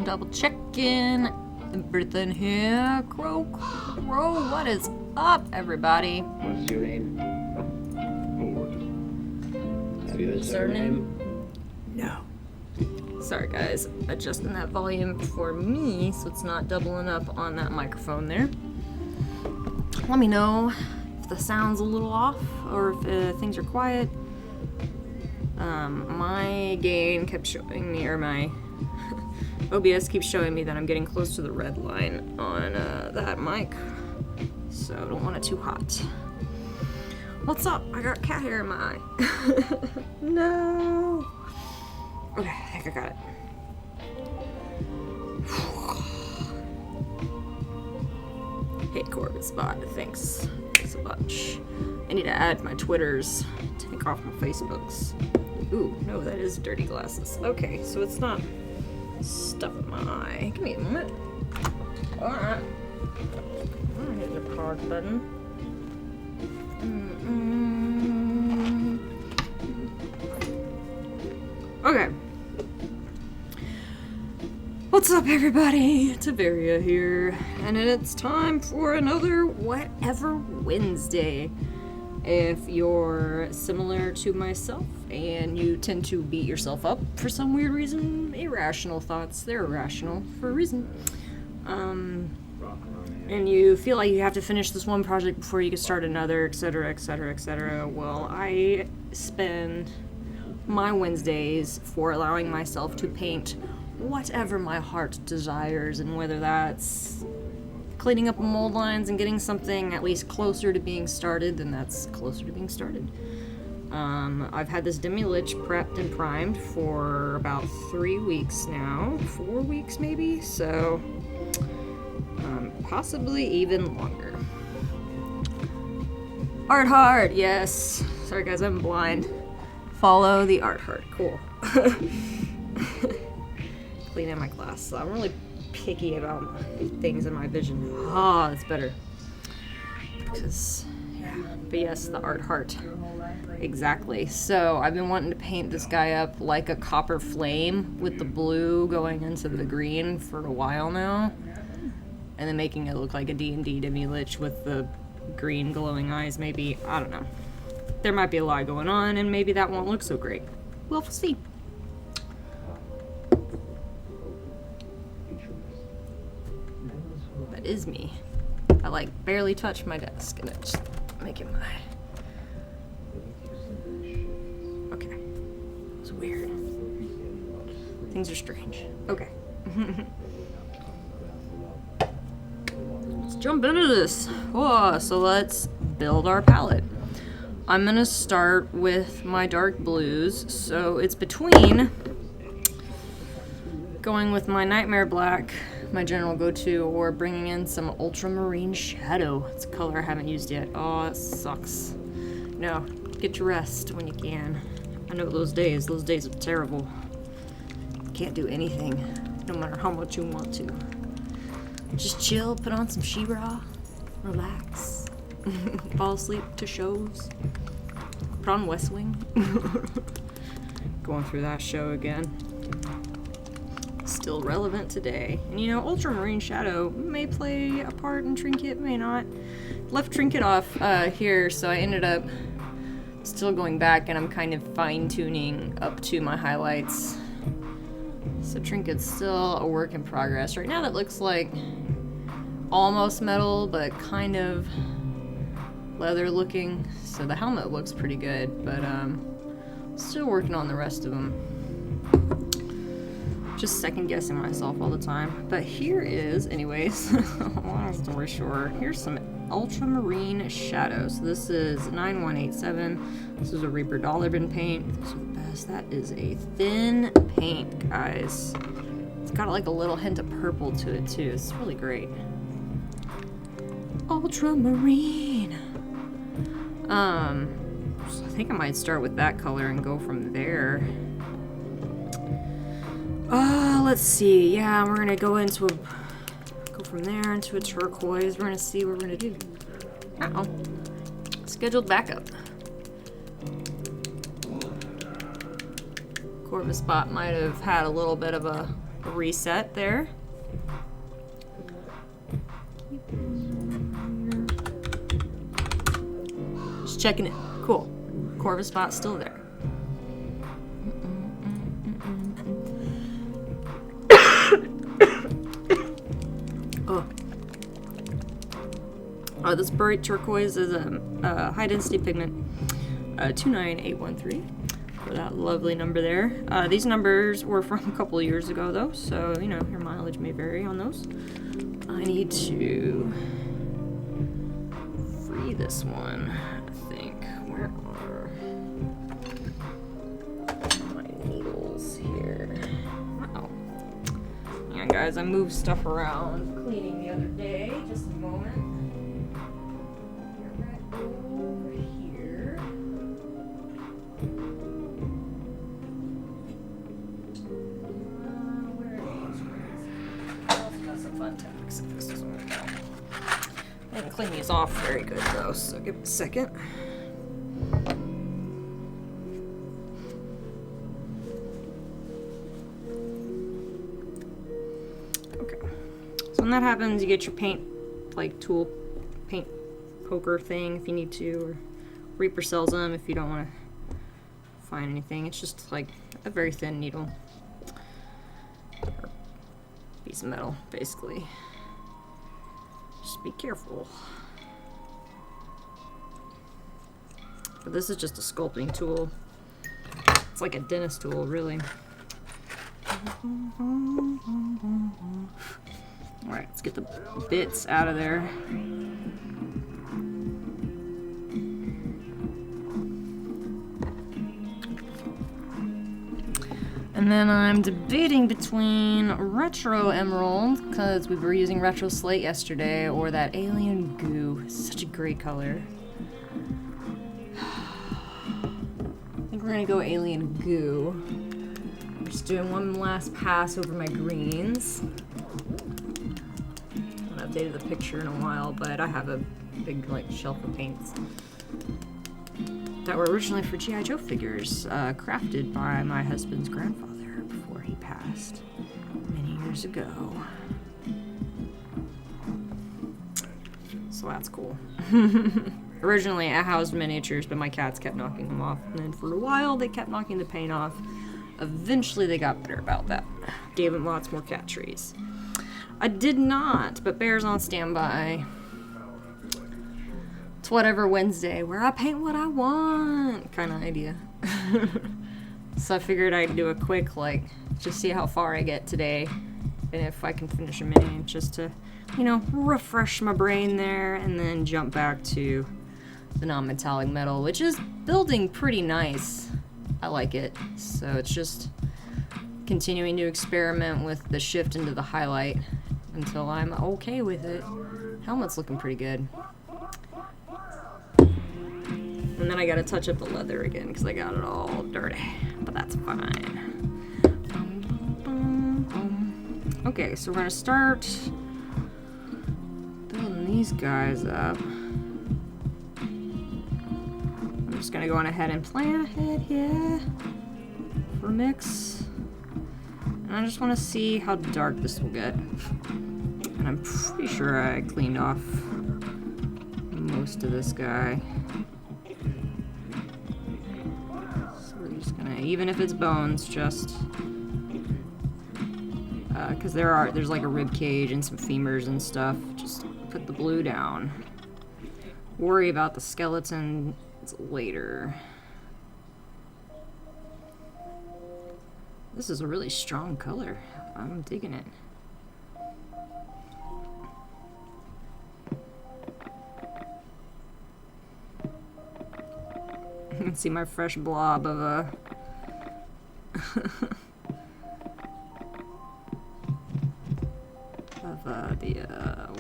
double checking everything here. Crow, what is up, everybody? What's your name? Have you a Surname? No. Sorry guys, adjusting that volume for me so it's not doubling up on that microphone there. Let me know if the sound's a little off or if things are quiet. My gain kept showing me, or my OBS keeps showing me that I'm getting close to the red line on that mic, so I don't want it too hot. What's up? I got cat hair in my eye. No. Okay, I think I got it. Hey, Corbett Spot, thanks. Thanks a bunch. I need to add my Twitters, take off my Facebooks. Ooh, no, that is dirty glasses. Okay, so it's not stuff in my eye. Give me a moment. Alright. I'm gonna hit the pause button. Okay. What's up, everybody? Taveria here, and it's time for another Whatever Wednesday. If you're similar to myself and you tend to beat yourself up for some weird reason, irrational thoughts, they're irrational for a reason. And you feel like you have to finish this one project before you can start another, etc., etc., etc. Well, I spend my Wednesdays for allowing myself to paint whatever my heart desires, and whether that's cleaning up mold lines and getting something at least closer to being started, then that's closer to being started. I've had this Demi-Lich prepped and primed for about 3 weeks now, 4 weeks maybe, so possibly even longer. Art hard, yes. Sorry guys, I'm blind. Follow the art hard, cool. Clean out my glass, so I'm really picky about things in my vision. Ah, that's better. Because, yeah. But yes, the art heart. Exactly. So I've been wanting to paint this guy up like a copper flame with the blue going into the green for a while now. And then making it look like a D&D Demi-Lich with the green glowing eyes, maybe. I don't know. There might be a lot going on, and maybe that won't look so great. We'll see. That is me. I like barely touch my desk and it's making my... Okay. It's weird. Things are strange. Okay. Let's jump into this. Oh, so let's build our palette. I'm gonna start with my dark blues, so it's between going with my Nightmare Black, my general go-to, or bringing in some Ultramarine Shadow. It's a color I haven't used yet. Oh, it sucks. No, get your rest when you can. I know those days are terrible. Can't do anything, no matter how much you want to. Just chill, put on some She-Ra, relax, fall asleep to shows, put on West Wing. Going through that show again. Still relevant today. And you know, Ultramarine Shadow may play a part in Trinket, may not. Left Trinket off here, so I ended up still going back and I'm kind of fine-tuning up to my highlights. So Trinket's still a work in progress. Right now that looks like almost metal, but kind of leather looking. So the helmet looks pretty good, but still working on the rest of them. Just second guessing myself all the time. But here is, anyways, long story short, here's some Ultramarine Shadow. So this is 9187. This is a Reaper Dollarben paint. Those are the best. That is a thin paint, guys. It's got like a little hint of purple to it too. It's really great. Ultramarine. So I think I might start with that color and go from there. Let's see. Yeah, we're gonna go from there into a turquoise. We're gonna see what we're gonna do. Uh-oh. Scheduled backup. Corbett Spot might have had a little bit of a reset there. Just checking it. Cool. Corvus spot's still there. This bright turquoise is a high density pigment, 29813, for that lovely number there. These numbers were from a couple of years ago though, so you know your mileage may vary on those. I need to free this one, I think. Where are my needles here? Uh-oh. Yeah, guys, I moved stuff around cleaning the other day. Just a moment. Over here. Where are these? I also got some fun tacks if this doesn't work out. I didn't clean these off very good though, so give it a second. Okay. So when that happens, you get your paint, like tool, paint poker thing if you need to, or Reaper sells them if you don't want to find anything. It's just like a very thin needle or piece of metal, basically. Just be careful. But this is just a sculpting tool. It's like a dentist tool, really. Alright, let's get the bits out of there. And then I'm debating between Retro Emerald, because we were using Retro Slate yesterday, or that Alien Goo. It's such a great color. I think we're gonna go Alien Goo. I'm just doing one last pass over my greens. I haven't updated the picture in a while, but I have a big like shelf of paints that were originally for G.I. Joe figures, crafted by my husband's grandfather before he passed many years ago. So that's cool. Originally I housed miniatures, but my cats kept knocking them off, and then for a while they kept knocking the paint off. Eventually they got better about that. Gave them lots more cat trees. I did not, but Bear's on standby. It's whatever Wednesday, where I paint what I want kind of idea. So I figured I'd do a quick, like, just see how far I get today, and if I can finish a mini, just to, you know, refresh my brain there, and then jump back to the non-metallic metal, which is building pretty nice. I like it. So it's just continuing to experiment with the shift into the highlight until I'm okay with it. Helmet's looking pretty good. And then I gotta touch up the leather again because I got it all dirty, but that's fine. Okay, so we're gonna start building these guys up. I'm just gonna go on ahead and plan ahead here for mix. And I just wanna see how dark this will get. And I'm pretty sure I cleaned off most of this guy. Even if it's bones, just because there's like a rib cage and some femurs and stuff. Just put the blue down. Worry about the skeletons later. This is a really strong color. I'm digging it. You can see my fresh blob of the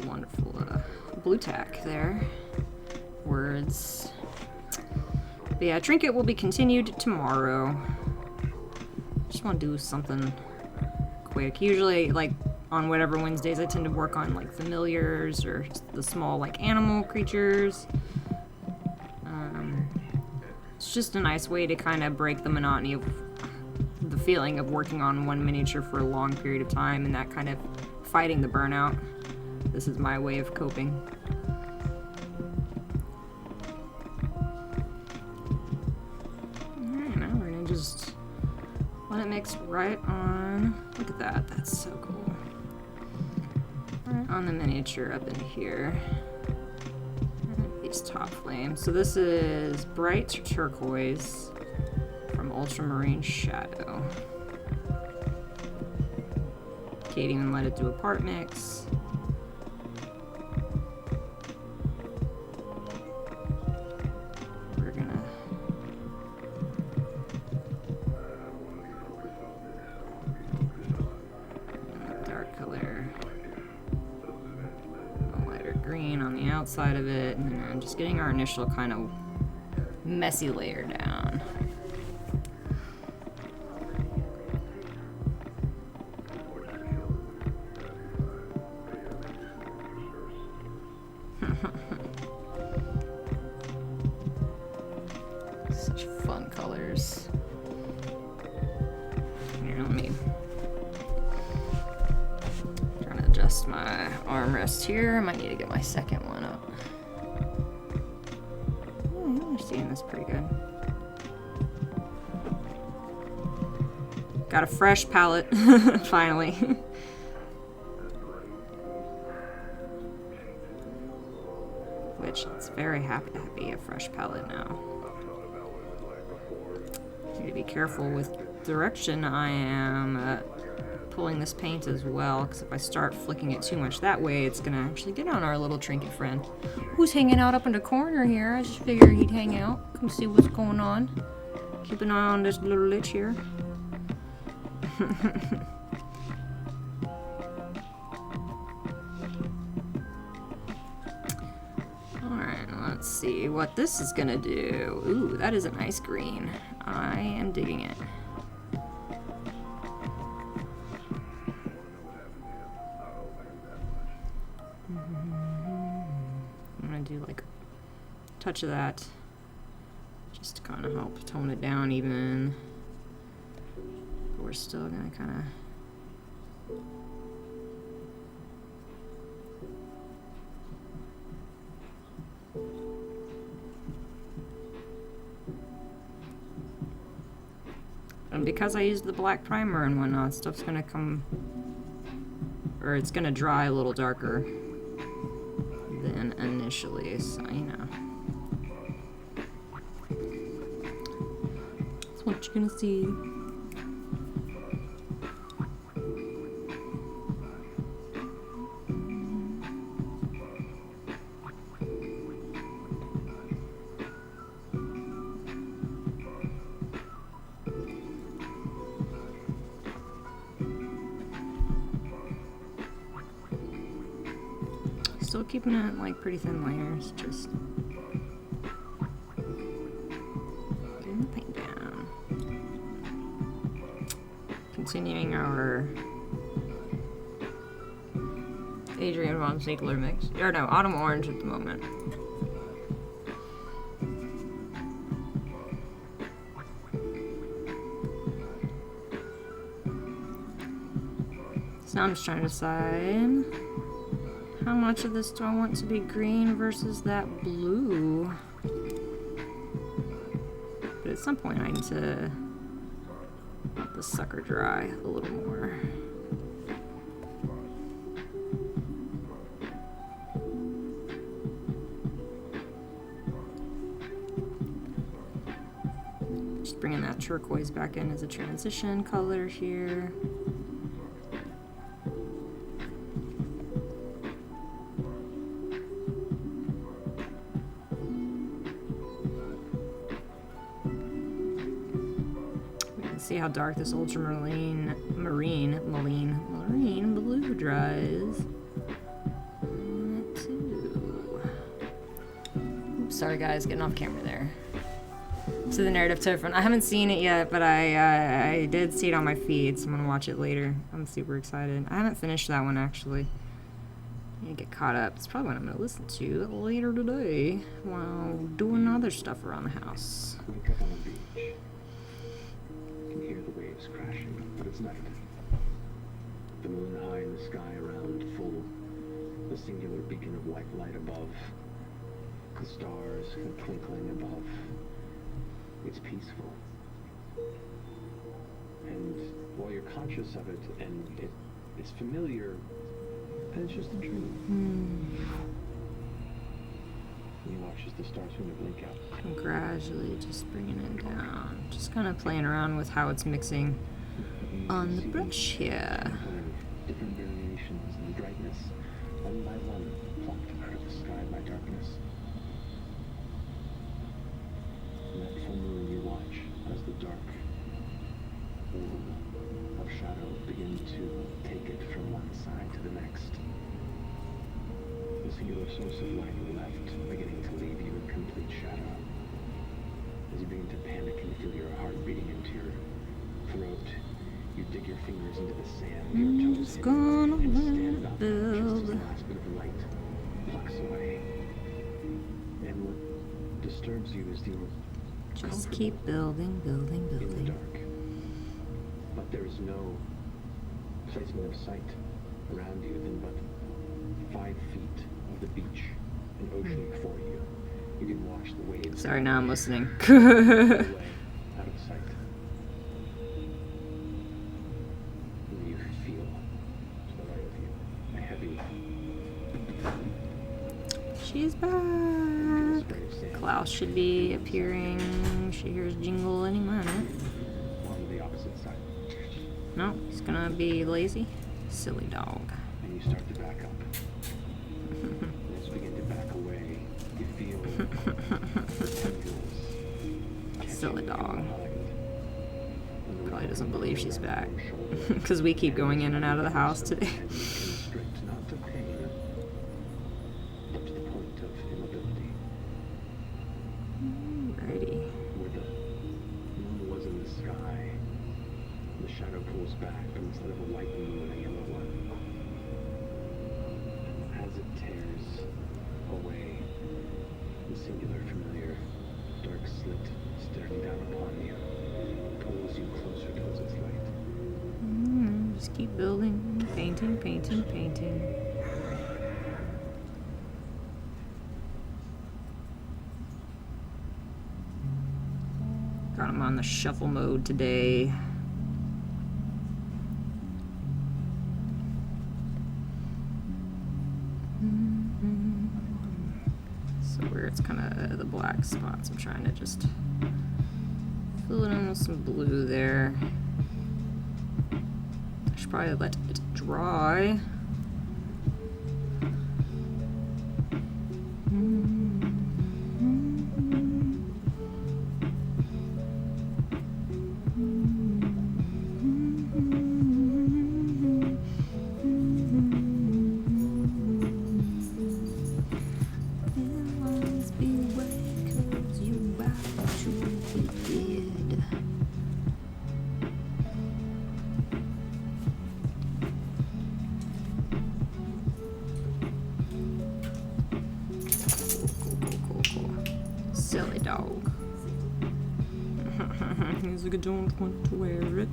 wonderful blue tack there. Words. But yeah, Trinket will be continued tomorrow. Just want to do something quick. Usually, like, on whatever Wednesdays, I tend to work on, like, familiars or the small, like, animal creatures. It's just a nice way to kind of break the monotony of the feeling of working on one miniature for a long period of time and that kind of fighting the burnout. This is my way of coping. Alright, now we're gonna just let it mix right on. Look at that, that's so cool. Right on the miniature up in here. These top flames. So this is bright turquoise from Ultramarine Shadow. Can't even let it do a part mix. We're gonna dark color, a lighter green on the outside of it, and then just getting our initial kind of messy layer down. Such fun colors. Here, let me trying to adjust my armrest here. I might need to get my second one up. Oh, you're seeing this pretty good. Got a fresh palette, finally. Which it's very happy to be a fresh palette now. Need to be careful with direction I am pulling this paint as well, because if I start flicking it too much that way, it's gonna actually get on our little trinket friend. Who's hanging out up in the corner here? I just figured he'd hang out, come see what's going on. Keep an eye on this little lich here. Let's see what this is gonna do. Ooh, that is a nice green. I am digging it. I'm gonna do like a touch of that just to kind of help tone it down even. But we're still gonna kind of and because I used the black primer and whatnot, stuff's gonna come, or it's gonna dry a little darker than initially, so you know. That's what you're gonna see. Still keeping it like pretty thin layers, just getting the paint down. Continuing our Adrian Von Ziegler mix. Or no, Autumn Orange at the moment. So now I'm just trying to decide how much of this do I want to be green versus that blue? But at some point I need to let the sucker dry a little more. Just bringing that turquoise back in as a transition color here. See how dark this ultramarine marine blue dries. Too. Oops, sorry guys, getting off camera there. So the narrative different. I haven't seen it yet, but I did see it on my feed, so I'm gonna watch it later. I'm super excited. I haven't finished that one actually. I need to get caught up. It's probably what I'm gonna listen to later today while doing other stuff around the house. Wake up on the beach. You can hear the waves waves crashing, but it's night. The moon high in the sky around full, the singular beacon of white light above, the stars twinkling above. It's peaceful. And while you're conscious of it, and it's familiar, and it's just a dream. And you watch as the stars begin to blink out. I'm gradually just bringing it down. Just kind of playing around with how it's mixing on the brush here. Different variations in brightness, one by one, plucked out of the sky by darkness. In that full moon you watch as the dark orb of shadow begin to take it from one side to the next. The singular source of light left, beginning to leave you in complete shadow. As you begin to panic and feel your heart beating into your throat, you dig your fingers into the sand, your toes hit, and stand up just as the last bit of light plucks away. And what disturbs you is your Just keep building, building, in the building. dark. But there is no placement of sight around you than but 5 feet of the beach and ocean before you. You can watch the waves. Sorry, now I'm listening. away, out of sight. And you feel to the right of you a heavy She's back. spray of sand Klaus should be appearing. She hears jingle any minute. on the opposite side. No, he's gonna be lazy. Silly dog. And you start to back up. And as you begin to back away, you feel the tendrils Silly catching dog. you behind. And the Probably doesn't believe she's back. shoulder. Because we keep going in and out of the house today. And you constrict not to pain, but to the point of immobility. Alrighty. Where the moon was in the sky, the shadow pulls back, but instead of a white moon, a yellow one. As it tears away, the singular familiar dark slit staring down upon you pulls you closer towards its light. Just keep building. Painting, painting, painting. Got him on the shuffle mode today. So where it's kind of the black spots, I'm trying to just fill it in with some blue there. I should probably let it dry. Silly dog. He's like, I don't want to wear it.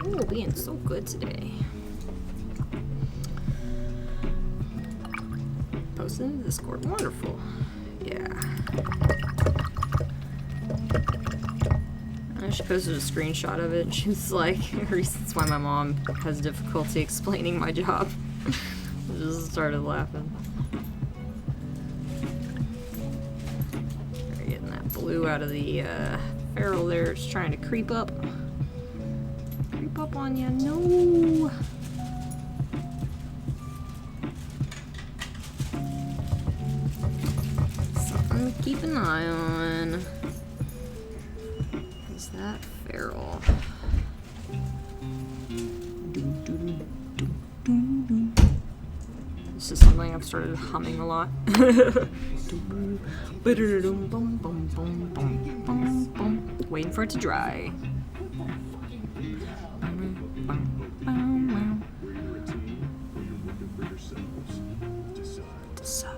Oh, being so good today. Posted in the Discord. Wonderful. Yeah. She posted a screenshot of it and she was like, reasons why my mom has difficulty explaining my job. I just started laughing. They're getting that blue out of the ferrule there. It's trying to creep up. Creep up on you. No! Something to keep an eye on. Is that ferrule? This is something I've started humming a lot. Waiting for it to dry. Decide.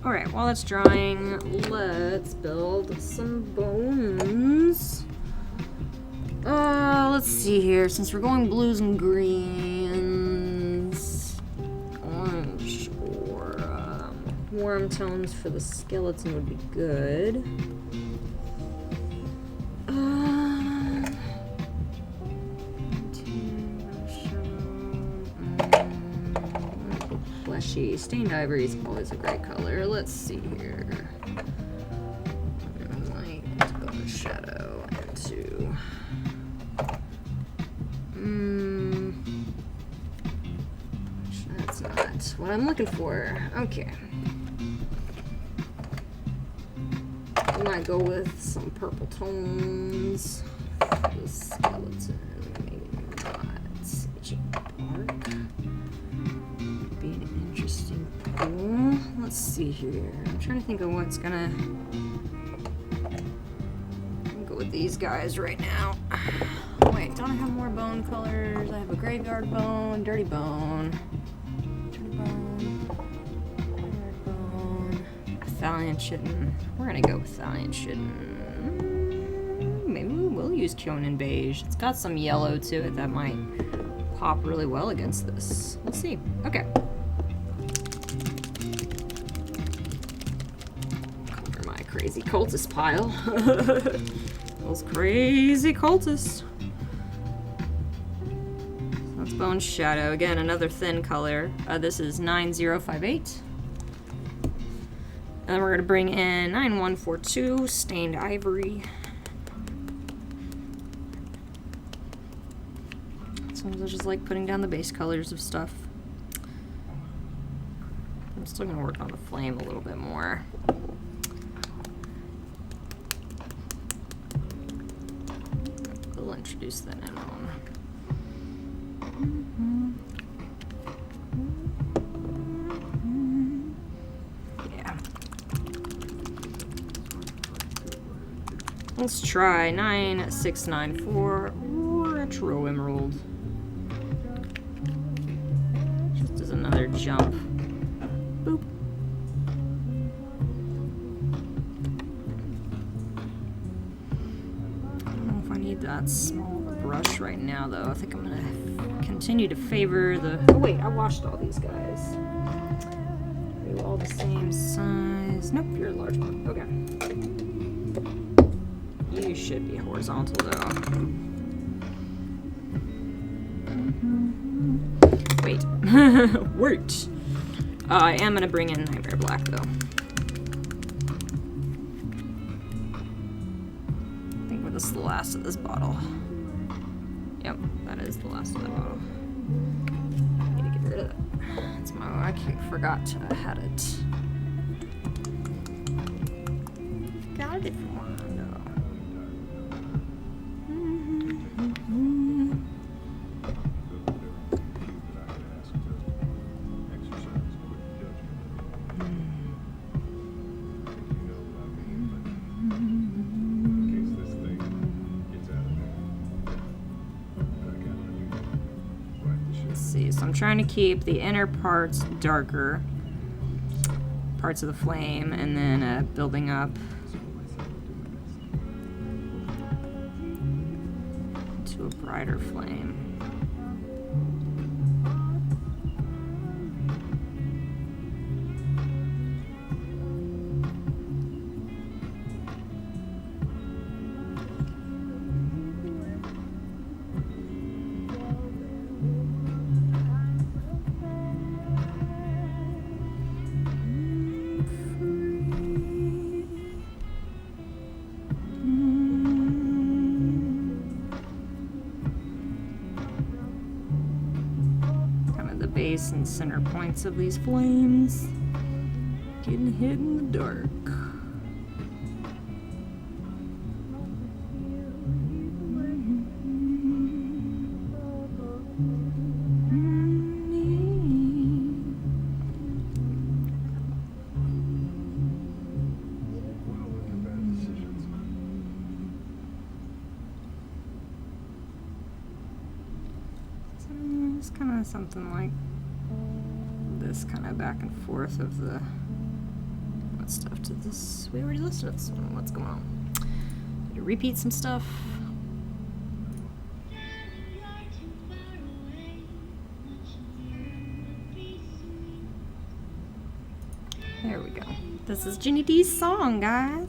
Alright, while it's drying, let's build some bones. Let's see here. Since we're going blues and greens, orange or warm tones for the skeleton would be good. Fleshy. Stained ivory is always a great color. Let's see here. Light, shadow, into. That's not what I'm looking for. Okay. I might go with some purple tones. The skeleton, maybe not. Sage bark. Be an interesting pool. Let's see here. I'm trying to think of what's gonna. I'll go with these guys right now. Wait, don't I have more bone colors? I have a graveyard bone, dirty bone, graveyard bone, Thalian Chitin. We're gonna go with Thalian Chitin. Maybe we will use Kyonin Beige. It's got some yellow to it that might pop really well against this. Let's see. Okay. Cover my crazy cultist pile. Those crazy cultists. That's Bone Shadow. Again, another thin color. This is 9058. And then we're going to bring in 9142, Stained Ivory. Sometimes I just like putting down the base colors of stuff. I'm still going to work on the flame a little bit more. We'll introduce the neon. Yeah. Let's try 9694 Retro Emerald. Just as another jump. Boop. I don't know if I need that small of a brush right now, though. I think I'm gonna continue to favor the. Oh wait, I washed all these guys. Are you all the same size? Nope, you're a large one. Okay. You should be horizontal, though. Wait. Wait. I am going to bring in Nightmare Black, though. I think this is the last of this bottle. Yep, that is the last of that bottle. I need to get rid of that. That's my. I forgot I had it. Got it from one. I'm trying to keep the inner parts darker, parts of the flame, and then building up to a brighter flame. Base and center points of these flames getting hid in the dark. It's kind of something like this, kind of back and forth of the add stuff to this. We already listed it, so what's going on? Need to repeat some stuff. There we go. This is Ginny D's song, guys.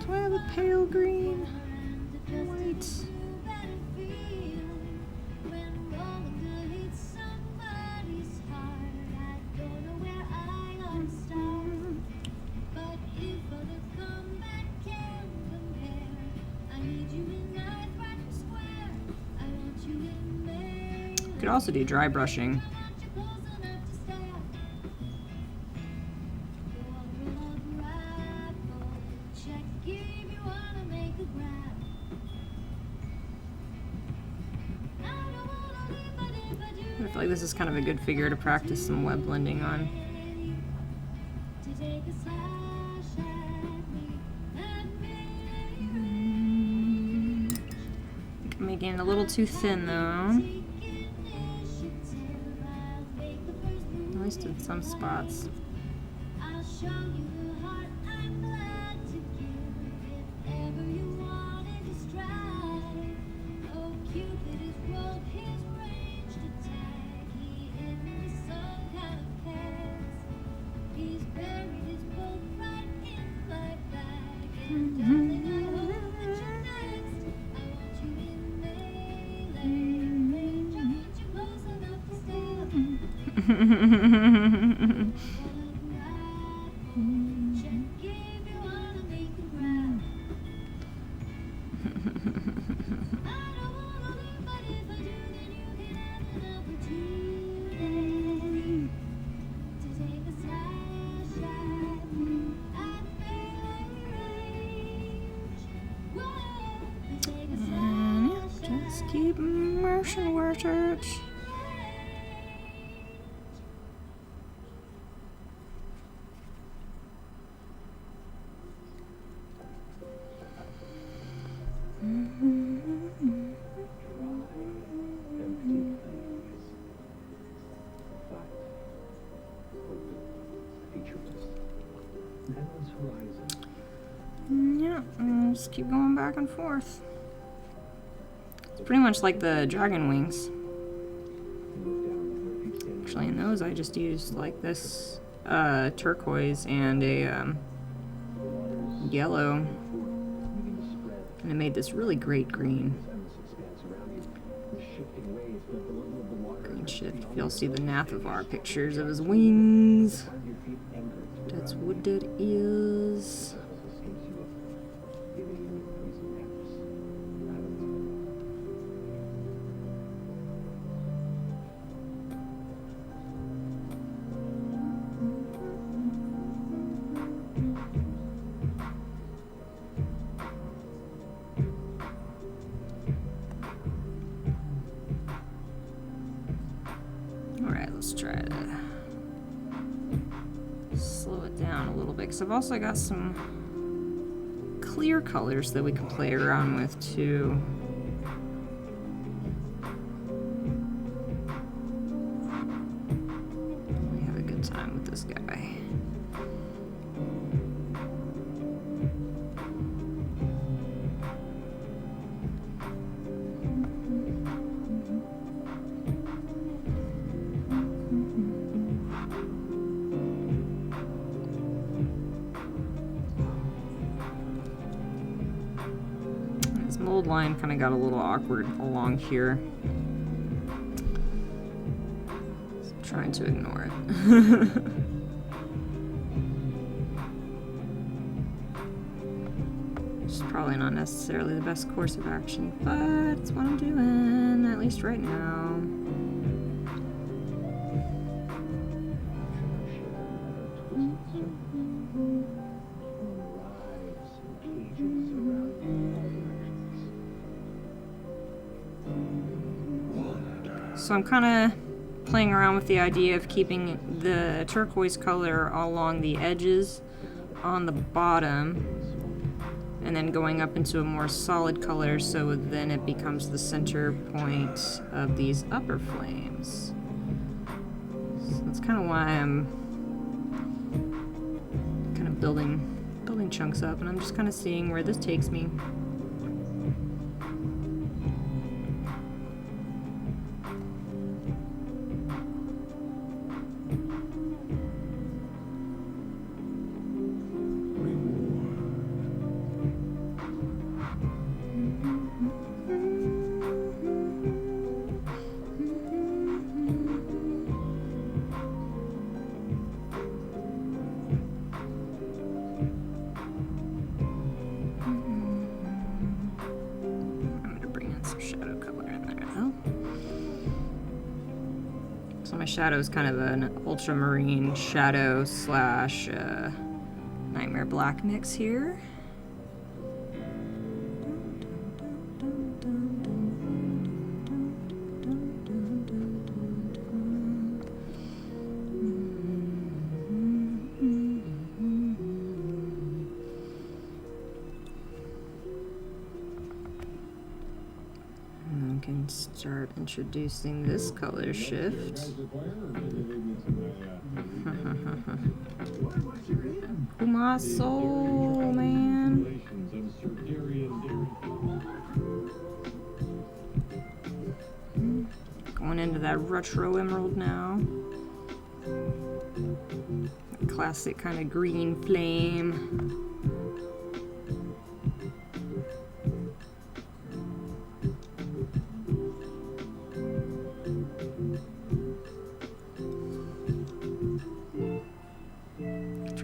Do I have a pale green? White. Could also do dry brushing. I feel like this is kind of a good figure to practice some web blending on. I'm making it a little too thin though. At least in some spots. Just keep motion with it. Yeah, just keep going back and forth. It's pretty much like the dragon wings. Actually, in those I just used like this turquoise and a yellow, and it made this really great green. Green shift. You'll see the Nathavar pictures of his wings. That's what that is. Let's try to slow it down a little bit, because I've also got some clear colors that we can play around with too. We have a good time with this guy. Mold line kind of got a little awkward along here. So I'm trying to ignore it. probably not necessarily the best course of action, but it's what I'm doing, at least right now. So I'm kind of playing around with the idea of keeping the turquoise color along the edges on the bottom and then going up into a more solid color so then it becomes the center point of these upper flames. So that's kind of why I'm kind of building chunks up, and I'm just kind of seeing where this takes me. My shadow is kind of an ultramarine shadow slash nightmare black mix here. Can start introducing this color shift. Oh, my soul, man. Going into that retro emerald now. Classic kind of green flame.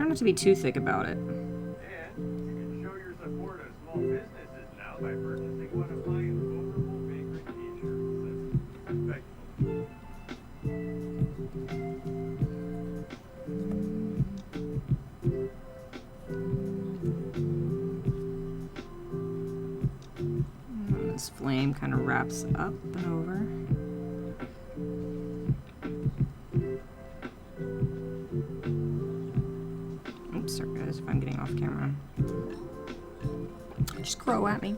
Not to be too thick about it. And you can show your support of small businesses now by purchasing one of my Overful Bakery t-shirts. And this flame kind of wraps up and over. Sorry guys if I'm getting off camera. Just crow at me.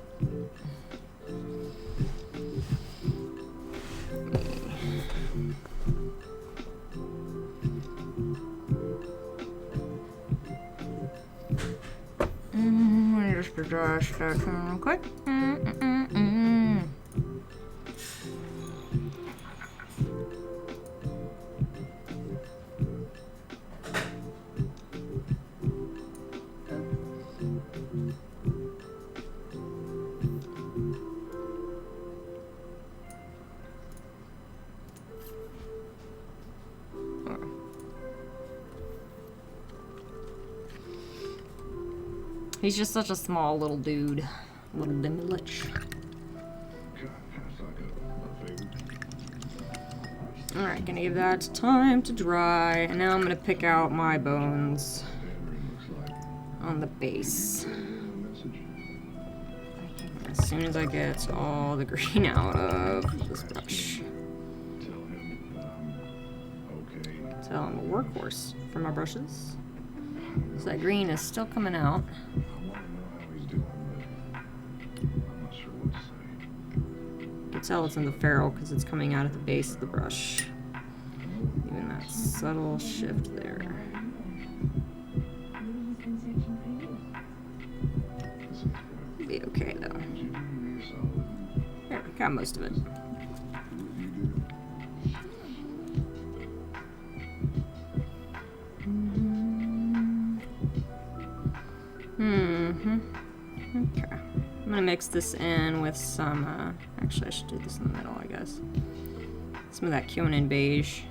Just adjust that real quick. He's just such a small little dude. Little Demi-Lich. Alright, gonna give that time to dry. And now I'm gonna pick out my bones on the base. As soon as I get all the green out of this brush. Tell him a workhorse for my brushes. So that green is still coming out. You can tell it's in the ferrule because it's coming out at the base of the brush. Even that subtle shift there. Be okay though. There, got most of it. Okay. I'm gonna mix this in with some, actually I should do this in the middle, I guess. Some of that Kyonin beige.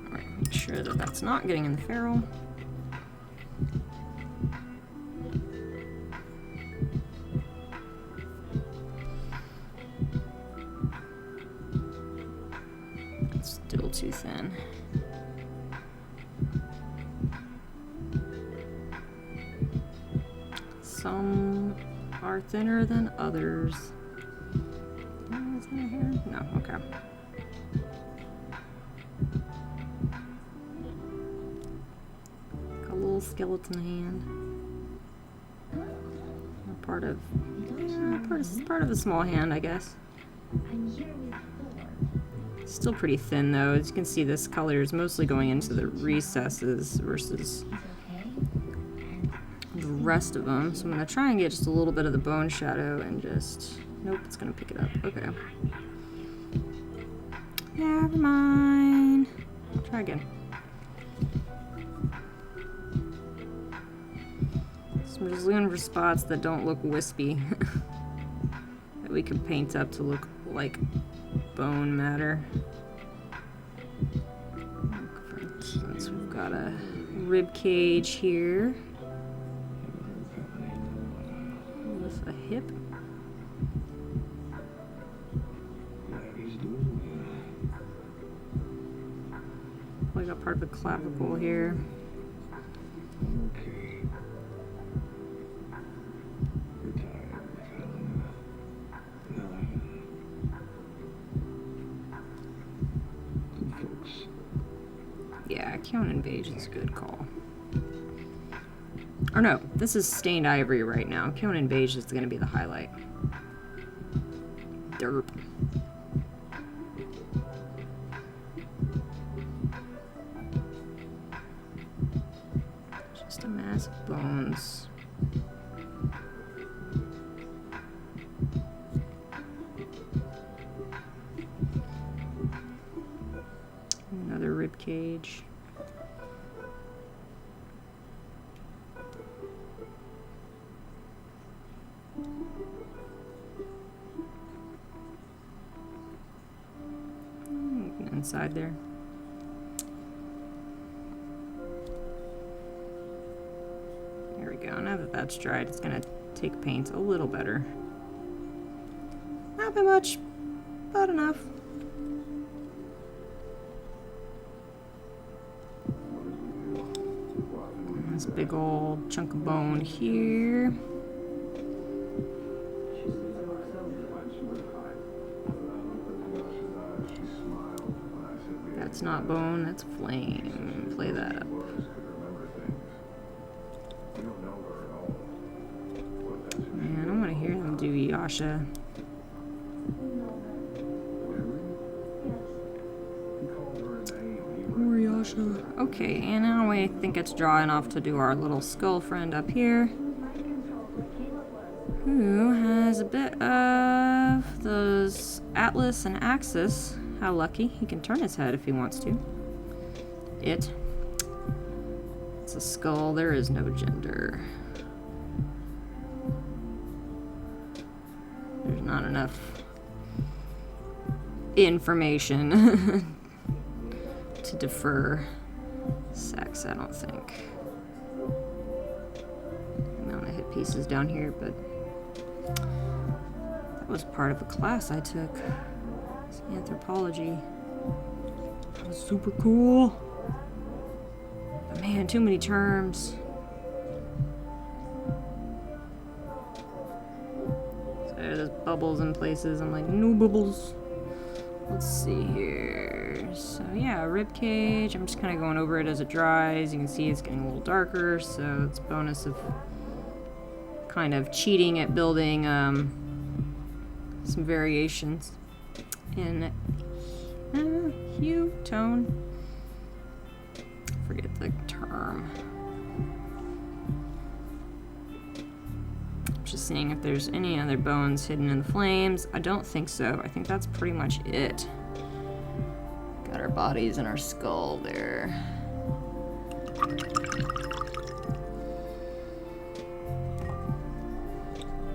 Alright, make sure that that's not getting in the ferrule. too thin. Some are thinner than others. Oh, is that here? No, okay. A little skeleton hand. Part of a small hand, I guess. Still pretty thin though. As you can see, this color is mostly going into the recesses versus the rest of them. So I'm gonna try and get just a little bit of the bone shadow and just, nope, it's gonna pick it up. Okay. Never mind. Try again. So I'm just looking for spots that don't look wispy that we could paint up to look like bone matter. For instance, we've got a rib cage here with a hip. We got part of a clavicle here. Yeah, Count Invasion is a good call. Or no, this is Stained Ivory right now. Count Invasion is going to be the highlight. Derp. Just a mass of bones. Another rib cage. Inside there. There we go. Now that that's dried, it's gonna take paint a little better. Not by much, but enough. This big old chunk of bone here. That's not bone, that's flame. Play that up. Man, I want to hear them do Yasha. Poor Yasha. Okay, and now I think it's dry enough to do our little skull friend up here, who has a bit of those Atlas and Axis. How lucky. He can turn his head if he wants to. It's a skull. There is no gender. There's not enough information to defer sex, I don't think. I'm gonna hit pieces down here, but that was part of a class I took. Anthropology. That was super cool. But man, too many terms. So there's bubbles in places. I'm like, no bubbles. Let's see here. So yeah, rib cage. I'm just kind of going over it as it dries. You can see it's getting a little darker, so it's a bonus of kind of cheating at building some variations in hue, tone. Forget the term. Just seeing if there's any other bones hidden in the flames. I don't think so. I think that's pretty much it. Got our bodies and our skull there.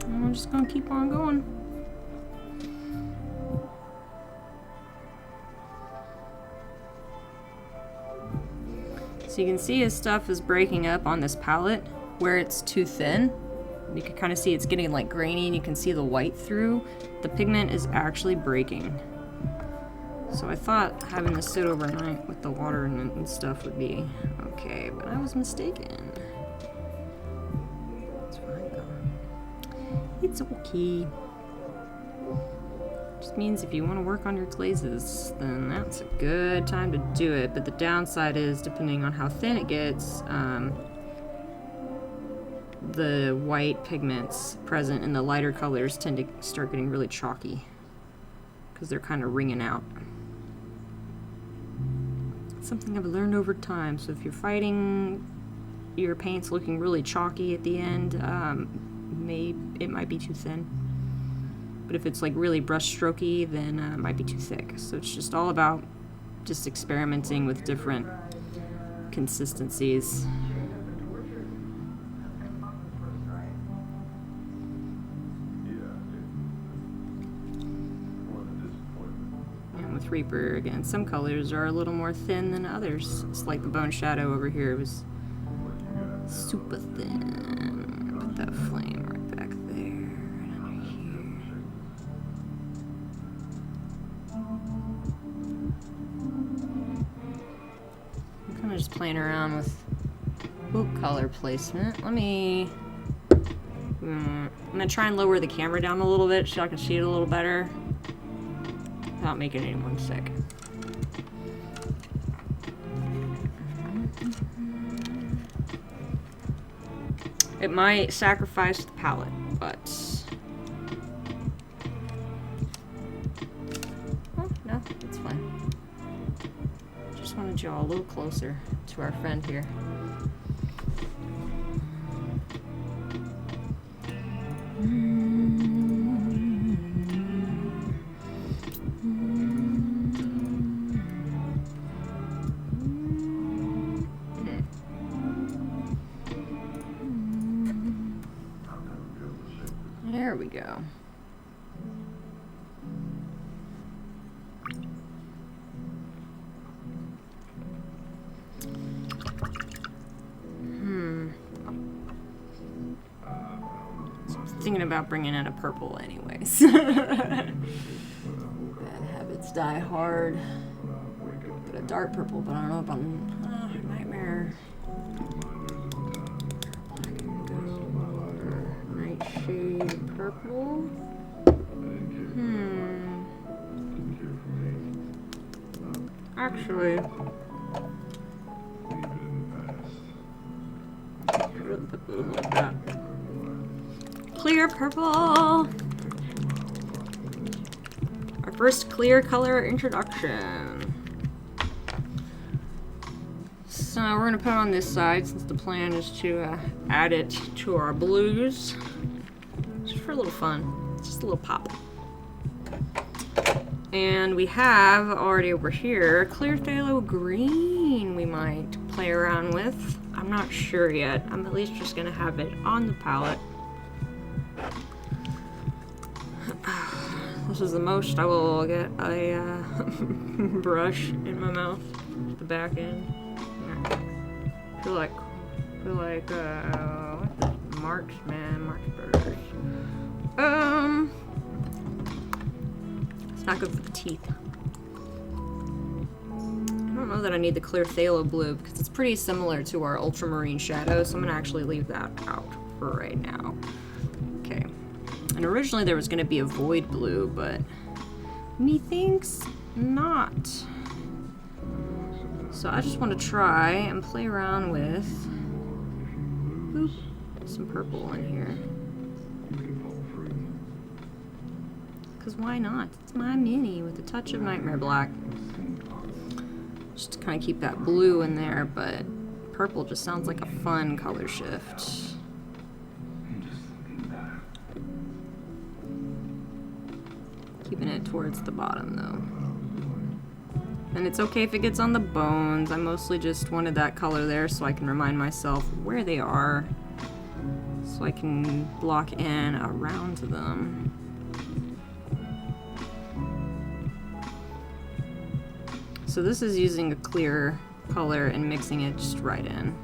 And I'm just gonna keep on going. So you can see his stuff is breaking up on this palette where it's too thin. You can kind of see it's getting like grainy and you can see the white through. The pigment is actually breaking. So I thought having this sit overnight with the water and stuff would be okay, but I was mistaken. It's fine though. It's okay. Just means if you want to work on your glazes, then that's a good time to do it. But the downside is, depending on how thin it gets, the white pigments present in the lighter colors tend to start getting really chalky because they're kind of ringing out. Something I've learned over time. So if you're fighting your paints looking really chalky at the end, it might be too thin. But if it's like really brush strokey, then it might be too thick. So it's just all about just experimenting with different consistencies. And with Reaper, again, some colors are a little more thin than others. It's like the Bone Shadow over here. It was super thin. Put that flame right back there. Right under here. I'm kind of just playing around with color placement. I'm gonna try and lower the camera down a little bit so I can see it a little better without making anyone sick. It might sacrifice the palette, but oh, no, it's fine. Just want to draw a little closer to our friend here. There we go. So I'm thinking about bringing in a purple anyways. Bad habits die hard. But a dark purple, but I don't know if I'm nightmare. Nightshade purple. Actually, like that. Clear purple. Our first clear color introduction. So we're gonna put it on this side since the plan is to add it to our blues. Just for a little fun, just a little pop. And we have already over here clear phthalo green we might play around with. I'm not sure yet. I'm at least just gonna have it on the palette. This is the most I will get a brush in my mouth, the back end. Yeah. Feel like what? Marks Burgers. It's not good for the teeth. I don't know that I need the clear phthalo blue because it's pretty similar to our ultramarine shadow, so I'm gonna actually leave that out for right now. Okay. And originally there was gonna be a void blue, but methinks not. So I just want to try and play around with some purple in here. Because why not? It's my mini with a touch of Nightmare Black. Just to kind of keep that blue in there, but purple just sounds like a fun color shift. Keeping it towards the bottom though. And it's okay if it gets on the bones. I mostly just wanted that color there so I can remind myself where they are. So I can block in around them. So this is using a clear color and mixing it just right in.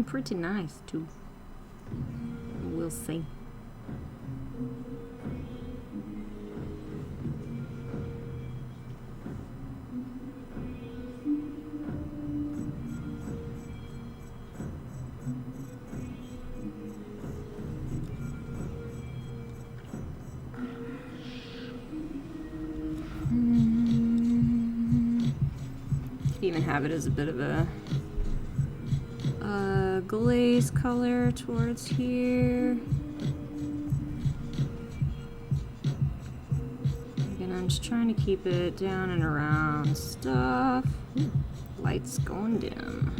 pretty nice too. We'll see. Even have it as a bit of a glaze color towards here. Again, I'm just trying to keep it down and around stuff. Lights going dim.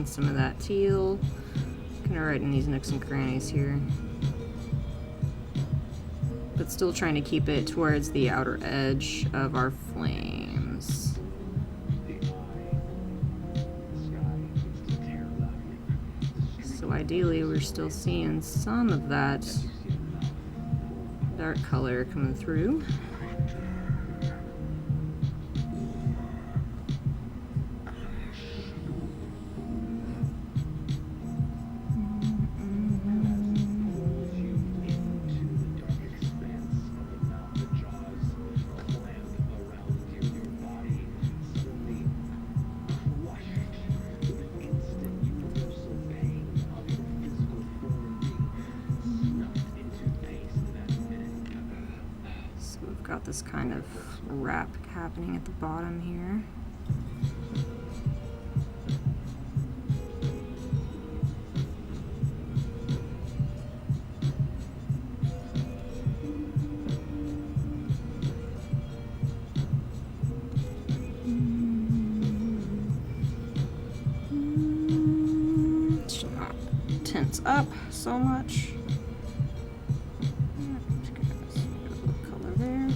Some of that teal. Kind of right in these nooks and crannies here. But still trying to keep it towards the outer edge of our flames. So ideally we're still seeing some of that dark color coming through. Got this kind of wrap happening at the bottom here. Should not tense up so much.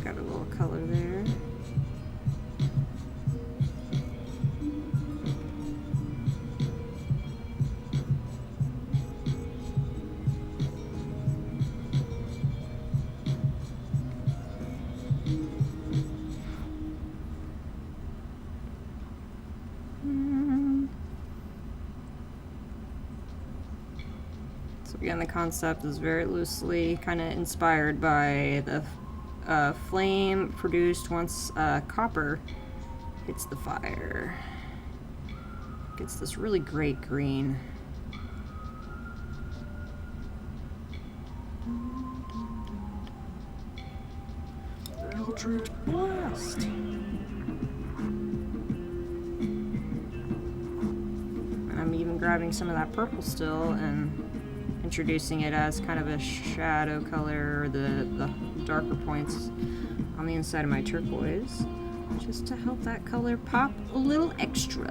Got a little color there. So again, the concept is very loosely kind of inspired by the flame produced once copper hits the fire. Gets this really great green. Eldritch Blast! And I'm even grabbing some of that purple still and introducing it as kind of a shadow color, the darker points on the inside of my turquoise, just to help that color pop a little extra.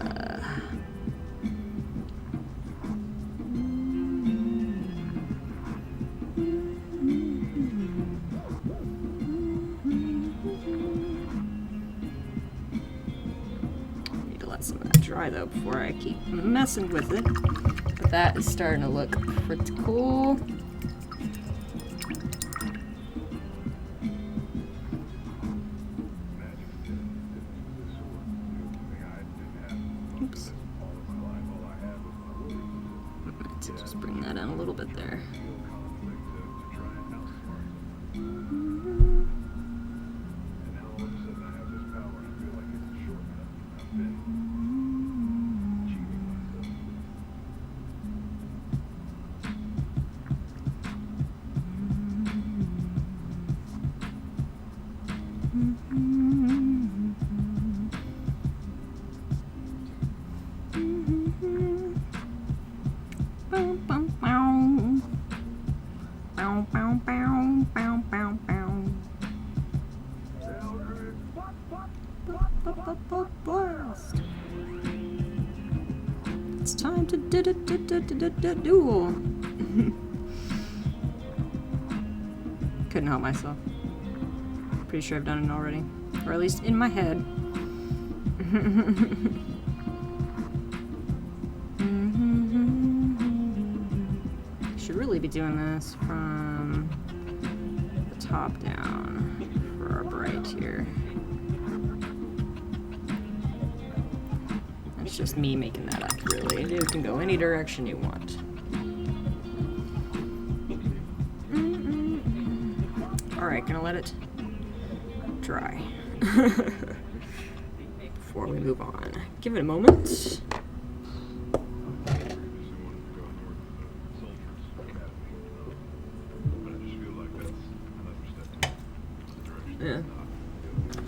Need to let some of that dry though before I keep messing with it. But that is starting to look pretty cool. Oops. Just bring that in a little bit there. time to duel. Couldn't help myself. Pretty sure I've done it already. Or at least in my head. Should really be doing this from the top down for our bright here. That's just me making that up, really. You can go any direction you want. Alright, gonna let it dry before we move on. Give it a moment.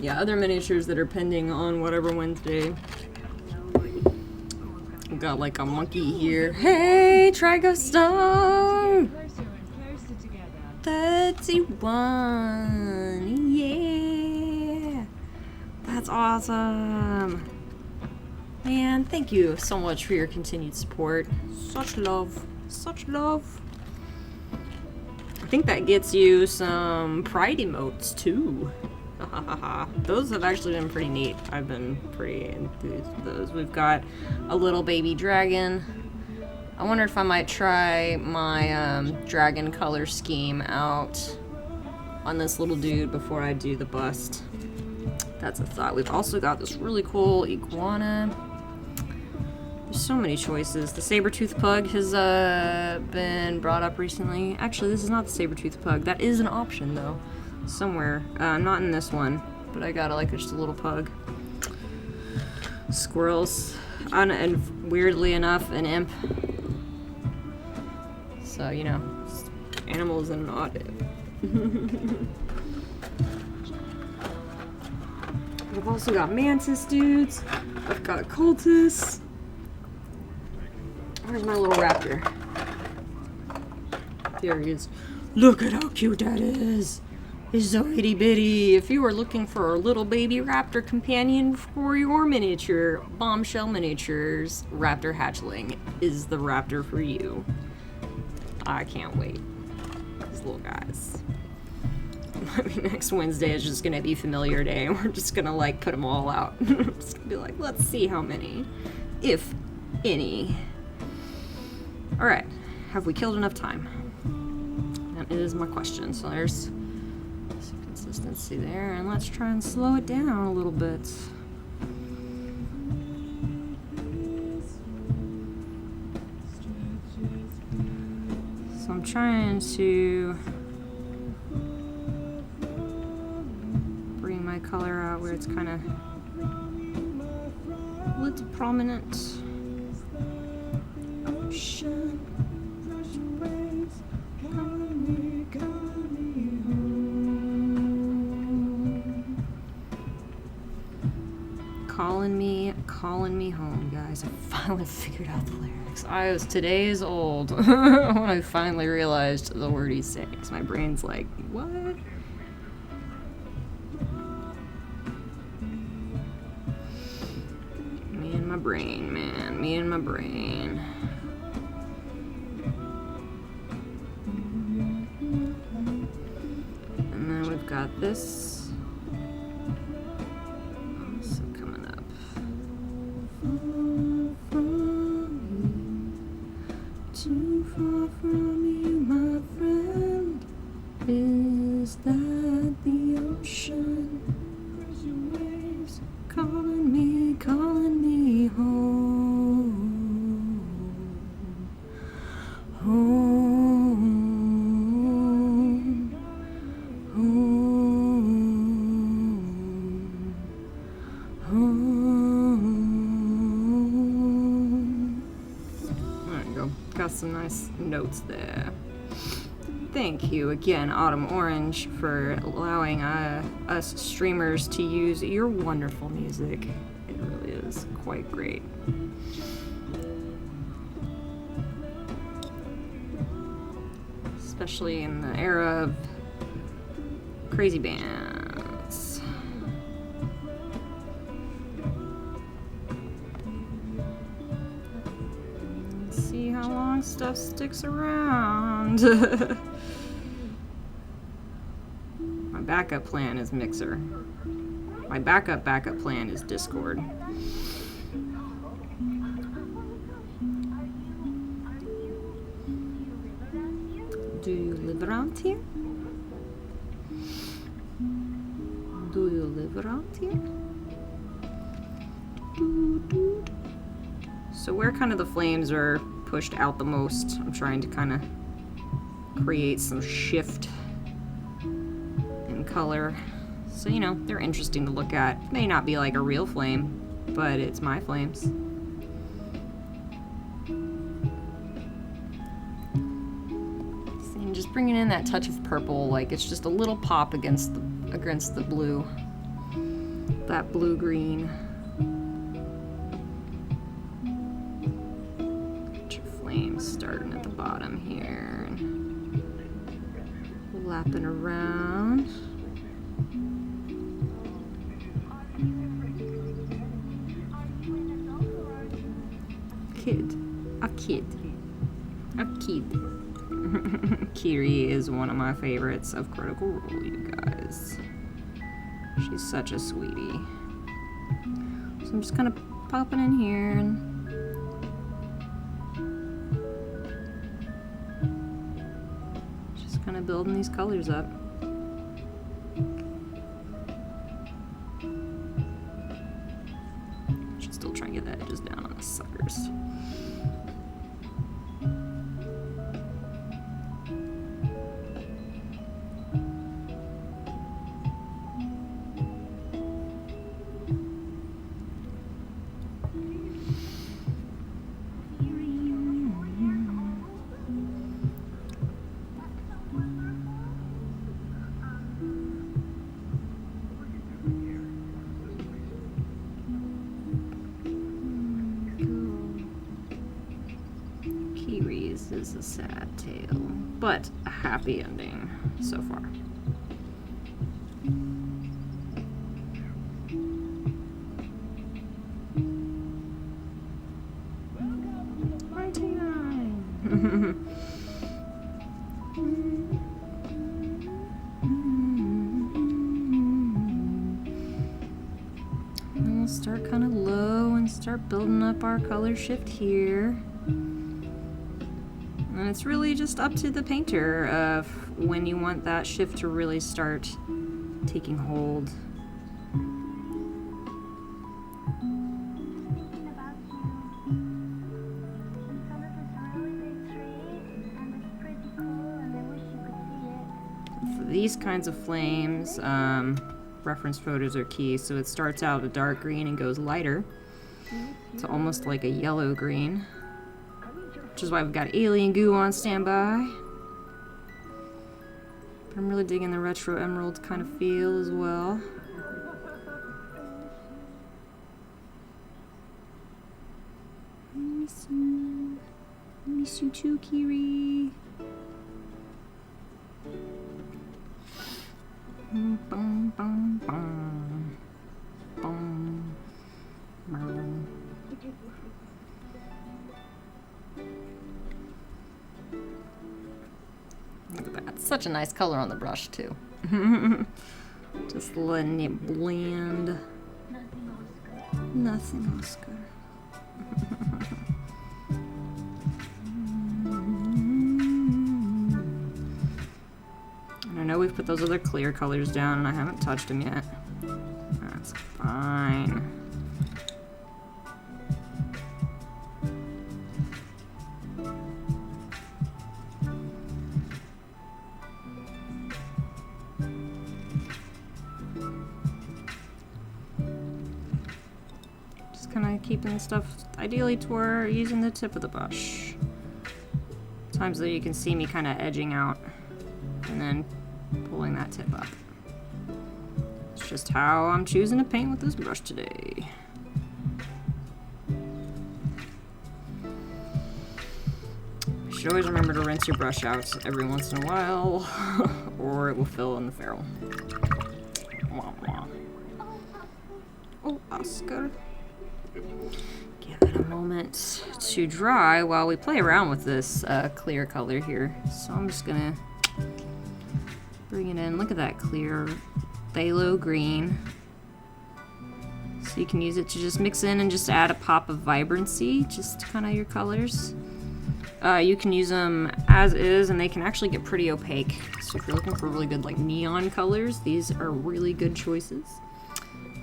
Yeah, other miniatures that are pending on whatever Wednesday. We've got like a monkey here. Hey, Trigo Stone! 31! Yeah! That's awesome! Man, thank you so much for your continued support. Such love. Such love. I think that gets you some pride emotes too. Those have actually been pretty neat. I've been pretty enthused with those. We've got a little baby dragon. I wonder if I might try my dragon color scheme out on this little dude before I do the bust. That's a thought. We've also got this really cool iguana. There's so many choices. The saber-tooth pug has been brought up recently. Actually, this is not the saber-tooth pug. That is an option, though. Somewhere. Not in this one, but I got like just a little pug. Squirrels. And weirdly enough, an imp. So, you know, animals and an odd imp. I've also got mantis dudes. I've got cultists. Where's my little raptor? There he is. Look at how cute that is. It's so itty bitty. If you are looking for a little baby raptor companion for your miniature, Bombshell Miniatures Raptor Hatchling is the raptor for you. I can't wait. These little guys. Maybe next Wednesday is just gonna be familiar day and we're just gonna like put them all out. Just gonna be like, let's see how many, if any. Alright, have we killed enough time? That is my question. So there's some consistency there, and let's try and slow it down a little bit. So I'm trying to bring my color out where it's kind of a little prominent. Ocean, rushing waves, calling me home, guys. I finally figured out the lyrics. Today is old when I finally realized the word he's saying. So my brain's like, what? Me and my brain, man. Me and my brain. And then we've got this. Also coming up. Too far from you, my friend. Is that the ocean? Crashing waves calling me home. Home. Home. Home. There you go. Got some nice notes there. Thank you again, Autumn Orange, for allowing us streamers to use your wonderful music. It really is quite great. Especially in the era of crazy bands. stuff sticks around. My backup plan is Mixer. My backup plan is Discord. Do you live around here? Do you live around here? So where kind of the flames are pushed out the most, I'm trying to kind of create some shift in color. So, you know, they're interesting to look at. May not be like a real flame, but it's my flames. And just bringing in that touch of purple, like it's just a little pop against the blue. That blue-green. Flames starting at the bottom here. And lapping around. A kid. Kiri is one of my favorites of Critical Role, you guys. She's such a sweetie. So I'm just kind of popping in here and just kind of building these colors up. Should still try and get the edges down on the suckers. Is a sad tale, but a happy ending so far. And we'll start kind of low and start building up our color shift here. And it's really just up to the painter of when you want that shift to really start taking hold. For these kinds of flames, reference photos are key. So it starts out a dark green and goes lighter to almost like a yellow green. Which is why we've got alien goo on standby. But I'm really digging the retro emerald kind of feel as well. Miss you too, Kiri. Bum, bum, bum. Bum. Bum. Look at that. Such a nice color on the brush, too. Just letting it blend. Nothing Oscar. And I know we've put those other clear colors down and I haven't touched them yet. That's fine. Kind of keeping stuff ideally toward using the tip of the brush. Times though you can see me kind of edging out and then pulling that tip up. It's just how I'm choosing to paint with this brush today. You should always remember to rinse your brush out every once in a while or it will fill in the ferrule. Wah, wah. Oh, Oscar. Get it a moment to dry while we play around with this clear color here. So I'm just gonna bring it in. Look at that clear phthalo green. So you can use it to just mix in and just add a pop of vibrancy, just kind of your colors. You can use them as is, and they can actually get pretty opaque. So if you're looking for really good like neon colors, these are really good choices.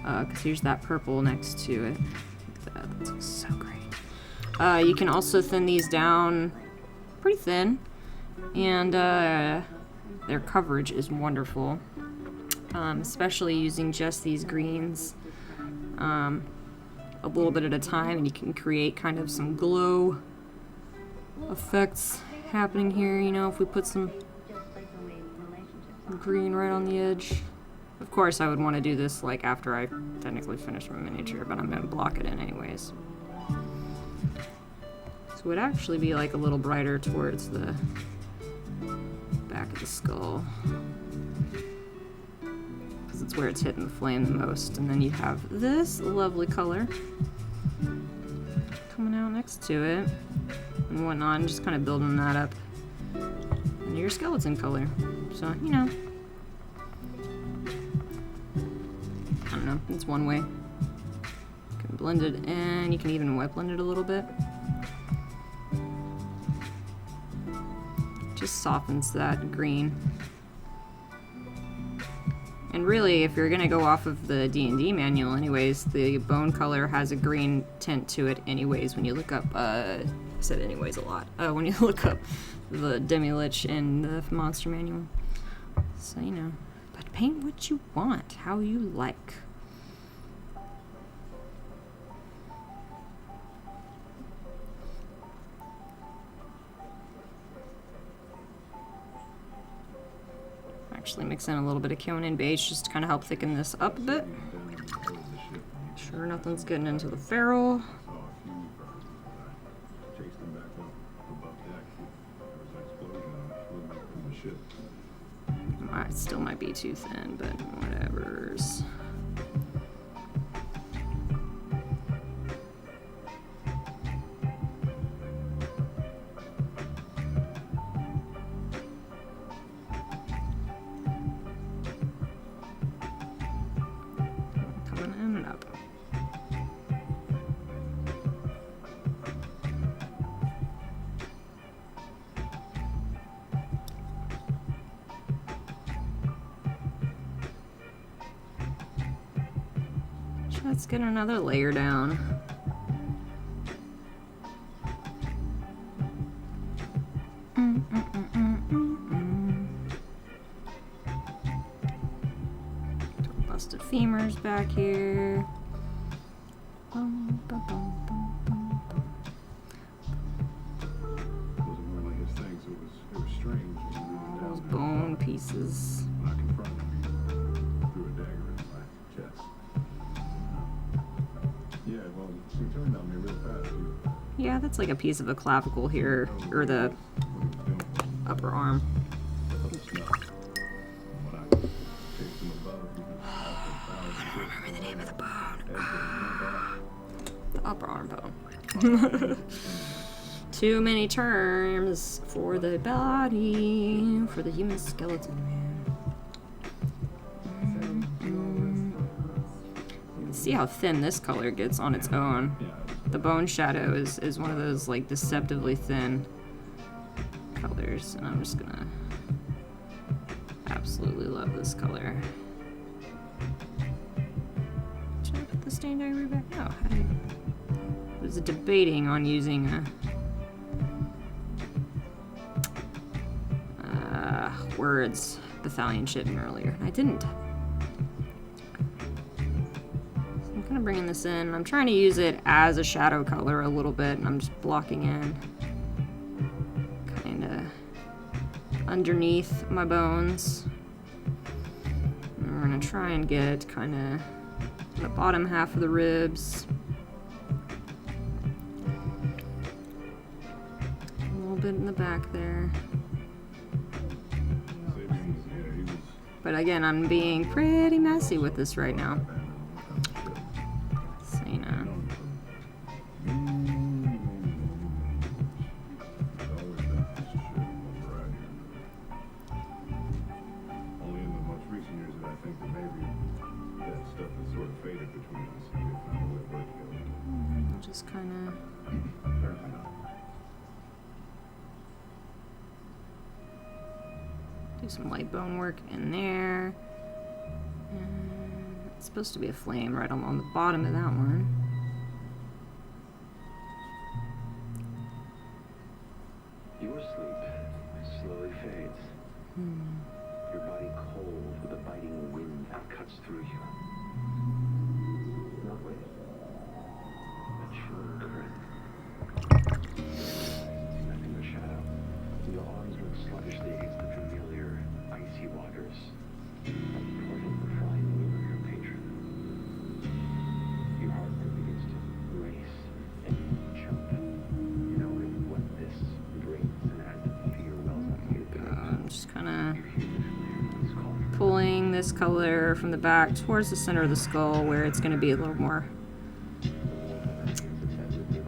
Because here's that purple next to it. Look at that, that looks so great. You can also thin these down pretty thin, and their coverage is wonderful. Especially using just these greens. A little bit at a time, and you can create kind of some glow effects happening here, you know, if we put some green right on the edge. Of course, I would want to do this like after I technically finish my miniature, but I'm going to block it in anyways. So it would actually be like a little brighter towards the back of the skull. It's where it's hitting the flame the most. And then you have this lovely color coming out next to it and whatnot, and just kind of building that up into your skeleton color. So, you know, I don't know, it's one way. You can blend it in, you can even wet blend it a little bit. Just softens that green. And really, if you're gonna go off of the D&D manual anyways, the bone color has a green tint to it anyways when you look up, I said anyways a lot, when you look up the Demi-Lich in the monster manual. So, you know, but paint what you want, how you like. Actually mix in a little bit of Kyonin beige just to kind of help thicken this up a bit. Sure nothing's getting into the ferrule. It still might be too thin, but whatever's. Let's get another layer down. Busted femurs back here. Those bone pieces. Yeah, that's like a piece of a clavicle here, or the upper arm. I don't remember the name of the bone. The upper arm bone. Too many terms for the body, for the human skeleton, man. See how thin this color gets on its own. The bone shadow is one of those like deceptively thin colors, and I'm just gonna absolutely love this color. Should I put the stain diary back? No, I was debating on using words Bathalion shitting earlier, and I didn't. Kind of bringing this in. I'm trying to use it as a shadow color a little bit, and I'm just blocking in kind of underneath my bones. And we're going to try and get kind of the bottom half of the ribs. A little bit in the back there. But again, I'm being pretty messy with this right now. Just kind of do some light bone work in there. And it's supposed to be a flame right on the bottom of that one. Your sleep slowly fades. Your body cold with a biting wind that cuts through you. Not wait. A chilling current. Nothing but shadow. Your arms run sluggishly against the familiar, icy waters. Portal the flying wheel of your patron. Your heart begins to race and jump, knowing what this brings, and as the fear wells up in your I'm just kind of you hear the familiar call for pulling this color from the back towards the center of the skull where it's going to be a little more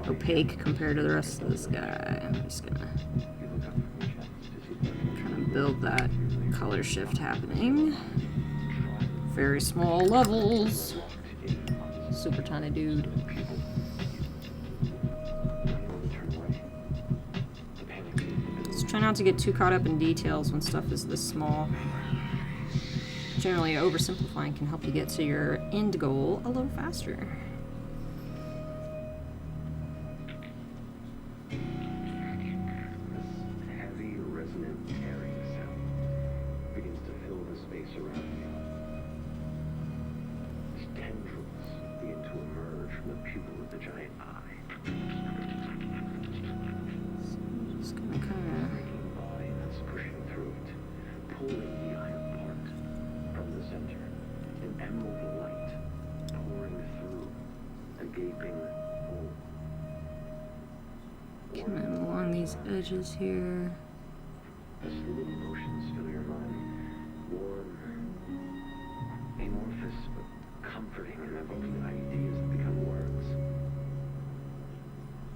opaque compared to the rest of this guy. I'm just going to kind of build that color shift happening. Very small levels. Super tiny dude. Just try not to get too caught up in details when stuff is this small. Generally, oversimplifying can help you get to your end goal a little faster. This heavy, resonant, tearing sound begins to fill the space around you. These tendrils begin to emerge from the pupil of the giant eye. Just gonna kind of Breaking body that's pushing through it, pulling the eye apart from the center. An emerald light pouring through the gaping hole. coming along these edges here. Fluid emotions fill your mind. Warm, amorphous, but comforting and evoking ideas that become words.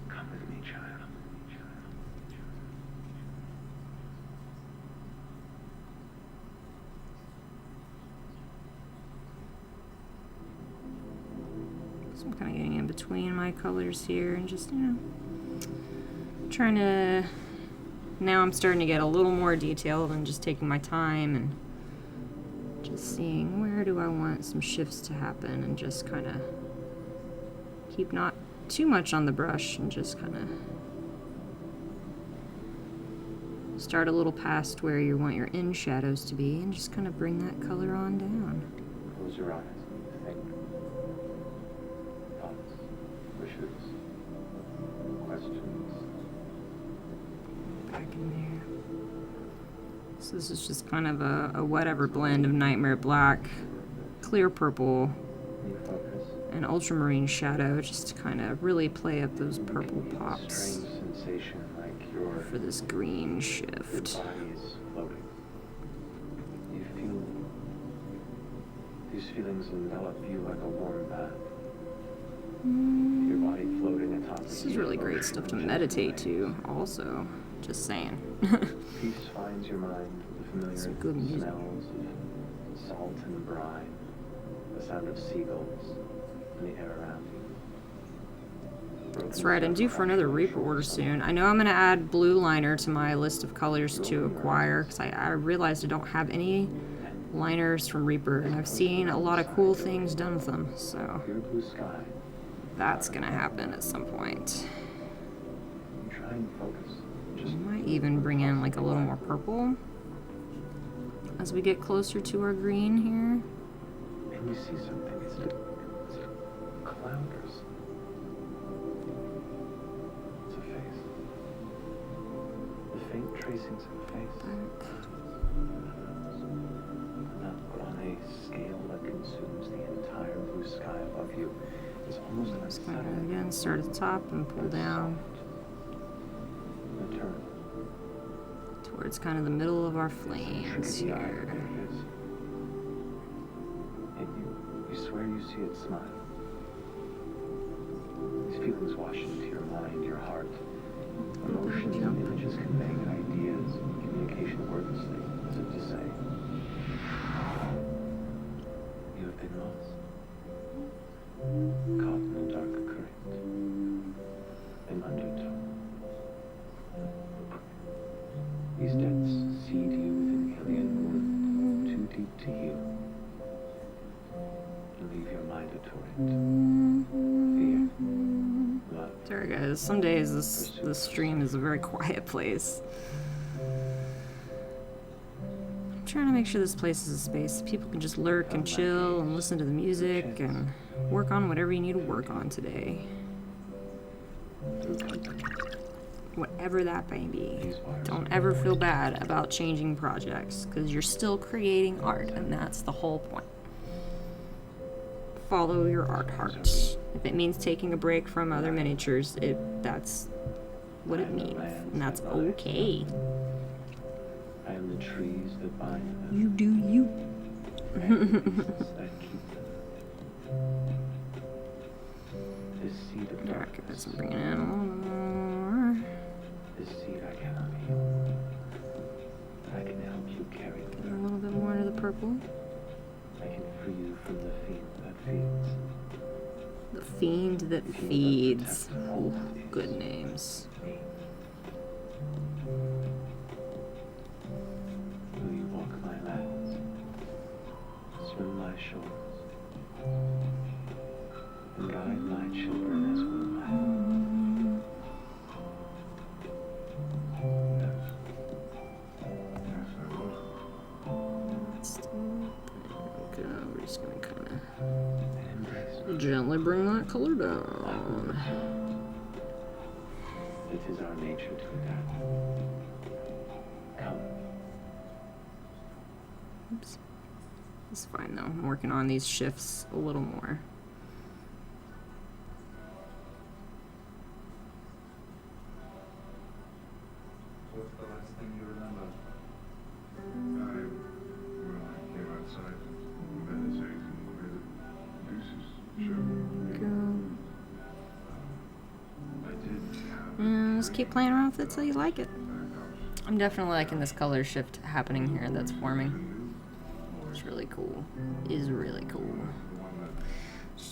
Come with me, child. So I'm kind of getting in between my colors here and just, you know, trying to... Now I'm starting to get a little more detailed and just taking my time and just seeing where do I want some shifts to happen and just kind of keep not too much on the brush and just kind of start a little past where you want your end shadows to be and just kind of bring that color on down. Close your eyes. Think. Thoughts. Wishes. Questions. Back in there. So this is just kind of a whatever blend of Nightmare Black, Clear Purple, You focus. and Ultramarine Shadow just to kind of really play up those purple pops Strange sensation like your for this green shift. body is floating. You feel these feelings envelop you like a warm bath. Your body floating atop This the is really deep great ocean stuff to of gentle meditate rays. to, also. Just saying. Peace finds your mind with the familiar Some good music. smells of salt and brine, the sound of seagulls, and the air around you. That's right, I'm due for another Reaper order soon. I know I'm going to add blue liner to my list of colors to acquire, because I realized I don't have any liners from Reaper, and I've seen a lot of cool things done with them, so Pure blue sky. that's going to happen at some point. You try and focus. I might even bring in like a little more purple as we get closer to our green here. And you see something. It's a cloud or something. It's a face. The faint tracings of a face. Not on a scale that consumes the entire blue sky above you. It's almost like Just kind of again start at the top and pull down Return. towards kind of the middle of our flames The eye here. of it is. And you swear you see it smile. These feelings wash into your mind, your heart. Emotions and images conveying ideas, communication wordlessly, as if to say, you have been lost. Caught in a dark current. debts seed you with an alien wound too deep to heal. Leave your mind a torrent. Fear, love. Sorry guys, some days this stream is a very quiet place. I'm trying to make sure this place is a space that people can just lurk and chill and listen to the music and work on whatever you need to work on today. Whatever that may be. Don't ever feel bad about changing projects, because you're still creating art, and that's the whole point. Follow your art heart. If it means taking a break from other miniatures, that's what it means, and that's okay. I am the trees that bind them. You do you. That keep them. This seed of Alright, darkness. let's bring it in a little more. This seed I cannot heal. I can help you carry A through. little bit more into the purple. I can free you from the fiend that feeds. The fiend that feeds. Oh, good names. Me. Will you walk my lands? Swim my shores? And guide my children as will I. Okay, we're just gonna kind And embrace of gently bring that color down. It is our nature to adapt. Come. Oops. It's fine though. I'm working on these shifts a little more. What's the last thing you remember? Well, I came outside and meditated and read Lucy's show. Go. I did have And just keep playing around with it till you like it. back house. I'm definitely liking this color shift happening here that's forming. It's really cool. Is really cool. The one that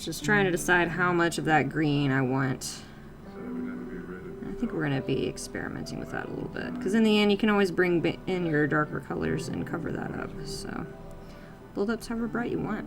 Just trying to decide how much of that green I want. said I would never be rid of. I think we're going to be experimenting with that a little bit. Because in the end, you can always bring in your darker colors and cover that up. So, build up to however bright you want.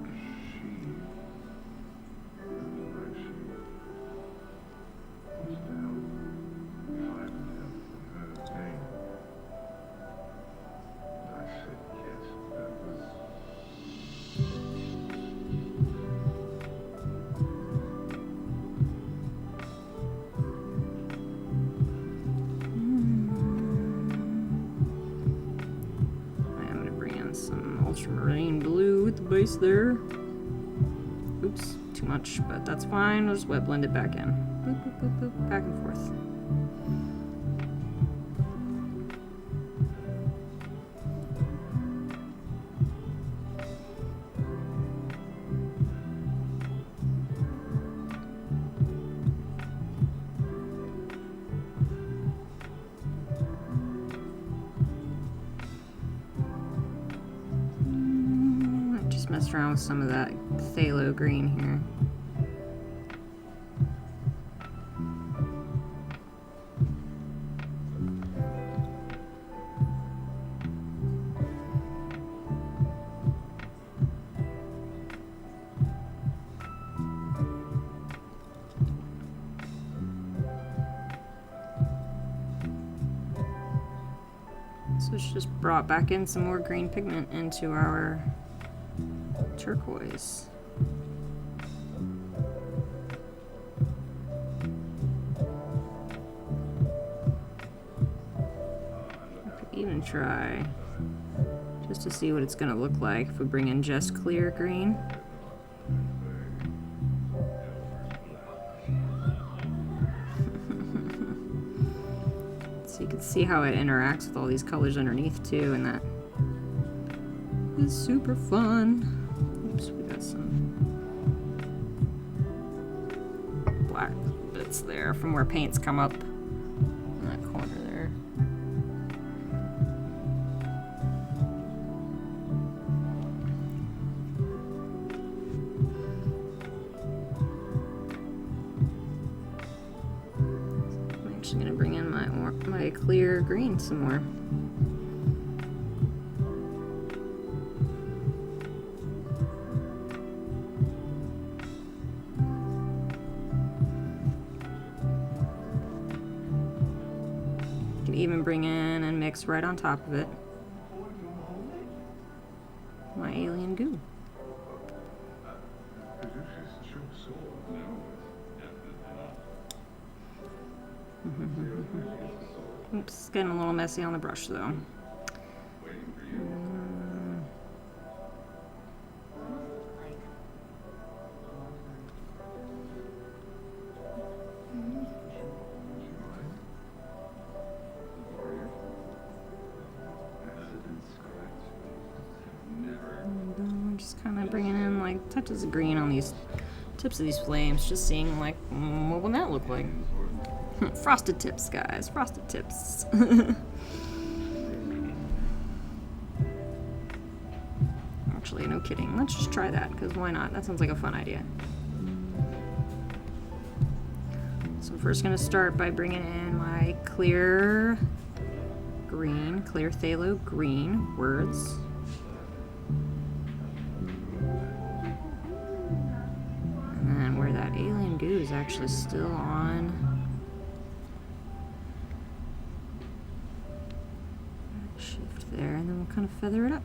I'm going to bring in some ultramarine blue with the base there. Oops, too much, but that's fine. I'll just wet blend it back in. Boop, boop, boop, boop, back and forth. I just messed around with some of that phthalo green here. So it's just brought back in some more green pigment into our turquoise. I could even try just to see what it's going to look like if we bring in just clear green. So you can see how it interacts with all these colors underneath too, and that is super fun. Oops, we got some black bits there from where paints come up in that corner there. I'm actually gonna bring in my clear green some more. even bring in and mix right on top of it my alien goo. Oops, it's getting a little messy on the brush though. Just kind of bringing in like touches of green on these tips of these flames, just seeing like what would that look like? Frosted tips, guys, frosted tips. Actually, no kidding. Let's just try that, because why not? That sounds like a fun idea. So I'm first going to start by bringing in my clear green, clear phthalo green words. And then where that alien goo is actually still on. Shift there, and then we'll kind of feather it up.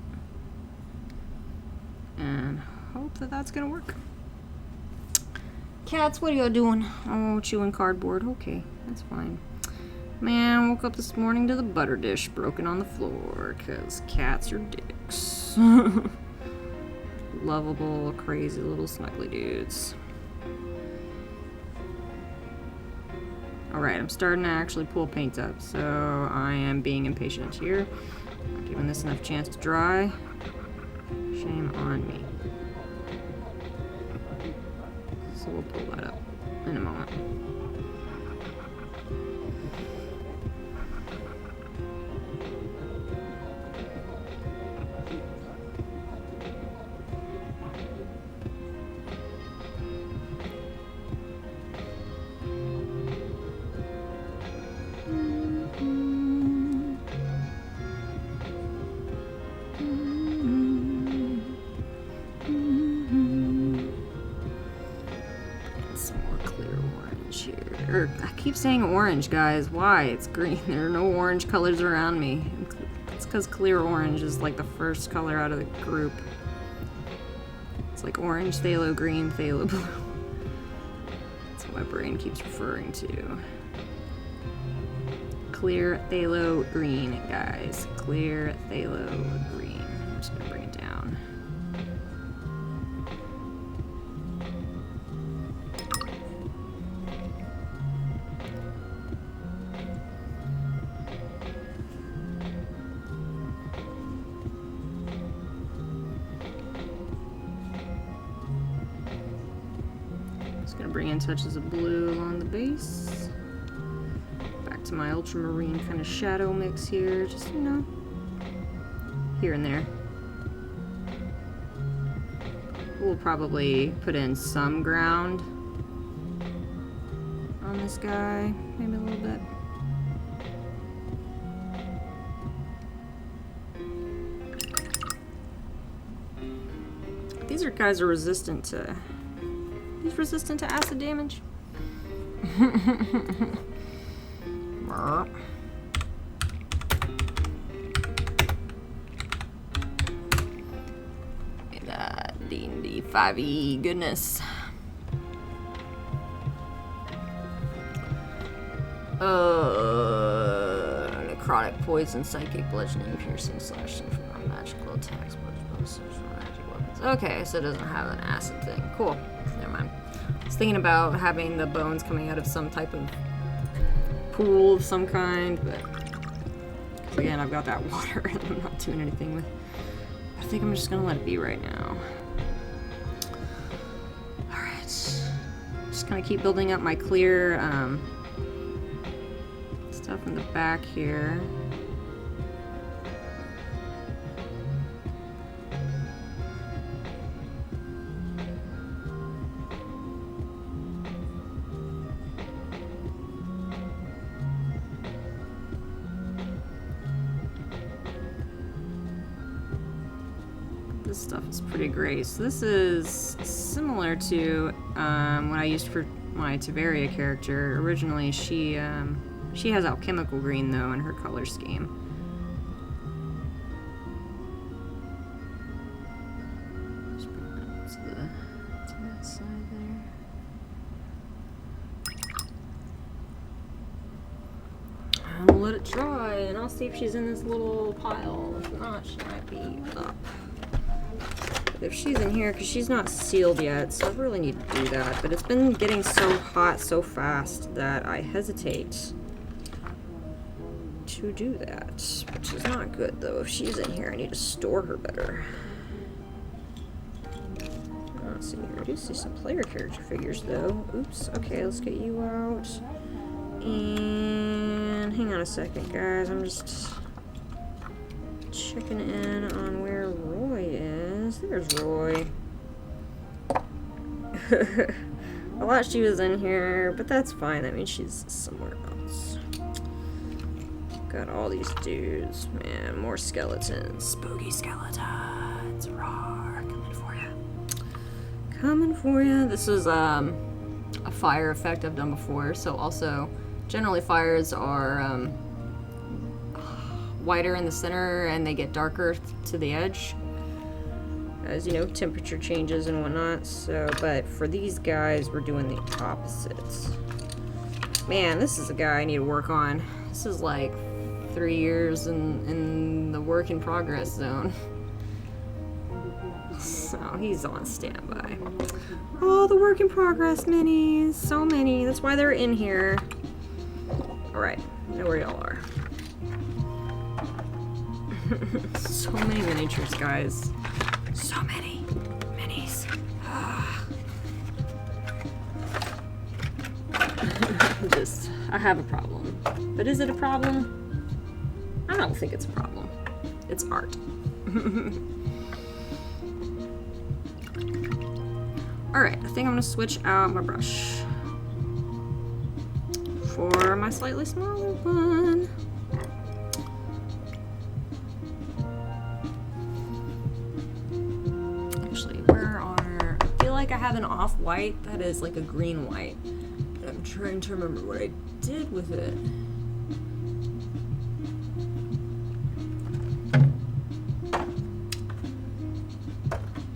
And hope that that's gonna work. Cats, what are y'all doing? Oh, chewing cardboard. Okay, that's fine. Man, woke up this morning to the butter dish broken on the floor, because cats are dicks. Lovable, crazy little snuggly dudes. Alright, I'm starting to actually pull paint up, so I am being impatient here. Not giving this enough chance to dry. Shame on me. So we'll pull that up in a moment. I keep saying orange, guys. Why? It's green. There are no orange colors around me. It's because clear orange is like the first color out of the group. It's like orange, phthalo green, phthalo blue. That's what my brain keeps referring to. Clear phthalo green, guys. Clear phthalo green. I'm just gonna bring it down. Bring in touches of blue along the base. Back to my ultramarine kind of shadow mix here, just, you know, here and there. We'll probably put in some ground on this guy, maybe a little bit. These guys are resistant to... He's resistant to acid damage. That D&D 5e goodness. Necrotic, poison, psychic, bludgeoning, piercing, slashing from non-magical attacks, magic weapons. Okay, so it doesn't have an acid thing. Cool. Never mind. I was thinking about having the bones coming out of some type of pool of some kind, but again, I've got that water and I'm not doing anything with it. I think I'm just gonna let it be right now. Alright. Just gonna keep building up my clear stuff in the back here. This stuff is pretty great. So this is similar to what I used for my Tiberia character. Originally, she She has alchemical green though in her color scheme. Just bring that to that side there. And we'll let it dry, and I'll see if she's in this little pile. If not, she might be up. If she's in here, because she's not sealed yet, so I really need to do that. But it's been getting so hot so fast that I hesitate to do that, which is not good though. If she's in here, I need to store her better. Let's see here. I do see some player character figures though. Oops. Okay, let's get you out. And hang on a second, guys. I'm just checking in on where Roy is. There's Roy. I thought she was in here, but that's fine. That means she's somewhere else. Got all these dudes. Man, more skeletons. Spooky skeletons. Roar. Coming for ya. Coming for ya. This is a fire effect I've done before. So also, generally fires are whiter in the center and they get darker to the edge. As you know, temperature changes and whatnot. So, but for these guys, we're doing the opposite. Man, this is a guy I need to work on. This is like 3 years in the work in progress zone. So he's on standby. Oh, the work in progress minis. So many. That's why they're in here. Alright, I know where y'all are. So many miniatures, guys. So many minis. I have a problem. But is it a problem? I don't think it's a problem. It's art. Alright, I think I'm gonna switch out my brush for my slightly smaller one. Actually, I feel like I have an off-white that is like a green-white. I'm trying to remember what I did with it.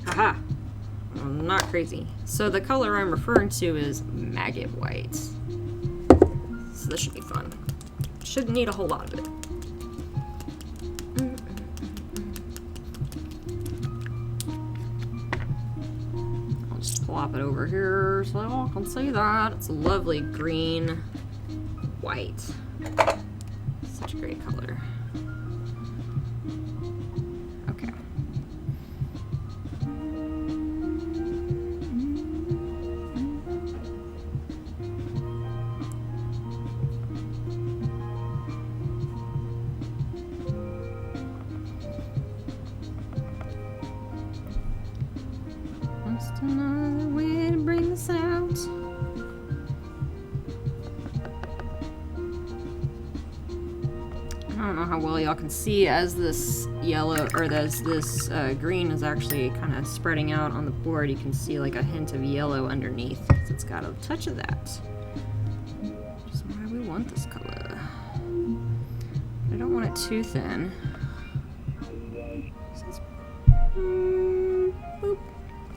Haha! I'm not crazy. So the color I'm referring to is maggot white. So this should be fun. Shouldn't need a whole lot of it. I'll just plop it over here so y'all can see that. It's a lovely green white. Such a great color. Okay. Just another way to bring this out. I don't know how well y'all can see as this yellow, or as this green is actually kind of spreading out on the board. You can see like a hint of yellow underneath. So it's got a touch of that. Which is why we want this color. I don't want it too thin. So it's, boop.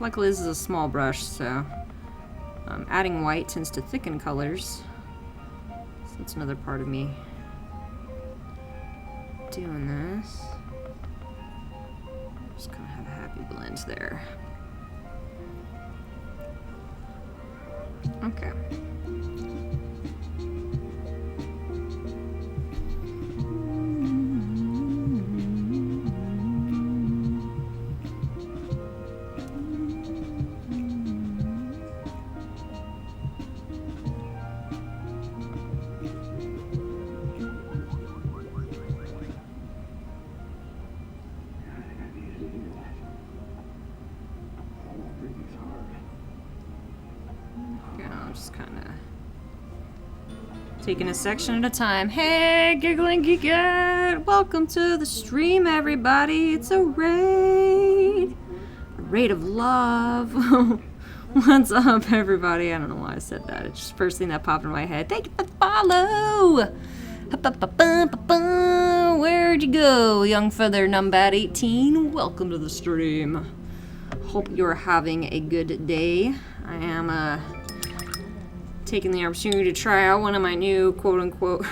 Luckily this is a small brush, so adding white tends to thicken colors. So that's another part of me doing this. Just gonna have a happy blend there. Okay. I'm just kind of taking a section at a time. Hey, Giggling Geekette! Welcome to the stream, everybody. It's a raid. A raid of love. What's up, everybody? I don't know why I said that. It's just the first thing that popped in my head. Thank you for the follow! Where'd you go, young feather numbat 18? Welcome to the stream. Hope you're having a good day. I am taking the opportunity to try out one of my new quote-unquote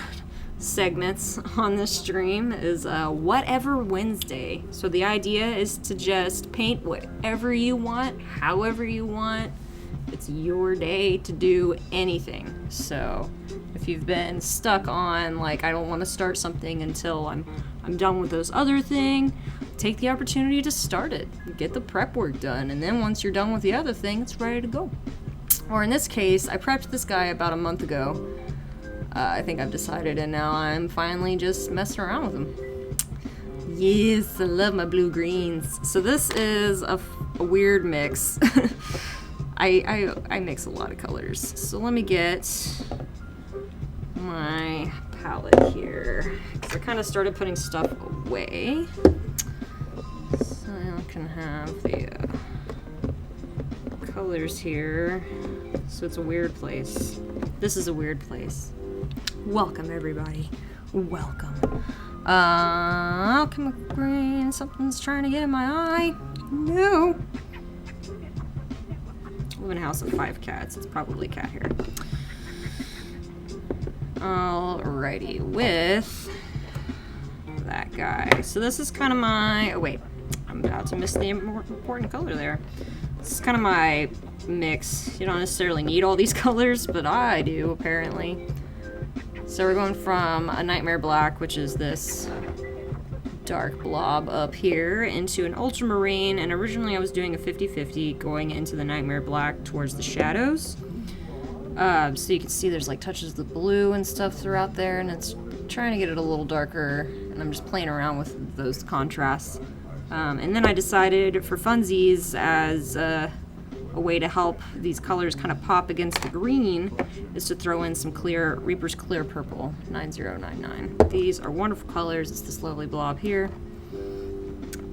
segments on this stream is Whatever Wednesday. So the idea is to just paint whatever you want, however you want. It's your day to do anything. So if you've been stuck on like I don't want to start something until I'm done with this other thing, take the opportunity to start it. Get the prep work done, and then once you're done with the other thing, it's ready to go. Or in this case, I prepped this guy about a month ago. I think I've decided, and now I'm finally just messing around with him. Yes, I love my blue greens. So this is a weird mix. I mix a lot of colors. So let me get my palette here. So I kind of started putting stuff away. So I can have the colors here. So it's a weird place. This is a weird place. Welcome, everybody. Welcome. Chemical green. Something's trying to get in my eye. No. I live in a house of 5 cats. It's probably cat hair. Alrighty, with that guy. So this is kind of my... Oh, wait. I'm about to miss the important color there. This is kind of my mix. You don't necessarily need all these colors, but I do, apparently. So we're going from a Nightmare Black, which is this dark blob up here, into an ultramarine, and originally I was doing a 50-50 going into the Nightmare Black towards the shadows. So you can see there's like touches of the blue and stuff throughout there, and it's trying to get it a little darker, and I'm just playing around with those contrasts. And then I decided for funsies, as a way to help these colors kind of pop against the green, is to throw in some clear Reaper's Clear Purple 9099. These are wonderful colors. It's this lovely blob here.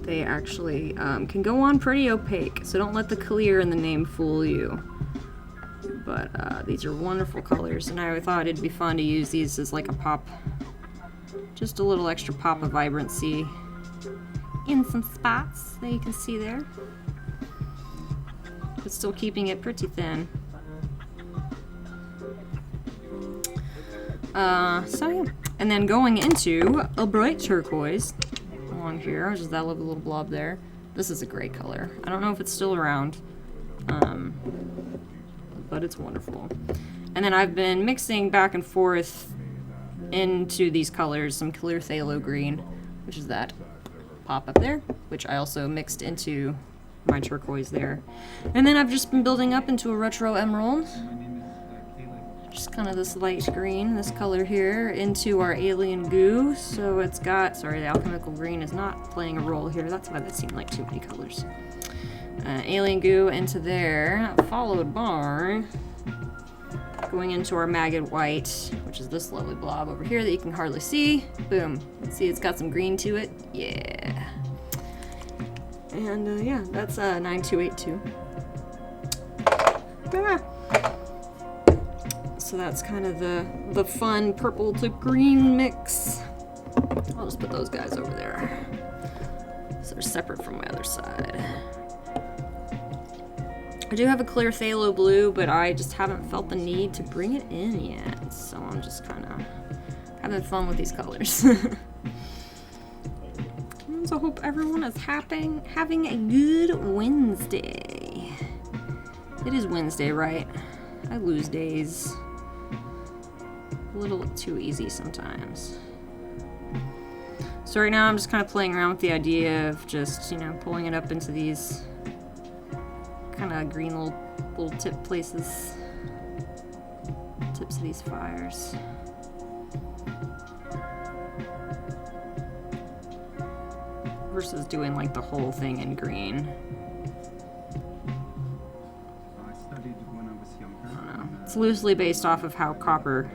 They actually can go on pretty opaque, so don't let the clear in the name fool you. But these are wonderful colors, and I thought it'd be fun to use these as like a pop, just a little extra pop of vibrancy in some spots that you can see there, but still keeping it pretty thin. So yeah, and then going into a bright turquoise along here, which is that lovely little blob there. This is a great color. I don't know if it's still around, but it's wonderful. And then I've been mixing back and forth into these colors some clear phthalo green, which is that pop up there, which I also mixed into my turquoise there. And then I've just been building up into a retro emerald, just kind of this light green, this color here, into our alien goo. So it's got, sorry, the alchemical green is not playing a role here. That's why that seemed like too many colors. Alien goo into there, followed by going into our maggot white, which is this lovely blob over here that you can hardly see. Boom. See, it's got some green to it. Yeah. And yeah, that's 9282. Ah. So that's kind of the fun purple to green mix. I'll just put those guys over there, so they're separate from my other side. I do have a clear phthalo blue, but I just haven't felt the need to bring it in yet. So I'm just kind of having fun with these colors. So I hope everyone is having a good Wednesday. It is Wednesday, right? I lose days. A little too easy sometimes. So right now I'm just kind of playing around with the idea of just, you know, pulling it up into these kind of green little tip places, tips of these fires. Versus doing like the whole thing in green. I don't know. It's loosely based off of how copper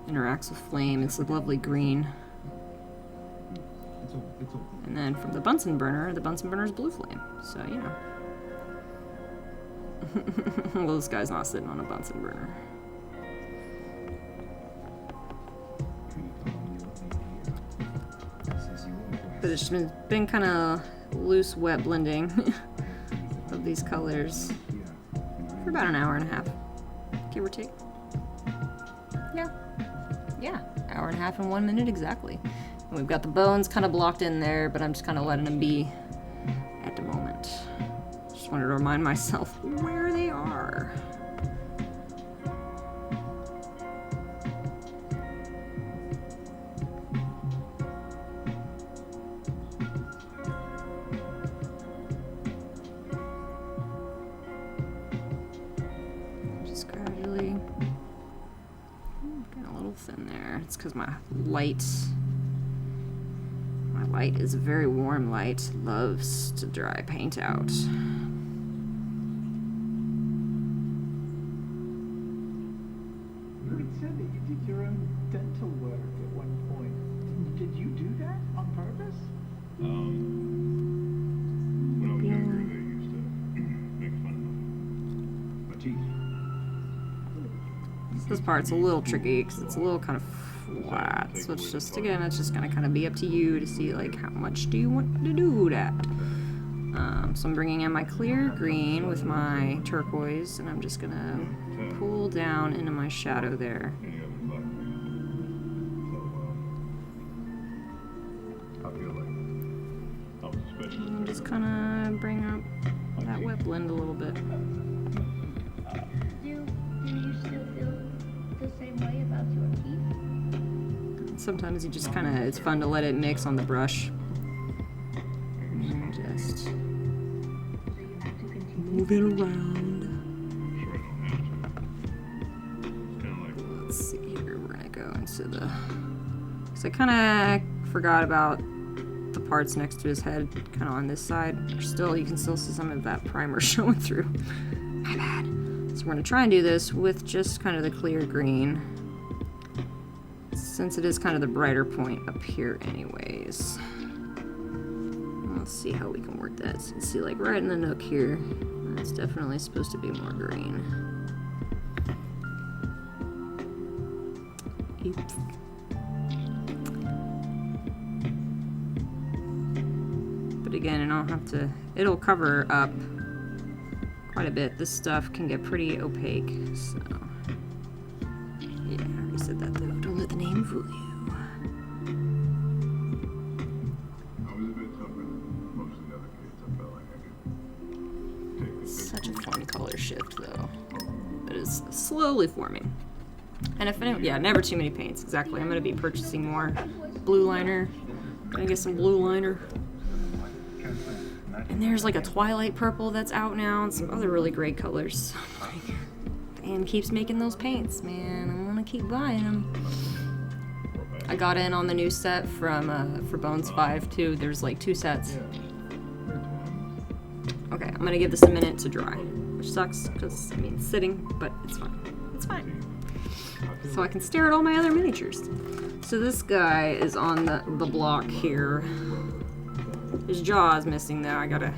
interacts with flame. It's a lovely green. And then from the Bunsen burner is blue flame. So, you know. Well, this guy's not sitting on a Bunsen burner. But it's been kind of loose wet blending of these colors for about an hour and a half, give or take. Yeah, hour and a half and 1 minute exactly. And we've got the bones kind of blocked in there, but I'm just kind of letting them be at the moment. Just wanted to remind myself where they are. Just gradually getting a little thin there. It's because my light is a very warm light. Loves to dry paint out. You had said that you did your own dental work at one point. Did you do that on purpose? When I was younger, they used to make fun of my teeth. This part's a little tricky because it's a little kind of flat. So it's just, again, it's just gonna kind of be up to you to see like how much do you want to do that. So I'm bringing in my clear green with my turquoise, and I'm just gonna pull down into my shadow there. Any other thought? So, I feel like I was a specialist. And just kind of bring up that wet blend a little bit. Do you still feel the same way about your teeth? Sometimes you just kind of, it's fun to let it mix on the brush. And just So you have to continue. move it around. Sure, I don't have to. It's kind of like Let's see here, we're gonna go into the, because I kind of forgot about the parts next to his head, kind of on this side. Still, you can still see some of that primer showing through. My bad. So we're gonna try and do this with just kind of the clear green, since it is kind of the brighter point up here anyways. Let's see how we can work that. So you can see like right in the nook here, it's definitely supposed to be more green. Oops. But again, and I'll have to, it'll cover up quite a bit. This stuff can get pretty opaque, so. Yeah, I already said that though. Don't let the name fool you. I was a bit tougher than most of the other kids. I felt like I could take the Such a fun color shift though. It is slowly forming. And if any, yeah, never too many paints, exactly. I'm gonna be purchasing more blue liner. Gonna get some blue liner. And there's like a twilight purple that's out now and some other really great colors. And keeps making those paints, man. I'm gonna keep buying them. I got in on the new set from for Bones 5 too. There's like 2 sets. Okay, I'm gonna give this a minute to dry, which sucks because I mean it's sitting, but it's fine. It's fine. So I can stare at all my other miniatures. So this guy is on the block here. His jaw is missing though. I gotta,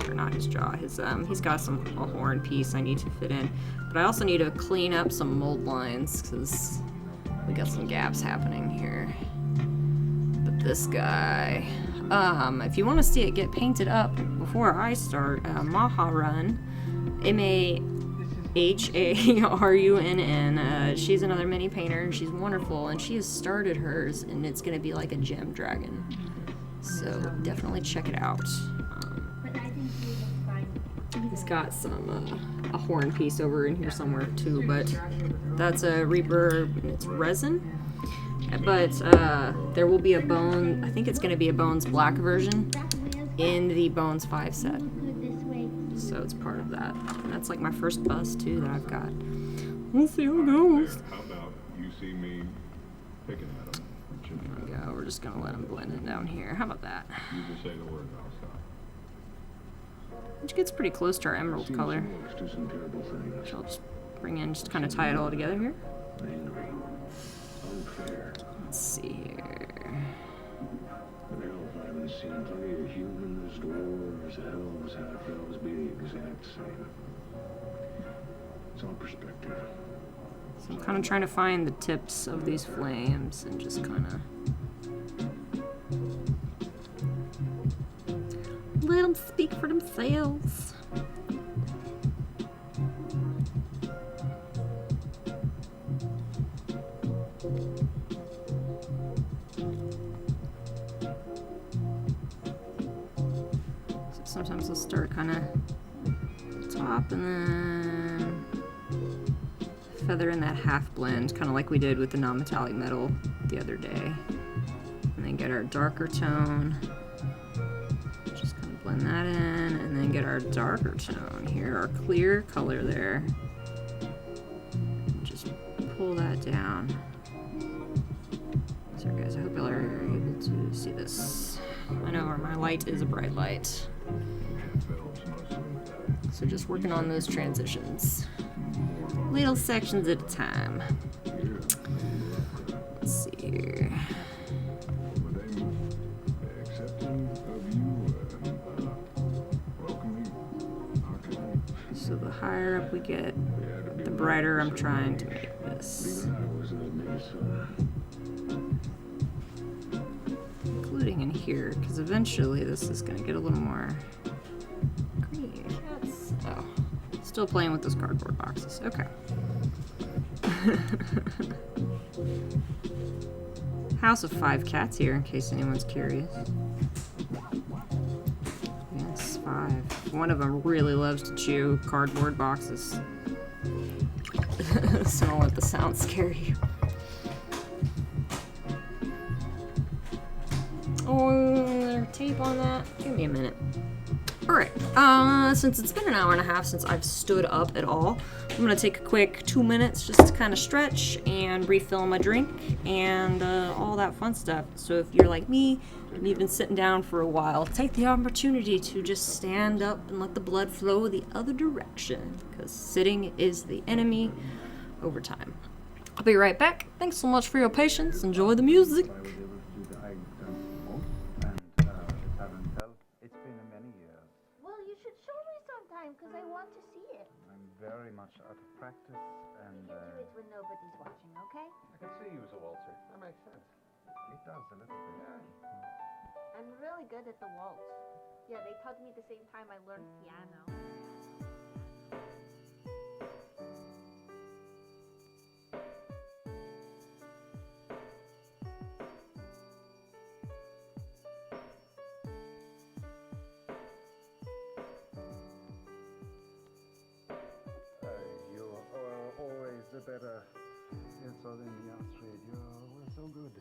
or not his jaw. His he's got a horn piece I need to fit in, but I also need to clean up some mold lines because we got some gaps happening here. But this guy, if you want to see it get painted up before I start, Maha Run, MAHARUNN. She's another mini painter and she's wonderful and she has started hers and it's gonna be like a gem dragon. So definitely check it out. But I think you will find. He's got some a horn piece over in here somewhere too, but that's a reverb. It's resin. But there will be a bone. I think it's going to be a Bones Black version in the Bones 5 set. This way. So it's part of that. And that's like my first bust too that I've got. We'll see how it goes. How about you see me picking at them? There we go. We're just gonna let him blend in down here. How about that? You just say the word, I'll stop. Which gets pretty close to our emerald color. Do some terrible things. Which I'll just bring in, just kind of tie it all together here. Angry. Unfair. Let's see here. In Hellfire, I've seen plenty of humans, dwarves, elves, half-elves be the exact same. It's all perspective. So I'm kind of trying to find the tips of these flames and just kind of let them speak for themselves. So sometimes I'll start kind of top and then feather in that half blend, kind of like we did with the non-metallic metal the other day. And then get our darker tone. Just kind of blend that in, and then get our darker tone here, our clear color there. And just pull that down. Sorry guys, I hope y'all are able to see this. I know my light is a bright light. So just working on those transitions. Little sections at a time. Let's see here. So the higher up we get, the brighter I'm trying to make this. Including in here, because eventually this is going to get a little more green. Oh, still playing with those cardboard boxes. Okay. House of 5 cats here, in case anyone's curious. Yes, 5. One of them really loves to chew cardboard boxes. So don't let the sound scare you. Oh, there's tape on that. Give me a minute. Alright, since it's been an hour and a half since I've stood up at all, I'm gonna take a quick 2 minutes just to kind of stretch and refill my drink and all that fun stuff. So if you're like me and you've been sitting down for a while, take the opportunity to just stand up and let the blood flow the other direction, because sitting is the enemy over time. I'll be right back. Thanks so much for your patience. Enjoy the music. Well, you should show me sometime, because I want to see it. I'm very much out of practice, and You do it when nobody's watching, okay? I can see you as a waltzer. That makes sense. It does a little bit. Yeah. I'm really good at the waltz. Yeah, they taught me the same time I learned piano. You are always the better dancer than the Astrid. You were so good.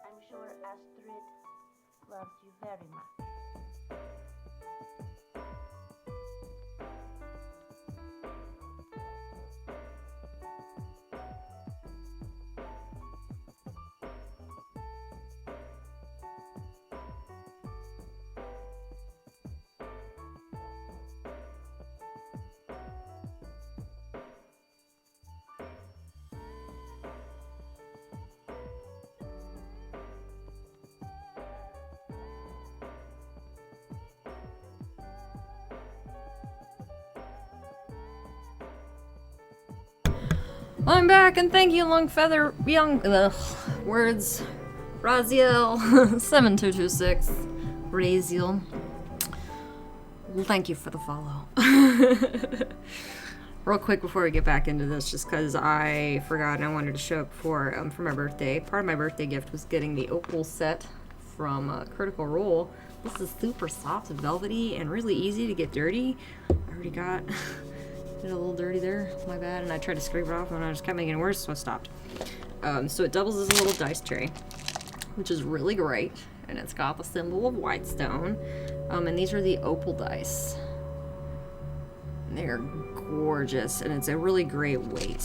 I'm sure Astrid loves you very much. I'm back, and thank you, words, Raziel, 7226, Raziel. Well, thank you for the follow. Real quick before we get back into this, just because I forgot and I wanted to show up for my birthday. Part of my birthday gift was getting the opal set from Critical Role. This is super soft and velvety and really easy to get dirty. I already got it a little dirty there, my bad, and I tried to scrape it off and I just kept making it worse, so I stopped. So it doubles as a little dice tray, which is really great, and it's got the symbol of Whitestone. And these are the opal dice. They're gorgeous, and it's a really great weight.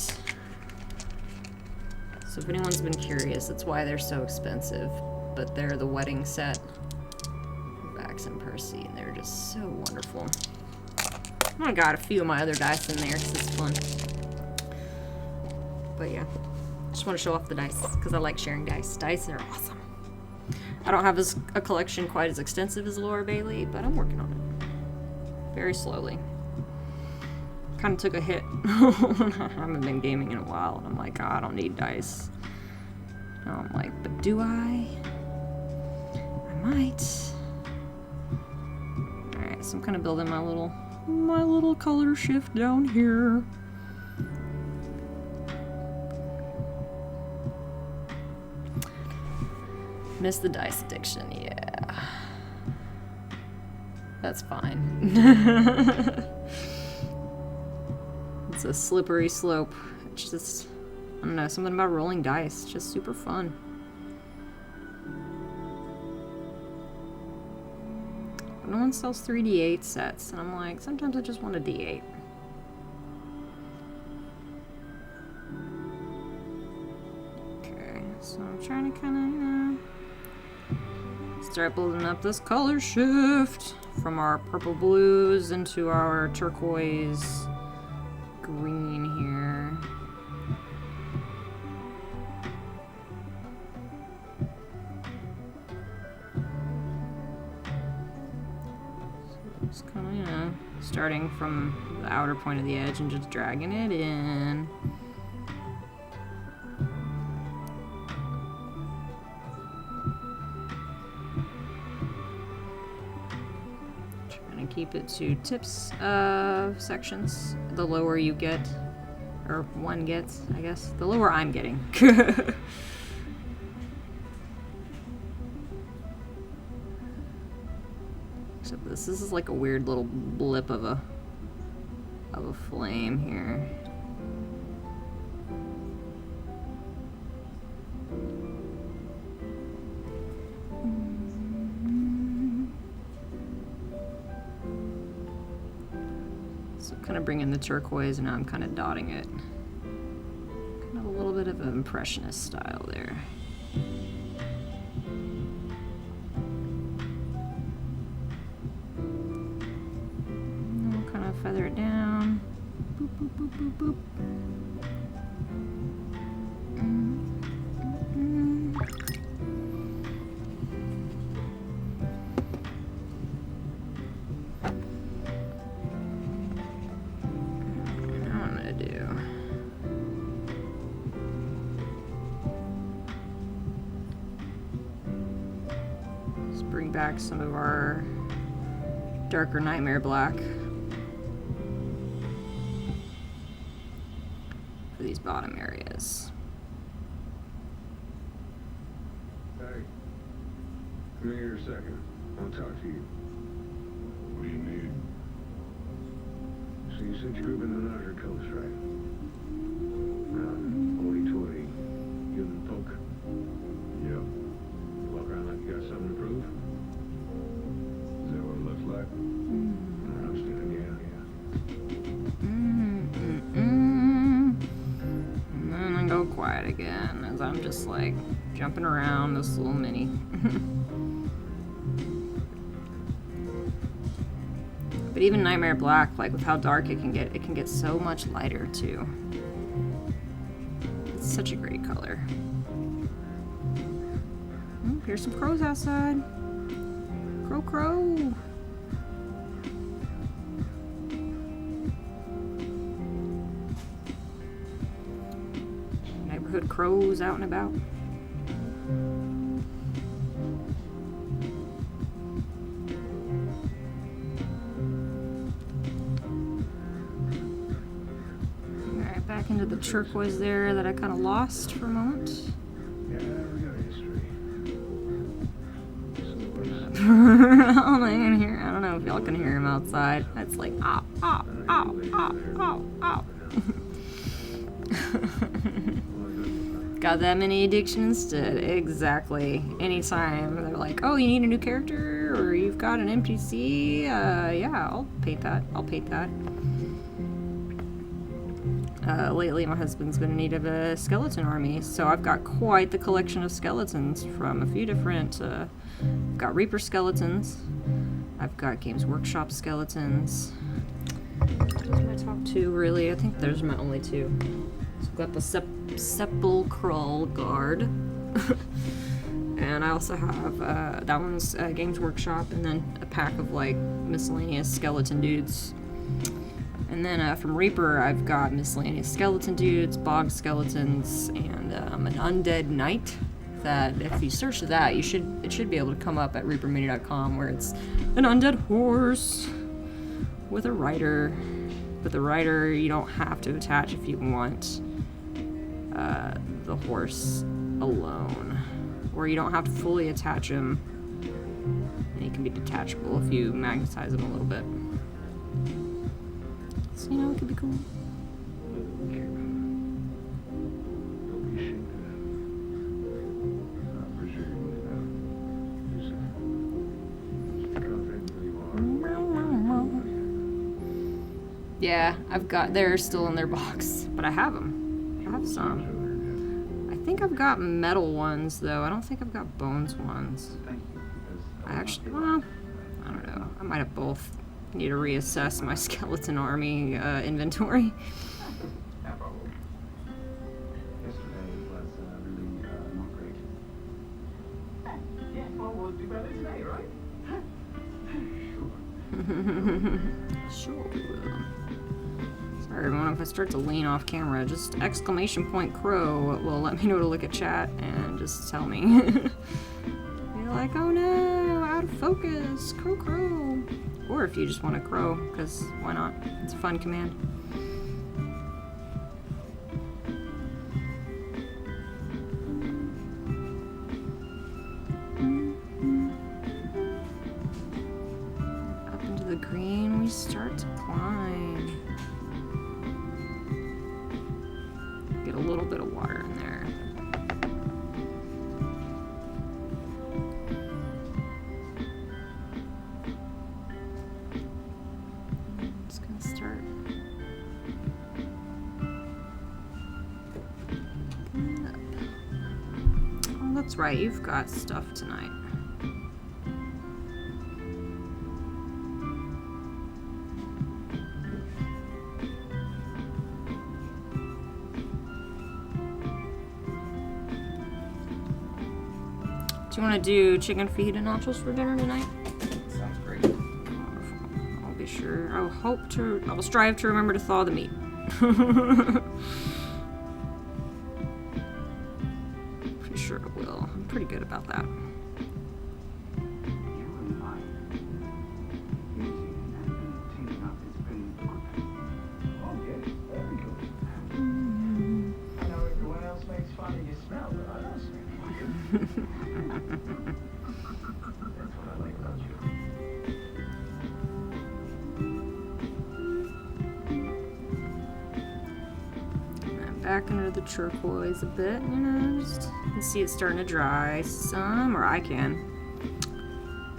So if anyone's been curious, that's why they're so expensive. But they're the wedding set of Vax and Percy, and they're just so wonderful. I got a few of my other dice in there because it's fun. But yeah, just want to show off the dice because I like sharing dice. Dice are awesome. I don't have a collection quite as extensive as Laura Bailey, but I'm working on it. Very slowly. Kind of took a hit. I haven't been gaming in a while, and I'm like, oh, I don't need dice. And I'm like, but do I? I might. Alright, so I'm kind of building my little color shift down here. Miss the dice addiction, yeah. That's fine. It's a slippery slope. It's just, I don't know, something about rolling dice. Just super fun. But no one sells 3d8 sets, and I'm like, sometimes I just want a d8. Okay, so I'm trying to kind of, you know, start building up this color shift from our purple blues into our turquoise green here. So it's kind of, you know, starting from the outer point of the edge and just dragging it in. Keep it to tips of sections. The lower you get, or one gets, I guess. The lower I'm getting. Except this is like a weird little blip of a flame here. Kind of bring in the turquoise, and now I'm kind of dotting it. Kind of a little bit of an impressionist style there. And we'll kind of feather it down. Boop, boop, boop, boop, boop. Back some of our darker nightmare black for these bottom areas. Hey, come here a second. I want to talk to you. What do you need? So you said you grew up in the Niger Coast, right? Hoity-toity, human folk. Yep. You walk around like you got something to prove? Is that what it looks like? I'm standing, And then I go quiet again as I'm just like jumping around this little mini. But even Nightmare Black, like with how dark it can get so much lighter too. It's such a great color. Oh, here's some crows outside. Crow, crow. Neighborhood crows out and about. Back into the turquoise there that I kind of lost for a moment. Yeah, we got history. How am I gonna hear? I don't know if y'all can hear him outside. It's like ow, ow, ow, ow, ow, ow. Got that mini addiction instead. Exactly. Anytime they're like, oh, you need a new character or you've got an NPC, yeah, I'll paint that. I'll paint that. Lately, my husband's been in need of a skeleton army, so I've got quite the collection of skeletons from a few different. I've got Reaper skeletons. I've got Games Workshop skeletons. Those are my top two, really. I think those are my only two. So I've got the Sepulchral Guard. And I also have, that one's Games Workshop, and then a pack of, like, miscellaneous skeleton dudes. And then from Reaper, I've got miscellaneous skeleton dudes, bog skeletons, and an undead knight. That if you search that, it should be able to come up at reapermini.com, where it's an undead horse with a rider. But the rider you don't have to attach if you want the horse alone, or you don't have to fully attach him. And he can be detachable if you magnetize him a little bit. So, you know, it could be cool. Yeah, they're still in their box, but I have them. I have some. I think I've got metal ones, though. I don't think I've got bones ones. I actually, well, I don't know. I might have both. Need to reassess my skeleton army inventory. Yesterday was really not great. Yeah, well, we'll do better today, right? Sure will. Sorry, everyone, if I start to lean off camera, just !crow will let me know to look at chat and just tell me. You're like, oh no, out of focus, crow. Or if you just want to crow, because why not? It's a fun command. Up into the green, we start to climb. Get a little bit of water in there. That's right, you've got stuff tonight. Do you want to do chicken fajita nachos for dinner tonight? Sounds great. Wonderful. I'll be sure. I will strive to remember to thaw the meat. Sure it will. I'm pretty good about that. Back under the turquoise a bit, you know, just you can see it's starting to dry some, or I can.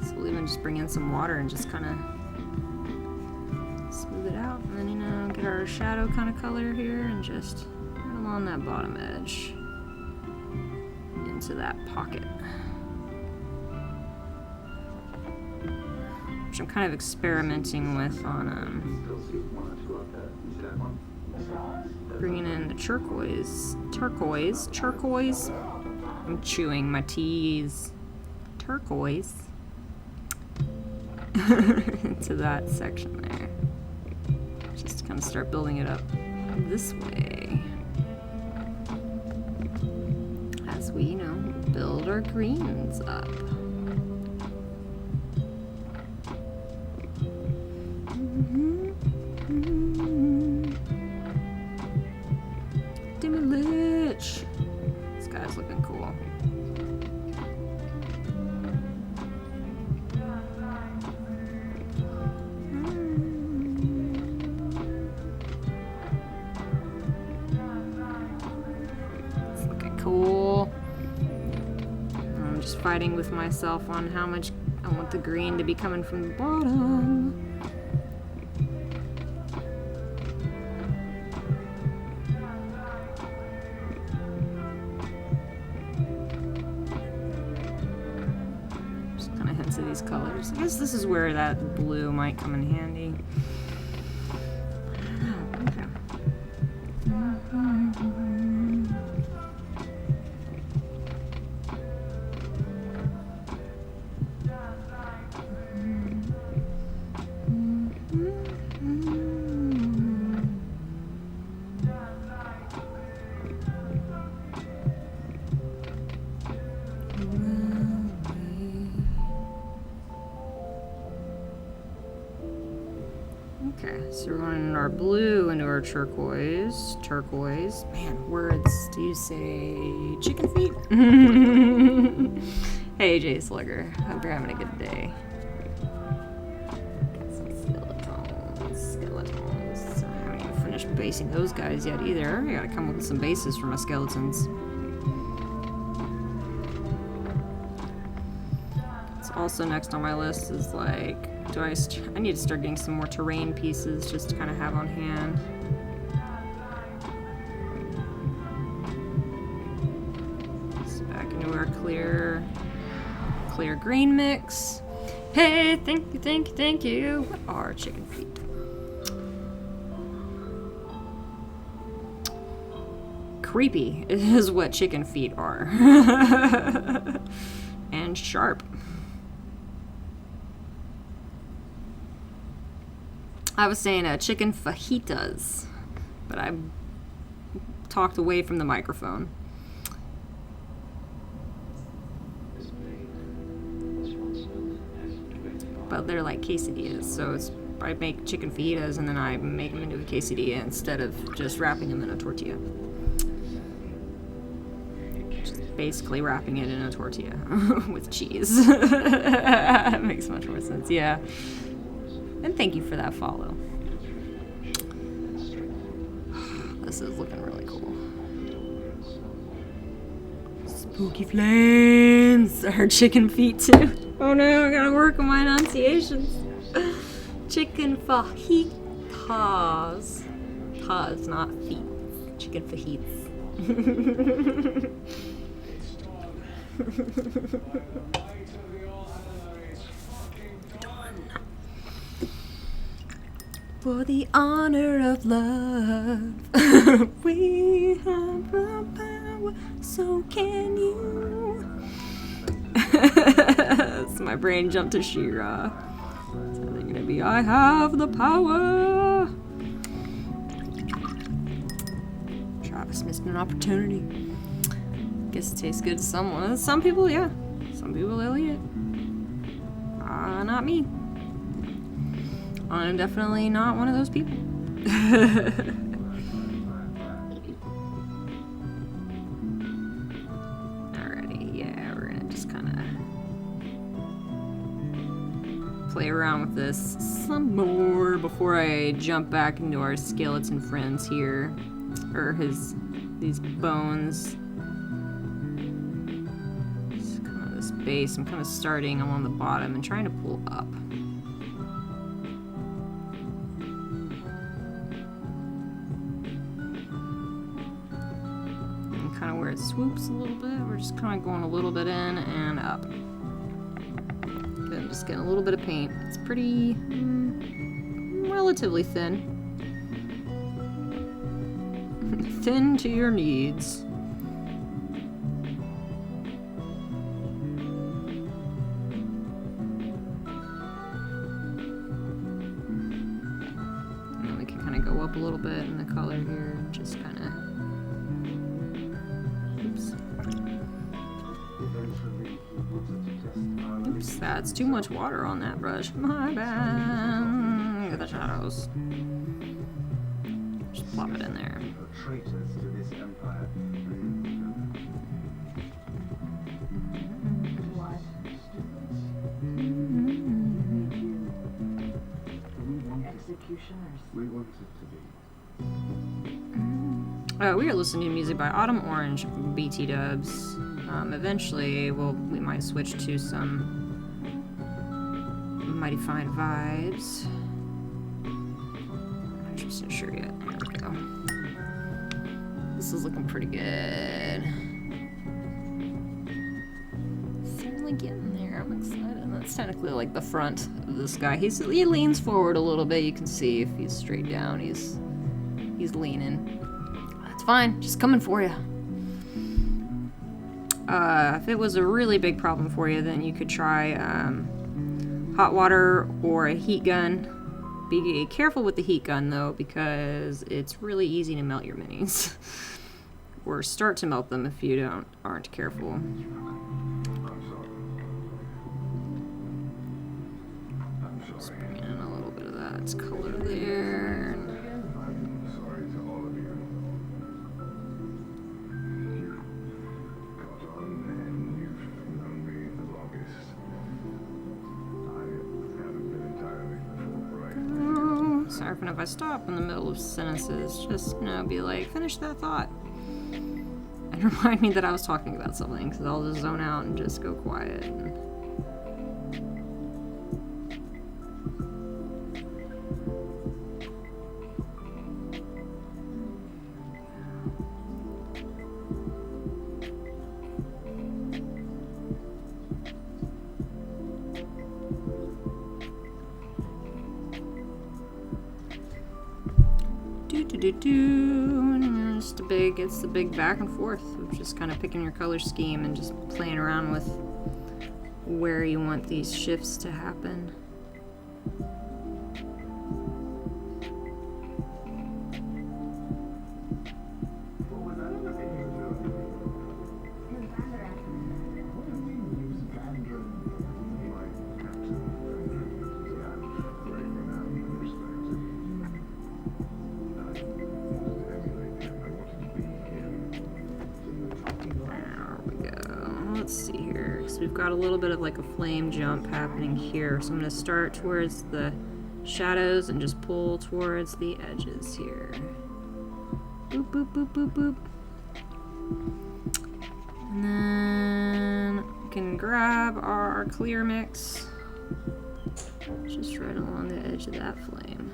So we'll even just bring in some water and just kind of smooth it out, and then, you know, get our shadow kind of color here and just right along that bottom edge into that pocket. Which I'm kind of experimenting with on bringing in the turquoise. I'm chewing my T's. Turquoise. Into that section there. Just to kind of start building it up this way. As we, you know, build our greens up. Demi-Lich. This guy's looking cool. It's looking cool. I'm just fighting with myself on how much I want the green to be coming from the bottom. Of these colors. I guess this is where that blue might come in handy. I don't know. Okay, so we're running our blue into our turquoise. Turquoise. Man, words. Do you say chicken feet? Hey, Jay Slugger. Hope you're having a good day. Got some skeletons. I haven't even finished basing those guys yet either. I gotta come up with some bases for my skeletons. It's also next on my list is like, I need to start getting some more terrain pieces just to kind of have on hand. So back into our clear green mix. Hey, thank you. What are chicken feet? Creepy is what chicken feet are. And sharp. I was saying chicken fajitas, but I talked away from the microphone. But they're like quesadillas, so I make chicken fajitas and then I make them into a quesadilla instead of just wrapping them in a tortilla. Just basically wrapping it in a tortilla with cheese. That makes much more sense, yeah. And thank you for that follow. This is looking really cool. Spooky flames! Our chicken feet too. Oh no, I gotta work on my enunciations. Chicken fajitas. Tas, not feet. Chicken fajitas. For the honor of love, we have the power, so can you. So my brain jumped to She-Ra. So they're gonna be, I have the power. Travis missed an opportunity. Guess it tastes good to someone. Some people, yeah. Some people, they'll eat it. Not me. I'm definitely not one of those people. Alrighty, yeah, we're gonna just kind of play around with this some more before I jump back into our skeleton friends here, or these bones. It's kind of this base. I'm kind of starting along the bottom and trying to pull up. Kind of where it swoops a little bit. We're just kind of going a little bit in and up. Good, just getting a little bit of paint. It's pretty relatively thin. Thin to your needs. And we can kind of go up a little bit in the color here. Just kind of. Oops, that's too much water on that brush. My bad. Look at the shadows. Just plop it in there. traitors to this empire. What? Executioners. We want it to be. We are listening to music by Autumn Orange, BT Dubs. Eventually, we might switch to some Mighty Fine Vibes. I'm not just not sure yet. There we go. This is looking pretty good. Finally getting there. I'm excited. That's technically like the front of this guy. He leans forward a little bit. You can see if he's straight down, he's leaning. That's fine. Just coming for you. If it was a really big problem for you, then you could try hot water or a heat gun. Be careful with the heat gun though, because it's really easy to melt your minis. Or start to melt them if you aren't careful. I'm Just sorry. bring in a little bit of that color there. I'm sorry to all of you. You've got on and you've known me the longest. I haven't been entirely forthright. Oh, sorry if I stop in the middle of sentences. Just, be like, finish that thought. And remind me that I was talking about something, because I'll just zone out and just go quiet. It's the big back and forth of just kind of picking your color scheme and just playing around with where you want these shifts to happen. What was that other thing you were doing? What do you mean, use Vandran? My captain, Vandran, yeah, very renowned and respected. I wanted to emulate him. I wanted to be him. There we go. Let's see here. So we've got a little bit of like a flame jump happening here. So I'm going to start towards the shadows and just pull towards the edges here. Boop, boop, boop, boop, boop. And then we can grab our clear mix. Just right along the edge of that flame.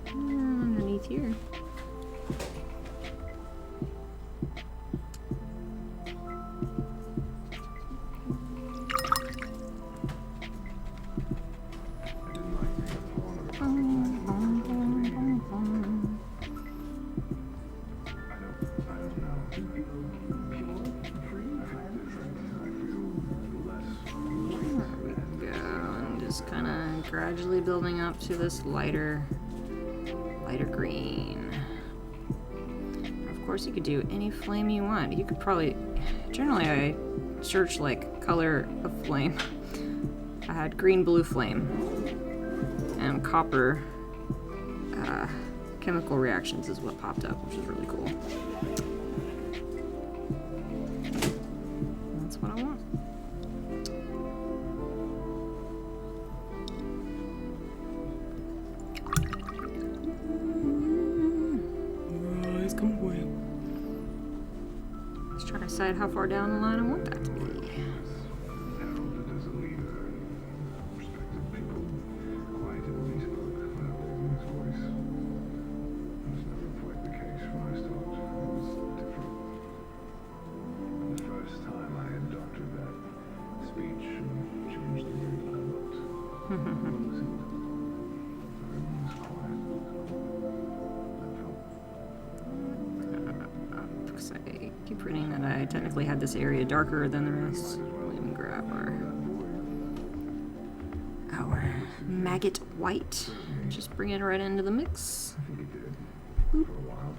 And underneath here. I didn't like being a pawn of a I don't know. Pure, free, I feel different. I feel less. There we go. And just kind of gradually building up to this lighter green. Of course, you could do any flame you want. You could probably, generally I search like color of flame. I had green, blue flame, and copper chemical reactions is what popped up, which is really cool. That's what I want. He's coming for you. Let's try to decide how far down the line I want that to be. Heralded as a leader and respected people. Quiet when he spoke, without raising his voice. It was never quite the case when I started. It was different. And the first time I had doctored that speech and changed the way that I looked. I listened. Everyone was quiet. I felt Because I keep reading that I technically had this area darker than the rest. We'll even grab our maggot white. Just bring it right into the mix. I think he did. For a while.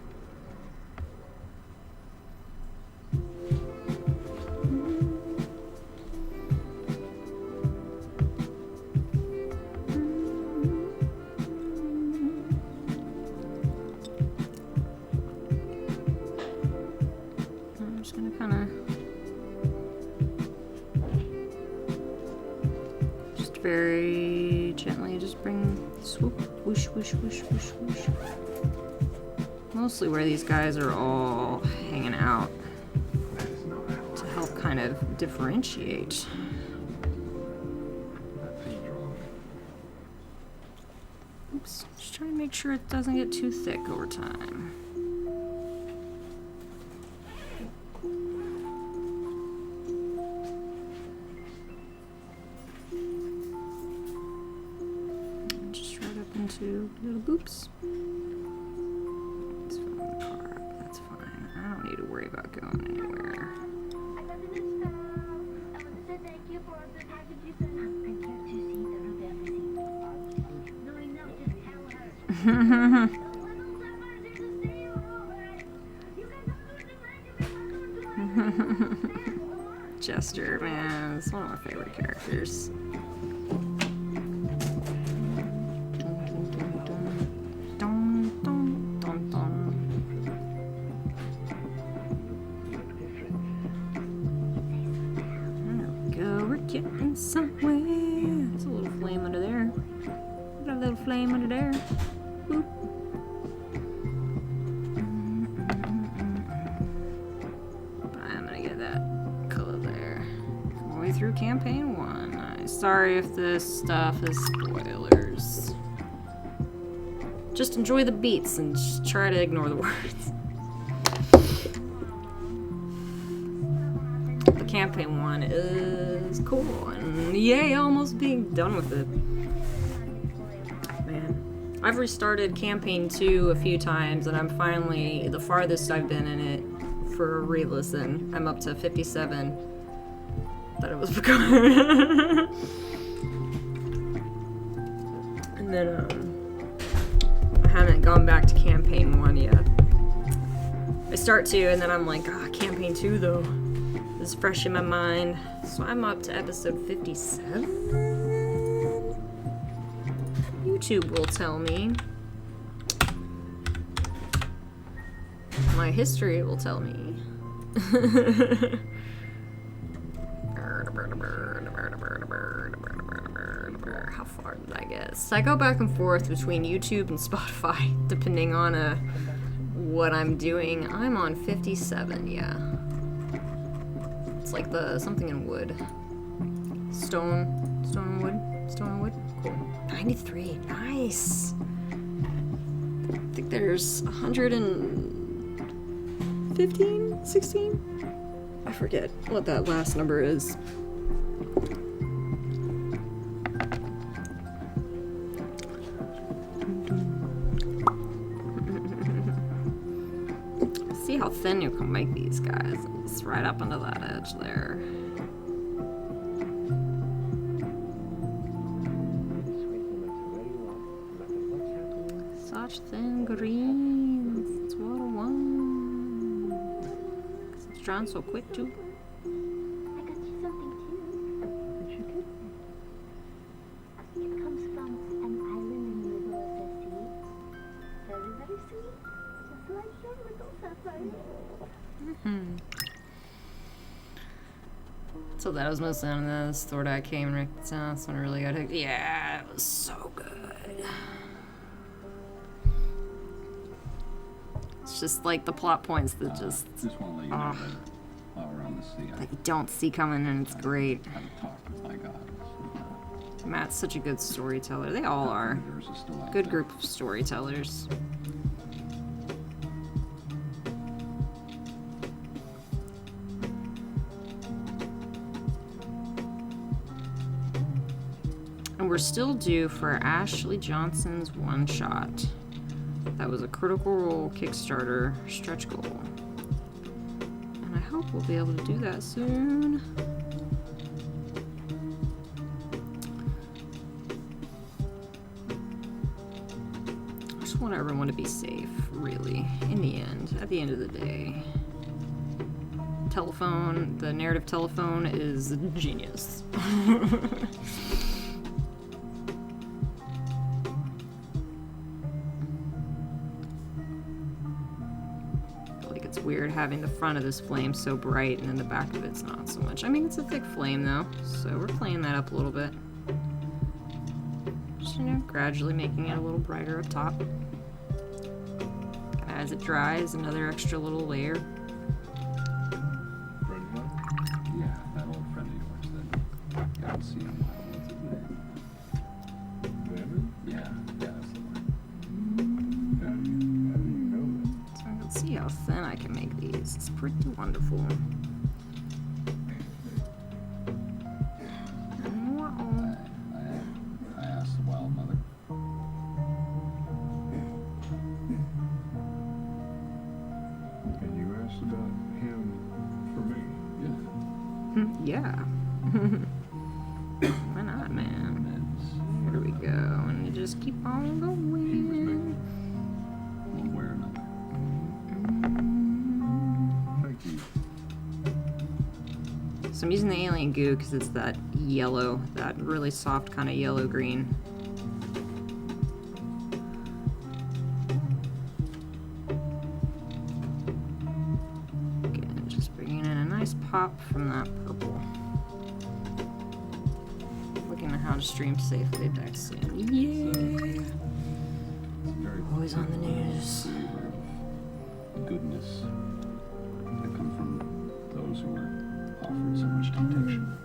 very gently just bring swoop, whoosh, whoosh, whoosh, whoosh, whoosh. Mostly where these guys are all hanging out to help kind of differentiate. Oops, just trying to make sure it doesn't get too thick over time. Just right up into little boops. It's from the car. That's fine. I don't need to worry about going anywhere. I got the new stuff. I want to say thank you for the package you sent. I'm here to see the rebel scene. Knowing not just how hard. Jester, man, it's one of my favorite characters. There we go, we're getting somewhere. There's a little flame under there. Got a little flame under there. Boop. But I'm gonna get that color there. All the way through campaign 1. Nice. Sorry if this stuff is spoilers. Just enjoy the beats and just try to ignore the words. The campaign 1 is cool, and yay, almost being done with it. Man. I've restarted campaign 2 a few times, and I'm finally the farthest I've been in it for a re-listen. I'm up to 57 that it was recorded. And then I haven't gone back to campaign 1 yet. I start to, and then I'm like, campaign 2 though is fresh in my mind. So I'm up to episode 57. YouTube will tell me. My history will tell me. How far did I get? So I go back and forth between YouTube and Spotify, depending on what I'm doing. I'm on 57, yeah. It's like the something in wood. Stone and wood. Cool. 93, nice. I think there's 115, 16? I forget what that last number is. See how thin you can make these guys. It's right up under that edge there. Such thin greens. It's what I want. It's drawn so quick too. I got you something too. It comes from an island in the middle of the sea. Very, very sweet. Just like your little pepper. So that was mostly on this. Thordite came and Rick. That's when I really got hooked. Yeah, it was so good. It's just like the plot points that just Just want to let you know that while we're on the sea, that you don't see coming, and it's great. I had a talk with my goddess. Matt's such a good storyteller. They all are. Yours is still out Good there. group of storytellers. And we're still due for Ashley Johnson's one-shot. That was a Critical Role Kickstarter stretch goal. And I hope we'll be able to do that soon. I just want everyone to be safe, really, in the end, at the end of the day. Telephone, the narrative telephone is genius. Weird having the front of this flame so bright and then the back of it's not so much. I mean, it's a thick flame though, so we're playing that up a little bit. you know, gradually making it a little brighter up top. As it dries, another extra little layer. Friend one? Yeah, that old friend of yours that you haven't seen in a while. What's his name? Lemon? Yeah, that's the one. How do you know that? So let's see how thin I can make these. It's pretty wonderful. I asked the wild mother. And you asked about him for me. Yeah. Yeah. Why not, man? Meds. Here we go. And you just keep on going. One way or another. Thank you. So I'm using the alien goo because it's that yellow, that really soft kind of yellow green. Again, just bringing in a nice pop from that purple. Looking at how to stream safely back soon. Yeah! Very Always on the news. believer of goodness that come from those who are offered so much temptation.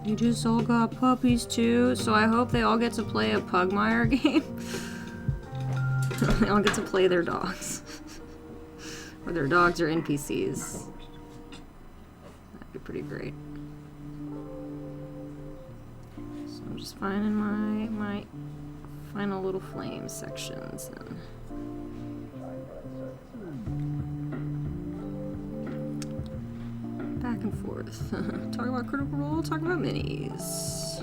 You just all got puppies too, so I hope they all get to play a Pugmire game. They all get to play their dogs. Or their dogs are NPCs. That'd be pretty great. So I'm just finding my final little flame sections and back and forth. Talk about Critical Role, talk about minis.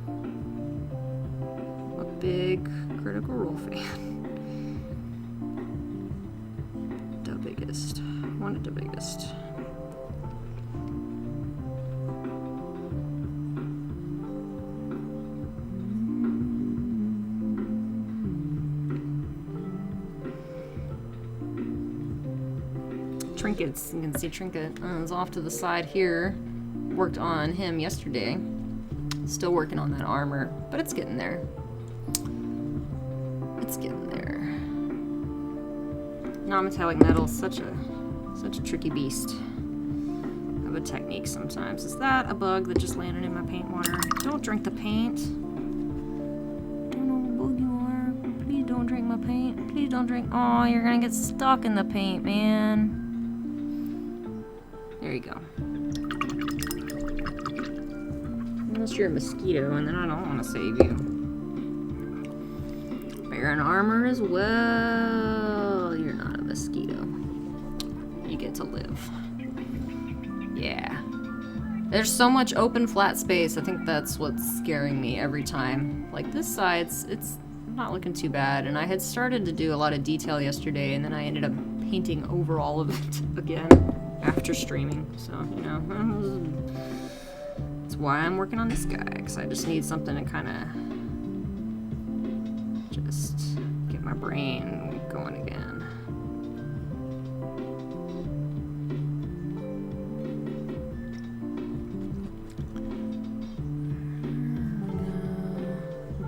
I'm a big Critical Role fan. The biggest. One of the biggest. Trinkets, you can see Trinket is off to the side here. Worked on him yesterday. Still working on that armor, but it's getting there. It's getting there. Non-metallic metal is such a tricky beast of a technique sometimes. Is that a bug that just landed in my paint water? Don't drink the paint. Don't know what bug you are. Please don't drink my paint. Please don't drink. Oh, you're gonna get stuck in the paint, man. There you go. Unless you're a mosquito, and then I don't want to save you. But you're an armor as well. You're not a mosquito. You get to live. Yeah. There's so much open flat space. I think that's what's scaring me every time. Like this side, it's not looking too bad. And I had started to do a lot of detail yesterday, and then I ended up painting over all of it again after streaming. So, you know, that's why I'm working on this guy, because I just need something to kind of just get my brain going again.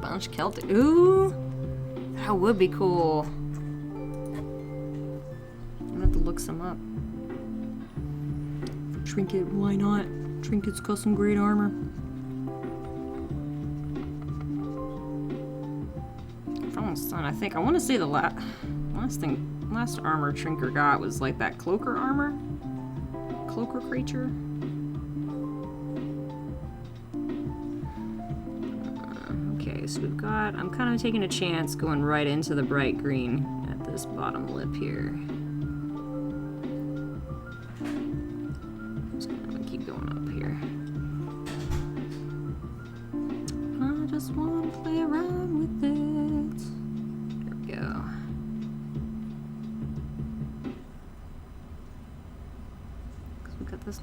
Bunch Celtic. Ooh, that would be cool. I'm gonna have to look some up. Trinket, why not? Trinket's got some great armor. I'm almost done. I think I want to say the last armor Trinket got was like that cloaker armor, cloaker creature. Okay, so we've got. I'm kind of taking a chance going right into the bright green at this bottom lip here.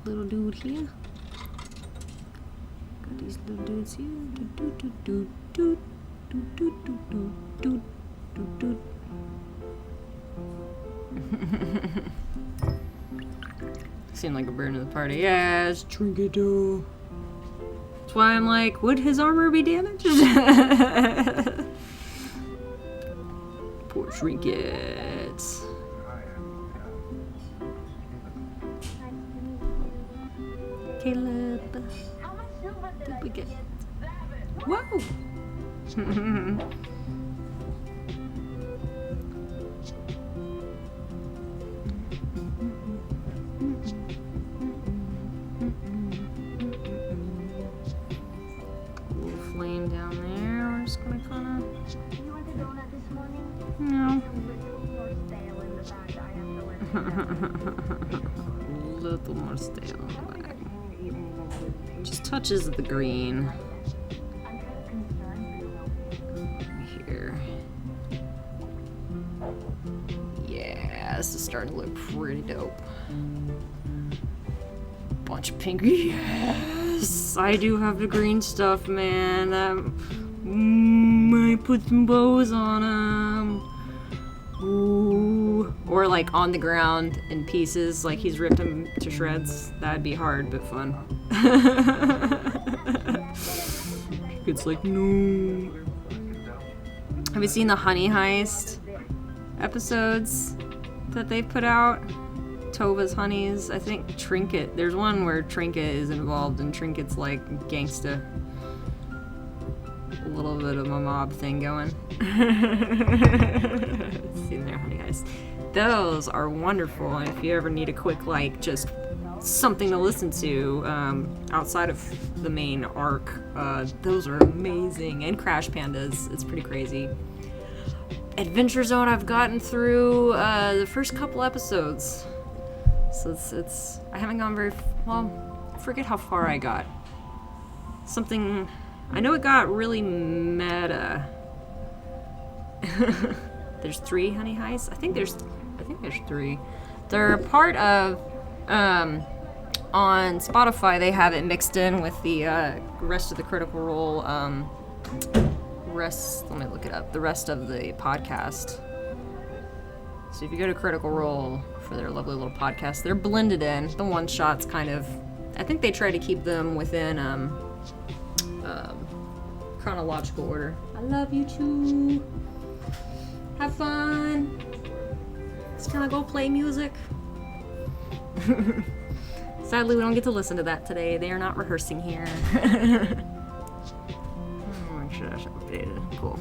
Little dude here. Got these little dudes here. Seem like a bird in the party. Yes, Trinket. That's why I'm like, would his armor be damaged? Poor trinkets. Caleb. How much silver did I We get. get? Whoa! Little flame down there. We're just gonna kinda. You want a donut this morning? No. A little more stale in the back. I have to let you know. Little more stale on the back. Just touches of the green. I'm kind of concerned for your Here. Yeah, this is starting to look pretty dope. Bunch of pink. Yes, I do have the green stuff, man. I put some bows on them. Ooh. Or like on the ground in pieces, like he's ripped them to shreds. That'd be hard, but fun. It's like, no. Have you seen the Honey Heist episodes that they put out? Tova's Honeys, I think Trinket. There's one where Trinket is involved and Trinket's like gangsta. A little bit of a mob thing going. Seen there, Honey Heist. Those are wonderful, and if you ever need a quick, like, just something to listen to outside of the main arc, those are amazing. And Crash Pandas, it's pretty crazy. Adventure Zone, I've gotten through the first couple episodes. So it's I haven't gone very, well, I forget how far I got. Something, I know it got really meta. There's 3 Honey Heists? I think there's 3. They're part of, on Spotify they have it mixed in with the rest of the Critical Role, let me look it up, the rest of the podcast. So if you go to Critical Role for their lovely little podcast, they're blended in. The one-shots kind of, I think they try to keep them within chronological order. I love you too. Have fun. Just gonna go play music. Sadly, we don't get to listen to that today. They are not rehearsing here. Make sure that's updated. Cool.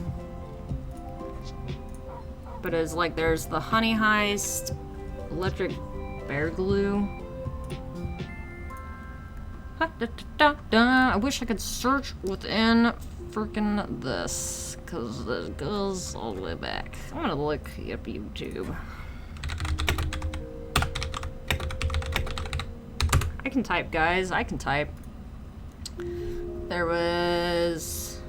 But it's like there's the Honey Heist, Electric Bear Glue. I wish I could search within freaking this, because this goes all the way back. I'm gonna look up YouTube. I can type, guys. I can type. There was...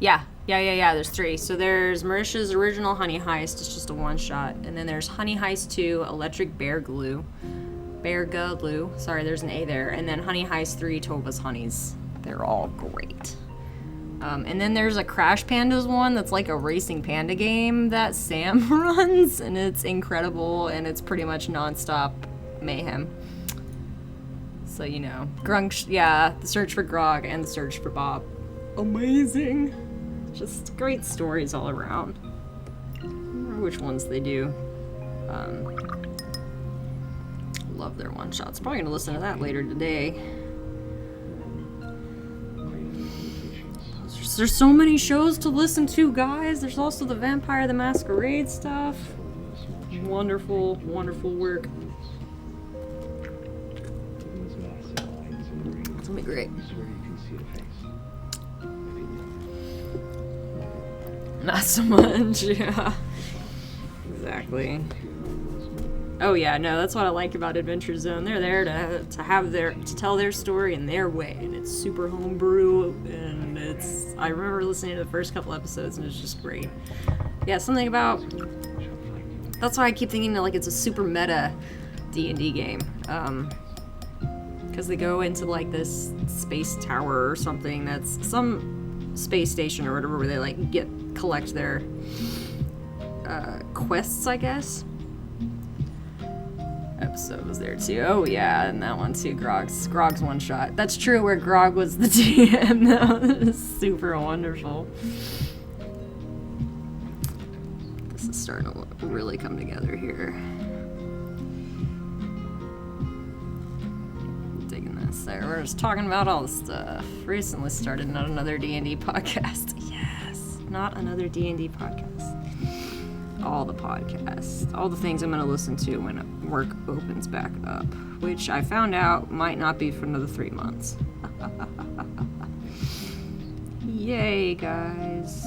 Yeah. There's 3. So there's Marisha's original Honey Heist. It's just a one-shot. And then there's Honey Heist 2, Electric Bear Glue. Bear Glue. Sorry, there's an A there. And then Honey Heist 3, Tova's Honeys. They're all great. And then there's a Crash Pandas one that's like a racing panda game that Sam runs. And it's incredible. And it's pretty much non-stop mayhem. So, you know. Grunk, yeah, the search for Grog and the search for Bob. Amazing. Just great stories all around. I wonder which ones they do. Love their one-shots. Probably gonna listen to that later today. There's so many shows to listen to, guys. There's also the Vampire the Masquerade stuff. Wonderful, wonderful work. It's gonna be great. Not so much, yeah. Exactly. Oh yeah, no, that's what I like about Adventure Zone. They're there to tell their story in their way, and it's super homebrew, and I remember listening to the first couple episodes, and it's just great. Yeah, something about, that's why I keep thinking that, like, it's a super meta D&D game, because they go into, like, this space tower or something that's some space station or whatever, where they, like, collect their quests, I guess. episode was there too. Oh yeah, and that one too. Grog's one shot. That's true. Where Grog was the DM. That was super wonderful. This is starting to really come together here. Digging this. There, we're just talking about all the stuff. Recently started not another D&D podcast. Yes, not another D&D podcast. All the podcasts, all the things I'm going to listen to when work opens back up, which I found out might not be for another 3 months. Yay, guys.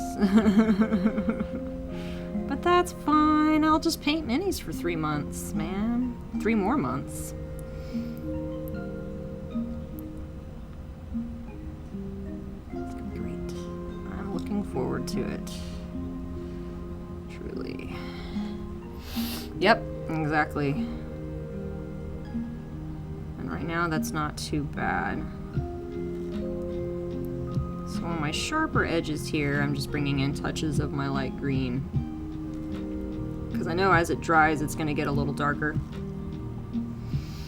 But that's fine. I'll just paint minis for 3 months, man. 3 more months. It's gonna be great. I'm looking forward to it. Truly. Yep, exactly. And right now, that's not too bad. So on my sharper edges here, I'm just bringing in touches of my light green. Because I know as it dries, it's going to get a little darker.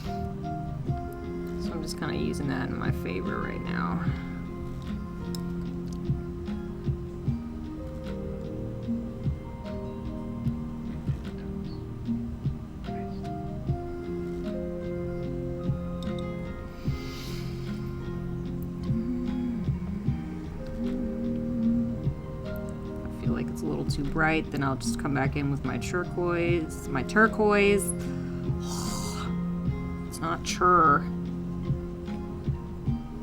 So I'm just kind of using that in my favor right now. Too bright, then I'll just come back in with my turquoise. It's not chur.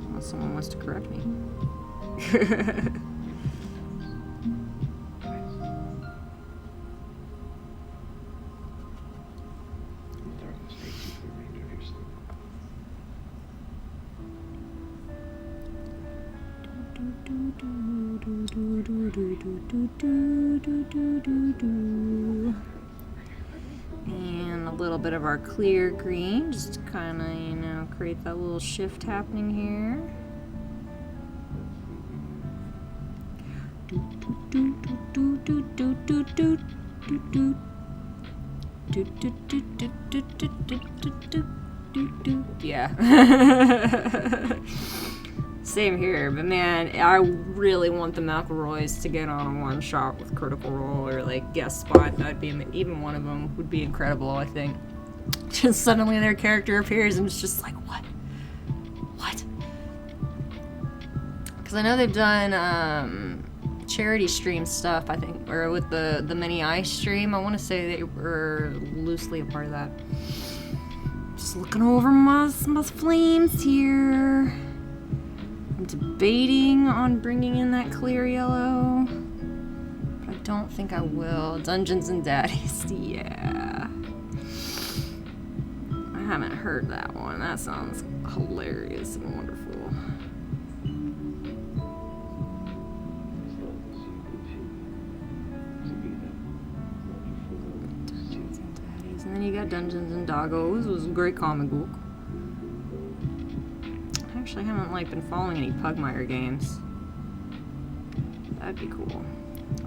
Unless someone wants to correct me. And a little bit of our clear green, just to kind of, you know, create that little shift happening here. Yeah. Same here, but man, I really want the McElroys to get on a one shot with Critical Role or like guest spot. That'd be even one of them would be incredible. I think. Just suddenly their character appears and it's just like what? Because I know they've done charity stream stuff. I think, or with the mini ice stream. I want to say they were loosely a part of that. Just looking over my flames here. I'm debating on bringing in that clear yellow, but I don't think I will. Dungeons and Daddies, yeah. I haven't heard that one. That sounds hilarious and wonderful. Dungeons and Daddies. And then you got Dungeons and Doggos. It was a great comic book. I haven't been following any Pugmire games. That'd be cool.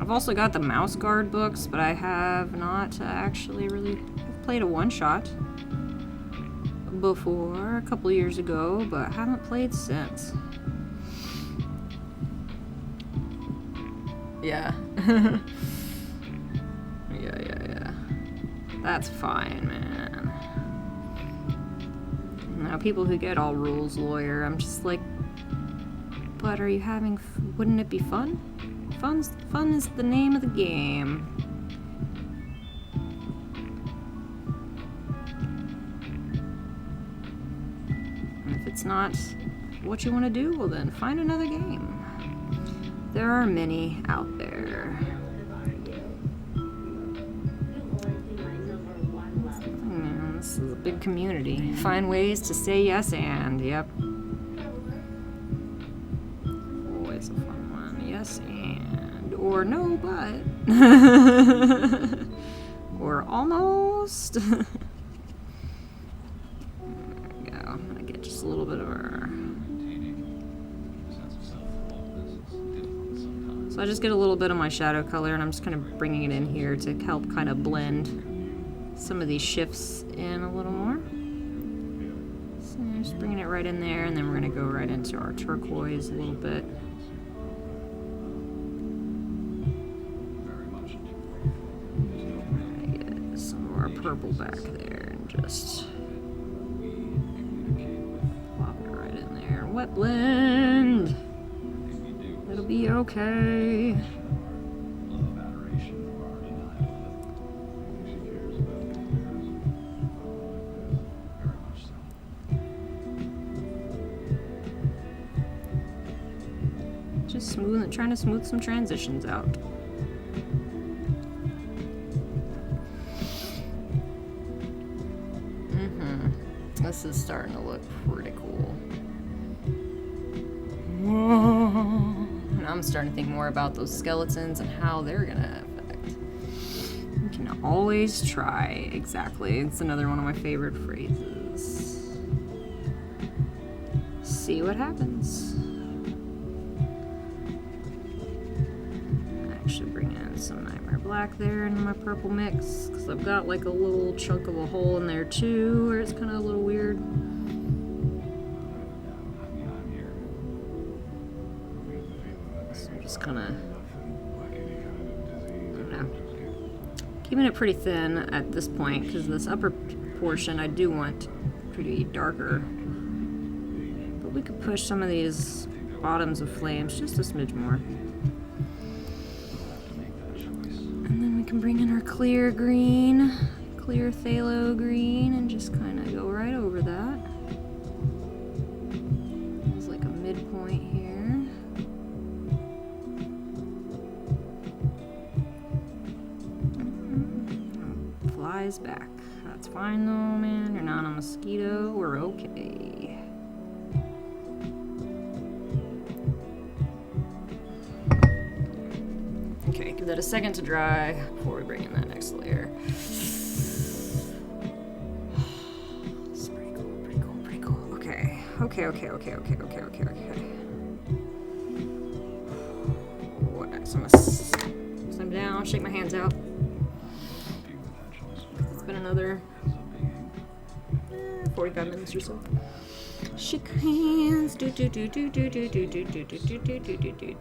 I've also got the Mouse Guard books, but I have not actually really I've played a one-shot before a couple years ago, but haven't played since. Yeah. Yeah. That's fine, man. Now, people who get all rules lawyer, I'm just like, but are you having, wouldn't it be fun? Fun is the name of the game. And if it's not what you want to do, well then find another game. There are many out there. This is a big community. Find ways to say yes and, yep. Always a fun one. Yes and. Or no but. Or almost. There we go. I'm gonna get just a little bit of our... So I just get a little bit of my shadow color and I'm just kind of bringing it in here to help kind of blend some of these shifts in a little more. So just bringing it right in there, and then we're gonna go right into our turquoise a little bit. Get some of our purple back there and just plop it right in there. Wet blend. It'll be okay. Just smooth, trying to smooth some transitions out. This is starting to look pretty cool. And I'm starting to think more about those skeletons and how they're gonna affect. You can always try. Exactly. It's another one of my favorite phrases. See what happens. Actually bring in some Nightmare Black there into my purple mix, because I've got like a little chunk of a hole in there too, where it's kind of a little weird. So I'm just kind of, I don't know, keeping it pretty thin at this point, because this upper portion I do want pretty darker. But we could push some of these bottoms of flames just a smidge more. And then we can bring in our clear green, clear phthalo green, and just kind of go right over that. It's like a midpoint here. Flies back. That's fine though, man. You're not a mosquito. We're okay. Okay, give that a second to dry before we bring in that next layer. It's pretty cool, pretty cool, pretty cool. Okay, okay. What next? I'm gonna slim down, shake my hands out. It's been another 45 minutes or so. Shake hands. Do.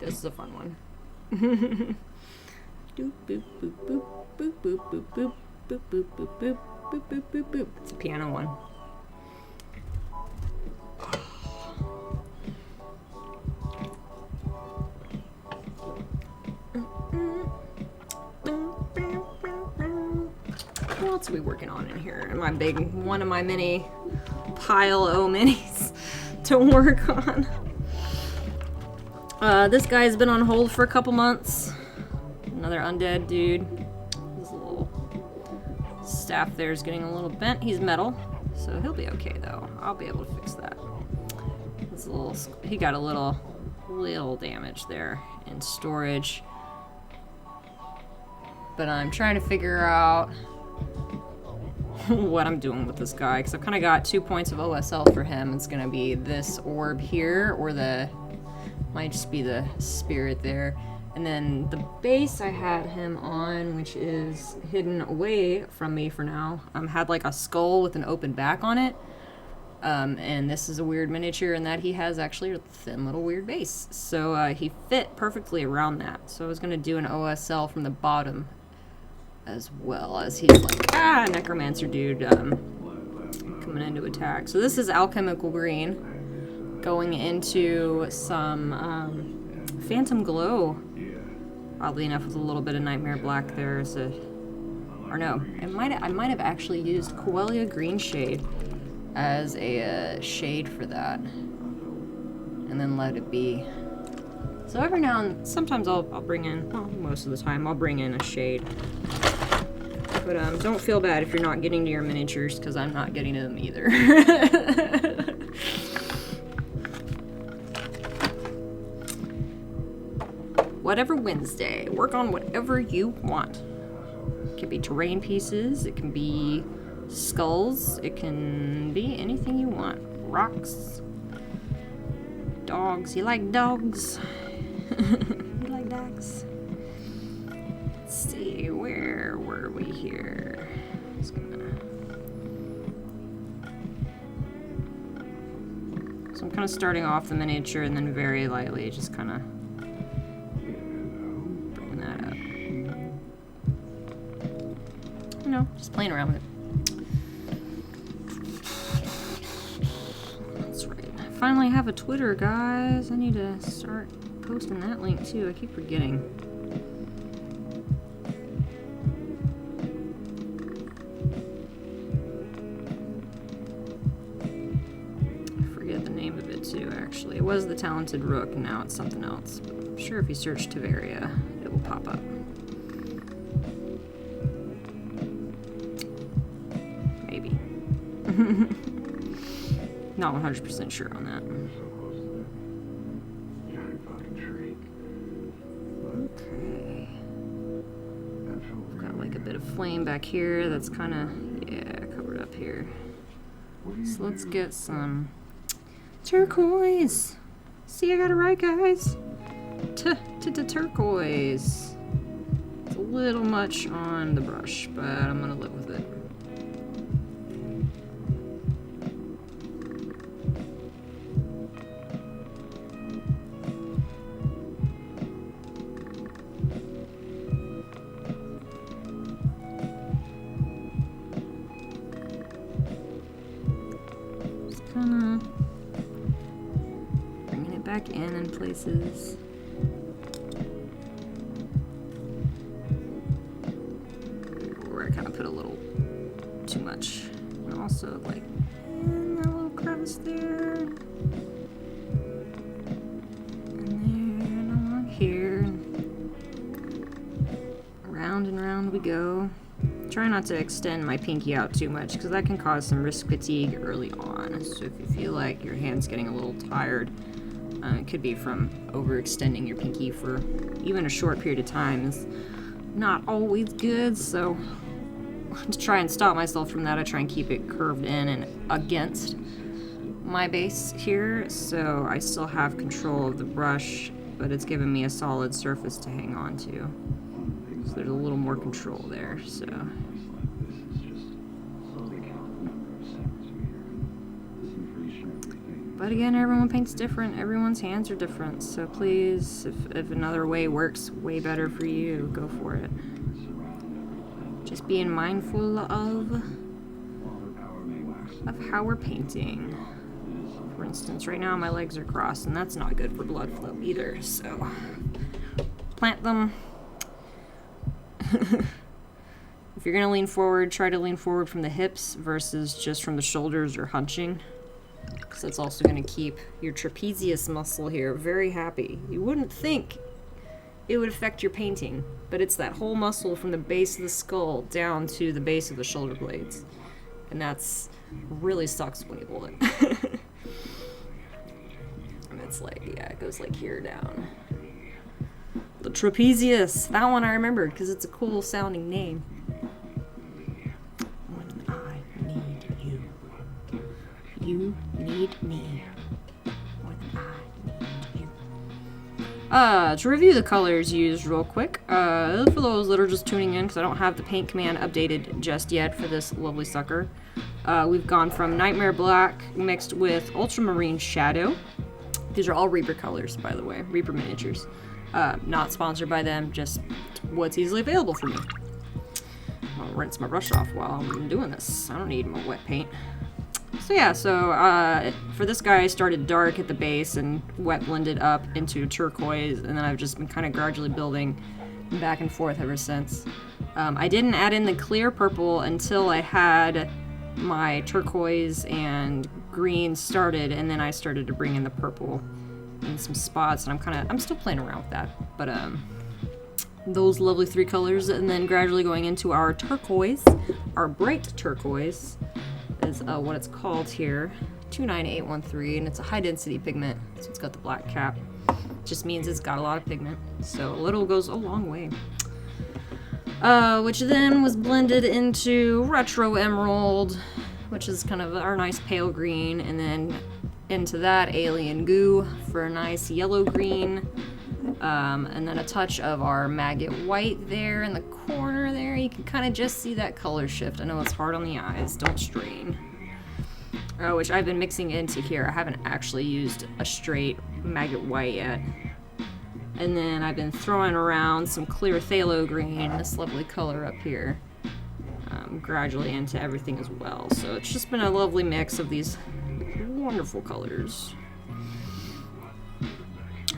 This is a fun one. Doop boop boop boop boop boop boop boop boop boop boop boop boop boop boop boop. It's a piano one. What else are we working on in here? My big one of my mini pile o minis to work on. This guy's been on hold for a couple months. Another undead dude. His little staff there is getting a little bent. He's metal, so he'll be okay though. I'll be able to fix that. His little, he got a little damage there in storage. But I'm trying to figure out what I'm doing with this guy, because I've kind of got 2 points of OSL for him. It's gonna be this orb here, or the, might just be the spirit there. And then the base I had him on, which is hidden away from me for now, had like a skull with an open back on it. And this is a weird miniature in that he has actually a thin little weird base. So he fit perfectly around that. So I was gonna do an OSL from the bottom as well, as he's like, necromancer dude coming in to attack. So this is alchemical green going into some phantom glow. Oddly enough, with a little bit of nightmare black there. Or no, I might have actually used Coelia green shade as a shade for that, and then let it be. So every now and sometimes I'll bring in, well, most of the time I'll bring in a shade. But don't feel bad if you're not getting to your miniatures, because I'm not getting to them either. Whatever Wednesday, work on whatever you want. It can be terrain pieces, it can be skulls, it can be anything you want. Rocks, dogs. You like dogs? You like dogs? Let's see, where were we here? just gonna... So I'm kind of starting off the miniature and then very lightly just kind of bringing that up. You know, just playing around with it. That's right. I finally have a Twitter, guys. I need to start posting that link too. I keep forgetting. Actually, it was the Talented Rook, and now it's something else. But I'm sure if you search Tavaria, it will pop up. Maybe. Not 100% sure on that. Okay. I've got like a bit of flame back here that's kind of, yeah, covered up here. So let's get some turquoise. See, I got it right, guys. Turquoise. It's a little much on the brush, but I'm gonna live with it. Just kinda back in places. Where I kind of put a little too much. And also like in that little crevice there. And there, and along here. Round and round we go. Try not to extend my pinky out too much because that can cause some wrist fatigue early on. So if you feel like your hand's getting a little tired, it could be from overextending your pinky for even a short period of time. Is not always good, so to try and stop myself from that, I try and keep it curved in and against my base here, so I still have control of the brush, but it's giving me a solid surface to hang on to. So there's a little more control there, so... But again, everyone paints different. Everyone's hands are different. So please, if another way works way better for you, go for it. Just being mindful of how we're painting. For instance, right now my legs are crossed, and that's not good for blood flow either. So plant them. If you're gonna lean forward, try to lean forward from the hips versus just from the shoulders or hunching. Because that's also going to keep your trapezius muscle here very happy. You wouldn't think it would affect your painting, but it's that whole muscle from the base of the skull down to the base of the shoulder blades. And that's really sucks when you pull it. And it's like, yeah, it goes like here down. The trapezius! That one I remembered because it's a cool sounding name. When I need you. You need me more than I need you. To review the colors used real quick, for those that are just tuning in, because I don't have the paint command updated just yet for this lovely sucker, we've gone from Nightmare Black mixed with Ultramarine Shadow. These are all Reaper colors, by the way, Reaper miniatures. Not sponsored by them, just what's easily available for me. I'll rinse my brush off while I'm doing this. I don't need my wet paint. So yeah, for this guy I started dark at the base and wet blended up into turquoise, and then I've just been kind of gradually building back and forth ever since. I didn't add in the clear purple until I had my turquoise and green started, and then I started to bring in the purple in some spots, and I'm still playing around with that. But those lovely three colors, and then gradually going into our turquoise, our bright turquoise, is what it's called here, 29813, and it's a high density pigment, so it's got the black cap. Just means it's got a lot of pigment, so a little goes a long way. Which then was blended into retro emerald, which is kind of our nice pale green, and then into that alien goo for a nice yellow green, And then a touch of our maggot white there in the corner there. You can kind of just see that color shift. I know it's hard on the eyes, don't strain. Which I've been mixing into here. I haven't actually used a straight maggot white yet. And then I've been throwing around some clear phthalo green, this lovely color up here, gradually into everything as well. So it's just been a lovely mix of these wonderful colors.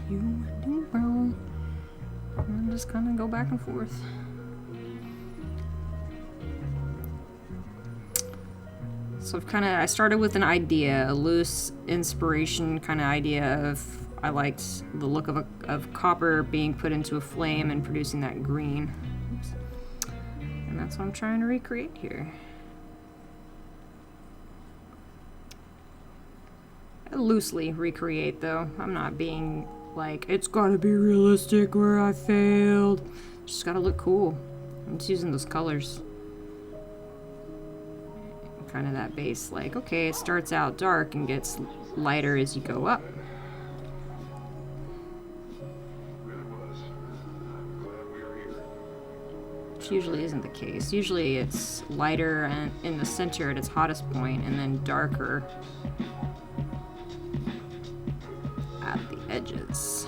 And just kind of go back and forth. So I started with an idea, a loose inspiration kind of idea of, I liked the look of copper being put into a flame and producing that green. Oops. And that's what I'm trying to recreate here. Loosely recreate though. I'm not being like, it's gotta be realistic or I failed. Just gotta look cool. I'm just using those colors. Kind of that base, like, okay, it starts out dark and gets lighter as you go up. Which usually isn't the case. Usually it's lighter and in the center at its hottest point and then darker at the edges.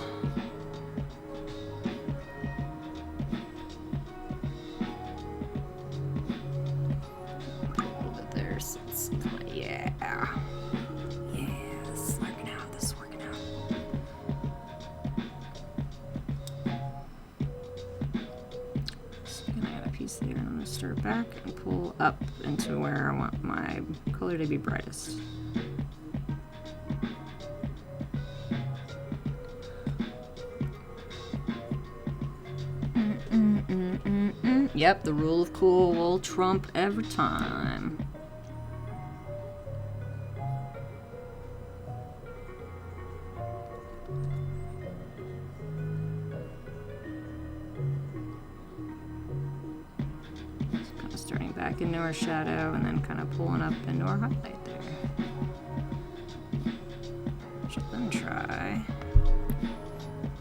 There, I'm going to start back and pull up into where I want my color to be brightest. Yep, the rule of cool will trump every time. Starting back into our shadow and then kind of pulling up into our highlight there. Should then try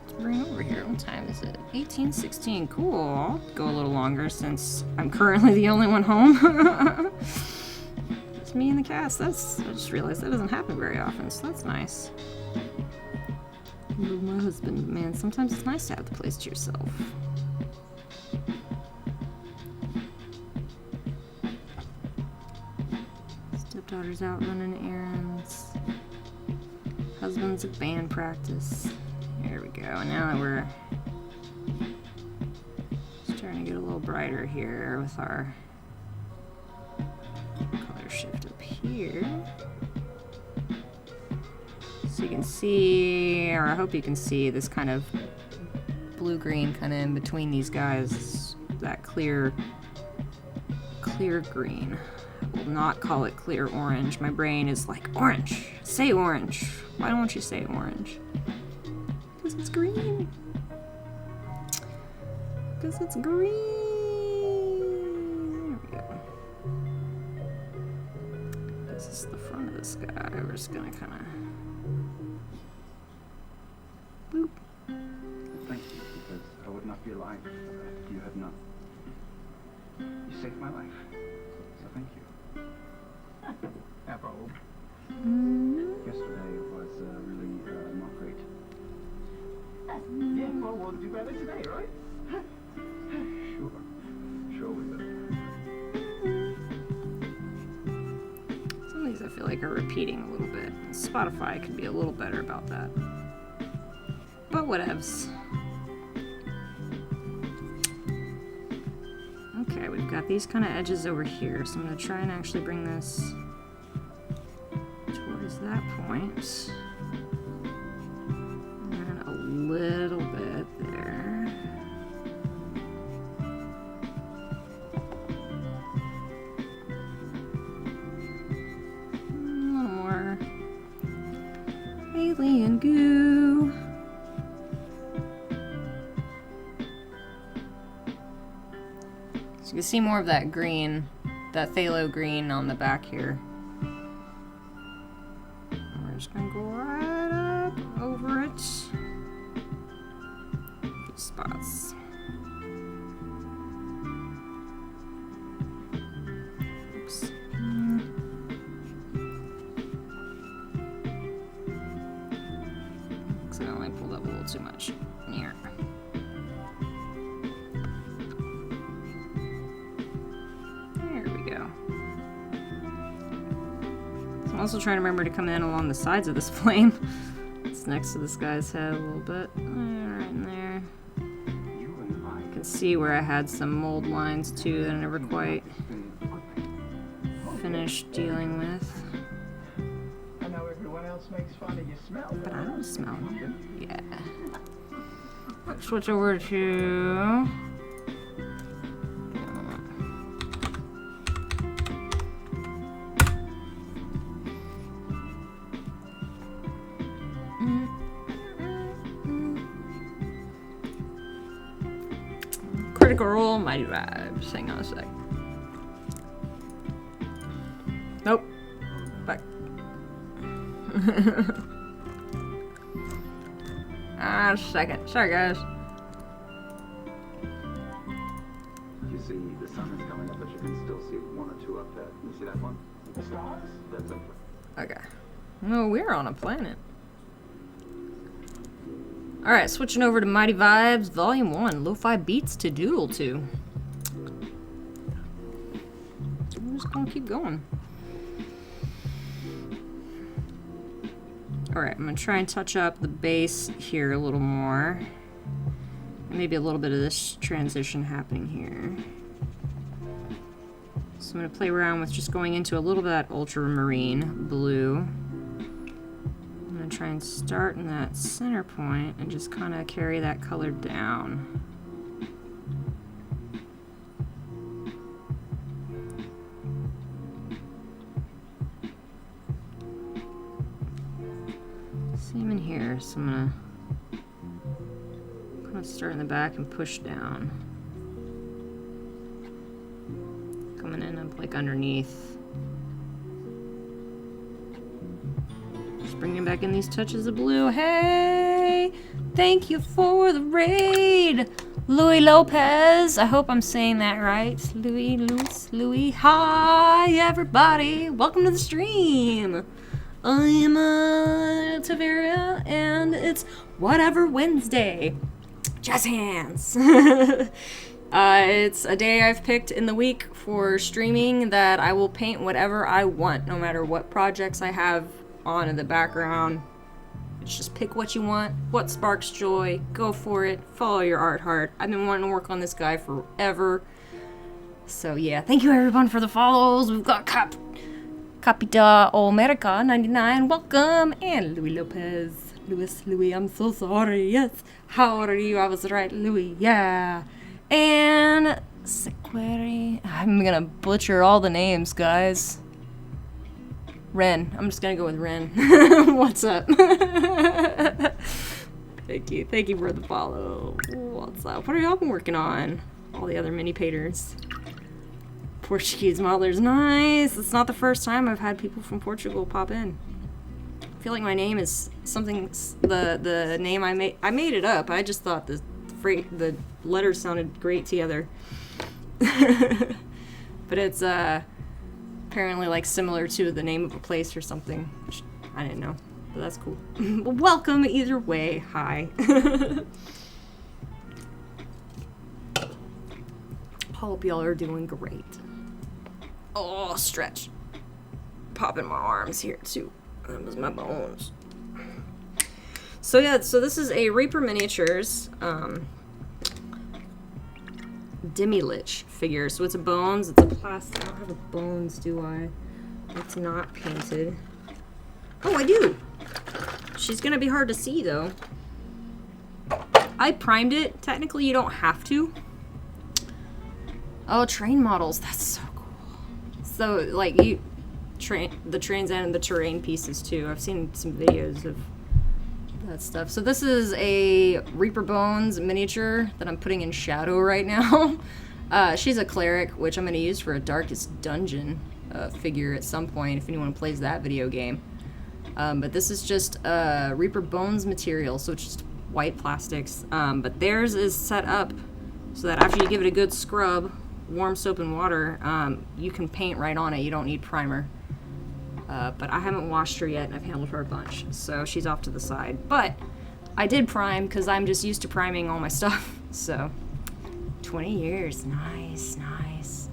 to bring over here. What time is it? 18:16. Cool. I'll go a little longer since I'm currently the only one home. It's me and the cast. I just realized that doesn't happen very often, so that's nice. My husband, man, sometimes it's nice to have the place to yourself. Stepdaughter's out running errands. Husband's at band practice. There we go. And now that we're starting to get a little brighter here with our color shift up here. So you can see, or I hope you can see, this kind of blue-green kind of in between these guys. That clear green. I will not call it clear orange. My brain is like, orange! Say orange! Why don't you say orange? Because it's green! Because it's green! There we go. This is the front of this guy. We're just gonna kind of... boop. Thank you, because I would not be alive if you had not. You saved my life, so thank you. Apple. Yesterday was really not great. Yeah, well, we'll do better today, right? Sure we will. Some of these I feel like are repeating a little bit. Spotify could be a little better about that. But whatevs. Okay, we've got these kind of edges over here, so I'm going to try and actually bring this towards that point. And a little bit there. A little more alien goo. So you can see more of that green, that phthalo green on the back here. And we're just gonna go right up over it. I'm also trying to remember to come in along the sides of this flame. It's next to this guy's head a little bit. Right in there. You can see where I had some mold lines too that I never quite finished dealing with. I know everyone else makes fun of your smell. But I don't smell them. Yeah. Let's switch over to... Critical Role, Mighty Vibes. Hang on a sec. Nope. Back. Ah, second. Sorry, guys. You see, the sun is coming up, but you can still see one or two up there. You see that one? The stars? That's up there. Okay. No, we're on a planet. Alright, switching over to Mighty Vibes, Volume 1, Lo-Fi Beats to Doodle to. I'm just gonna keep going. Alright, I'm gonna try and touch up the bass here a little more. Maybe a little bit of this transition happening here. So I'm gonna play around with just going into a little bit of that ultramarine blue. I'm gonna try and start in that center point and just kind of carry that color down. Same in here, so I'm gonna start in the back and push down. Coming in up like underneath. Just bringing back in these touches of blue. Hey! Thank you for the raid! Louis Lopez. I hope I'm saying that right. Louis. Hi, everybody. Welcome to the stream. I'm Taveria, and it's Whatever Wednesday. Jazz hands. It's a day I've picked in the week for streaming that I will paint whatever I want, no matter what projects I have on in the background. Just pick what you want, what sparks joy, go for it, follow your art heart. I've been wanting to work on this guy forever. So yeah, thank you everyone for the follows. We've got Capita America 99, welcome, and Louis Lopez. Louis, I'm so sorry. Yes, how are you? I was right, Louis. Yeah. And Sequeri. I'm gonna butcher all the names, guys. Ren. I'm just gonna go with Ren. What's up? Thank you for the follow. What's up? What are y'all been working on? All the other mini painters. Portuguese modelers, nice. It's not the first time I've had people from Portugal pop in. I feel like my name is something. The name I made it up. I just thought the letters sounded great together. But it's apparently like similar to the name of a place or something, which I didn't know. But that's cool. Welcome either way. Hi. Hope y'all are doing great. Oh, stretch. Popping my arms here too. That was my bones. So yeah, so this is a Reaper Miniatures Demi-Lich figure. So it's a bones, it's a plastic. I don't have a bones, do I? It's not painted. Oh, I do. She's gonna be hard to see though. I primed it. Technically, you don't have to. Oh, train models. That's so cool. So, like, the trains and the terrain pieces, too. I've seen some videos of that stuff. So this is a Reaper Bones miniature that I'm putting in shadow right now. She's a cleric, which I'm going to use for a Darkest Dungeon figure at some point, if anyone plays that video game. But this is just Reaper Bones material, so it's just white plastics. But theirs is set up so that after you give it a good scrub, warm soap and water, you can paint right on it. You don't need primer. But I haven't washed her yet, and I've handled her a bunch, so she's off to the side. But I did prime, because I'm just used to priming all my stuff. So 20 years. Nice, nice.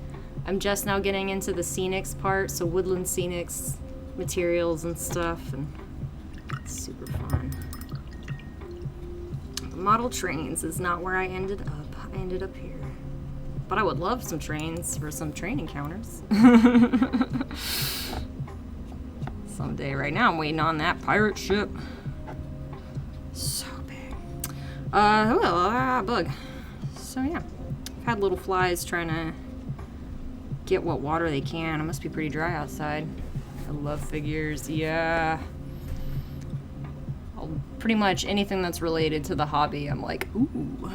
I'm just now getting into the scenics part, so woodland scenics, materials and stuff, and it's super fun. Model trains is not where I ended up. I ended up here. But I would love some trains for some train encounters. Someday. Right now I'm waiting on that pirate ship. So big. Bug. So yeah. I've had little flies trying to get what water they can. It must be pretty dry outside. I love figures. Yeah. Pretty much anything that's related to the hobby, I'm like, ooh.